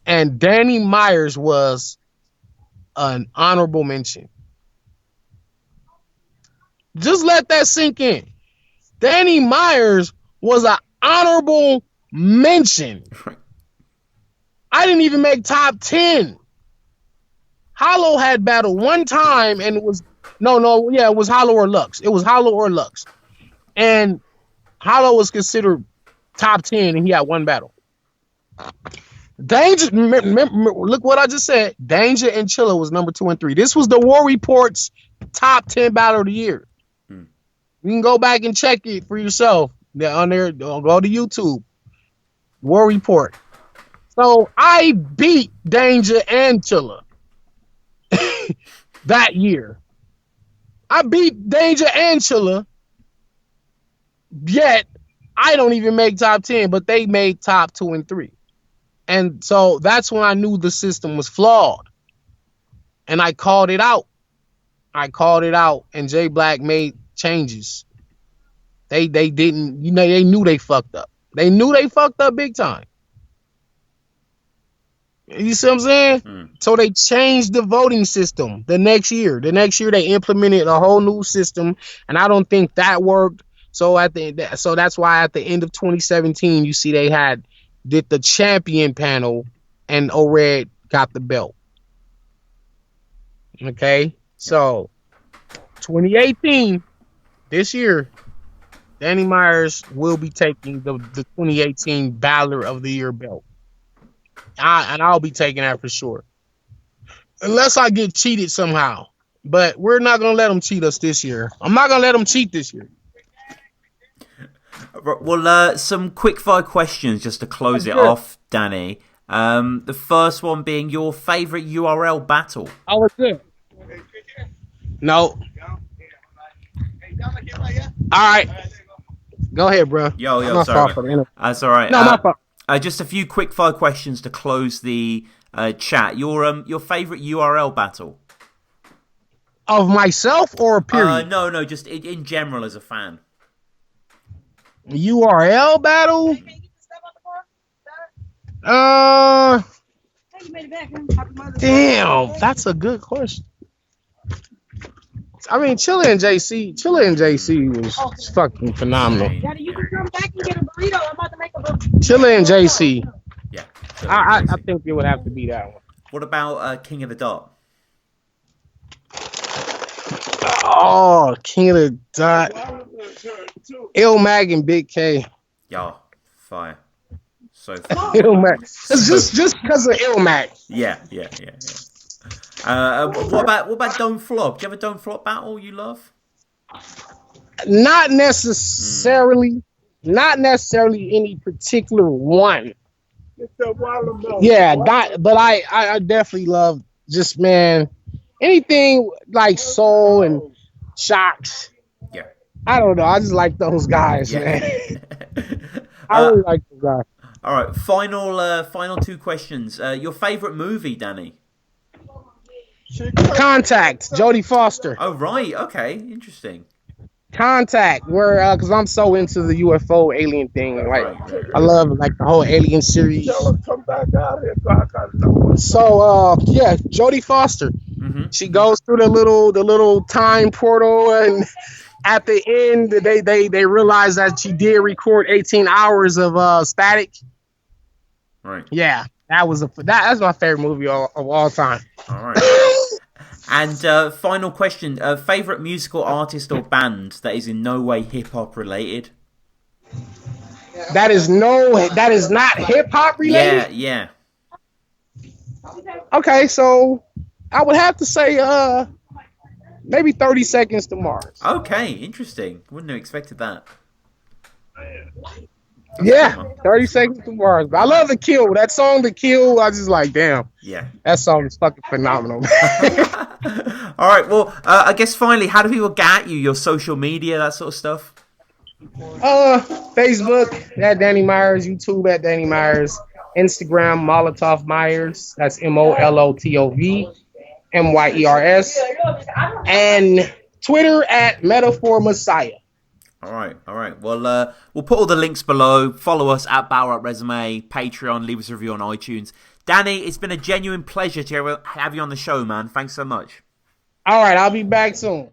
And Danny Myers was an honorable mention. Just let that sink in. Danny Myers was an honorable mention. I didn't even make top 10. Hollow had battled one time, and it was it was Hollow or Lux. It was Hollow or Lux. And Hollow was considered top 10, and he had one battle. Danger, look what I just said. Danger and Chilla was number 2 and 3. This was the War Report's top 10 battle of the year. You can go back and check it for yourself. They're on there. Go to YouTube. War Report. So I beat Danger and Chilla that year. I beat Danger and Chilla. Yet I don't even make top 10, but they made top 2 and 3. And so that's when I knew the system was flawed. And I called it out. And Jay Black made changes. They didn't, they knew they fucked up. They knew they fucked up big time. You see what I'm saying? So they changed the voting system the next year. The next year they implemented a whole new system, and I don't think that worked. So that's why at the end of 2017, you see they did the champion panel, and O-Red got the belt. Okay, so 2018, this year, Danny Myers will be taking the 2018 Battler of the Year belt. And I'll be taking that for sure. Unless I get cheated somehow. But we're not going to let them cheat us this year. I'm not going to let them cheat this year. Well, some quick fire questions just to close it off, Danny. The first one being your favorite URL battle. Oh, it's good. No. All right. Go ahead, bro. Yo, sorry. That's all right. No, my fault. Just a few quick fire questions to close the chat. Your favorite URL battle? Of myself or period? No, just in general as a fan. URL battle? Damn, that's a good question. I mean, Chilla and JC was fucking phenomenal. Daddy, you can come back and get a burrito. I'm about to make a burrito. Chilla and JC. Yeah. I think it would have to be that one. What about King of the Dot? Oh, King of the Dot. Ilmag and Big K. Yo, fire. So fire. Ilmag. It's just because of Ilmag. Yeah. What about Don't Flop? Do you have a Don't Flop battle you love? Not necessarily. Not necessarily any particular one. Yeah, but I definitely love just, man, anything like Soul and Shocks. Yeah. I don't know. I just like those guys, man. I really like those guys. All right, final 2 questions. Your favorite movie, Danny? Contact, Jodie Foster. Oh, right. Okay, interesting. Contact, where because I'm so into the UFO alien thing, like I love like the whole Alien series. Come back out here. So yeah, Jodie Foster. Mm-hmm. She goes through the little time portal, and at the end they realize that she did record 18 hours of static. Right. Yeah, that's my favorite movie of all time. All right. And final question: favorite musical artist or band that is in no way hip hop related? That is not hip hop related. Yeah. Okay, so I would have to say maybe 30 Seconds to Mars. Okay, interesting. Wouldn't have expected that. Yeah, 30 Seconds to Mars. But I love The Kill. That song, The Kill, I just like, damn. Yeah. That song is fucking phenomenal. All right, well, I guess finally, how do people get at you? Your social media, that sort of stuff? Facebook, at Danny Myers. YouTube, at Danny Myers. Instagram, Molotov Myers. That's MOLOTOV MYERS. And Twitter, at Metaphor Messiah. All right. Well, we'll put all the links below. Follow us at Battle Rap Resume, Patreon, leave us a review on iTunes. Danny, it's been a genuine pleasure to have you on the show, man. Thanks so much. All right, I'll be back soon.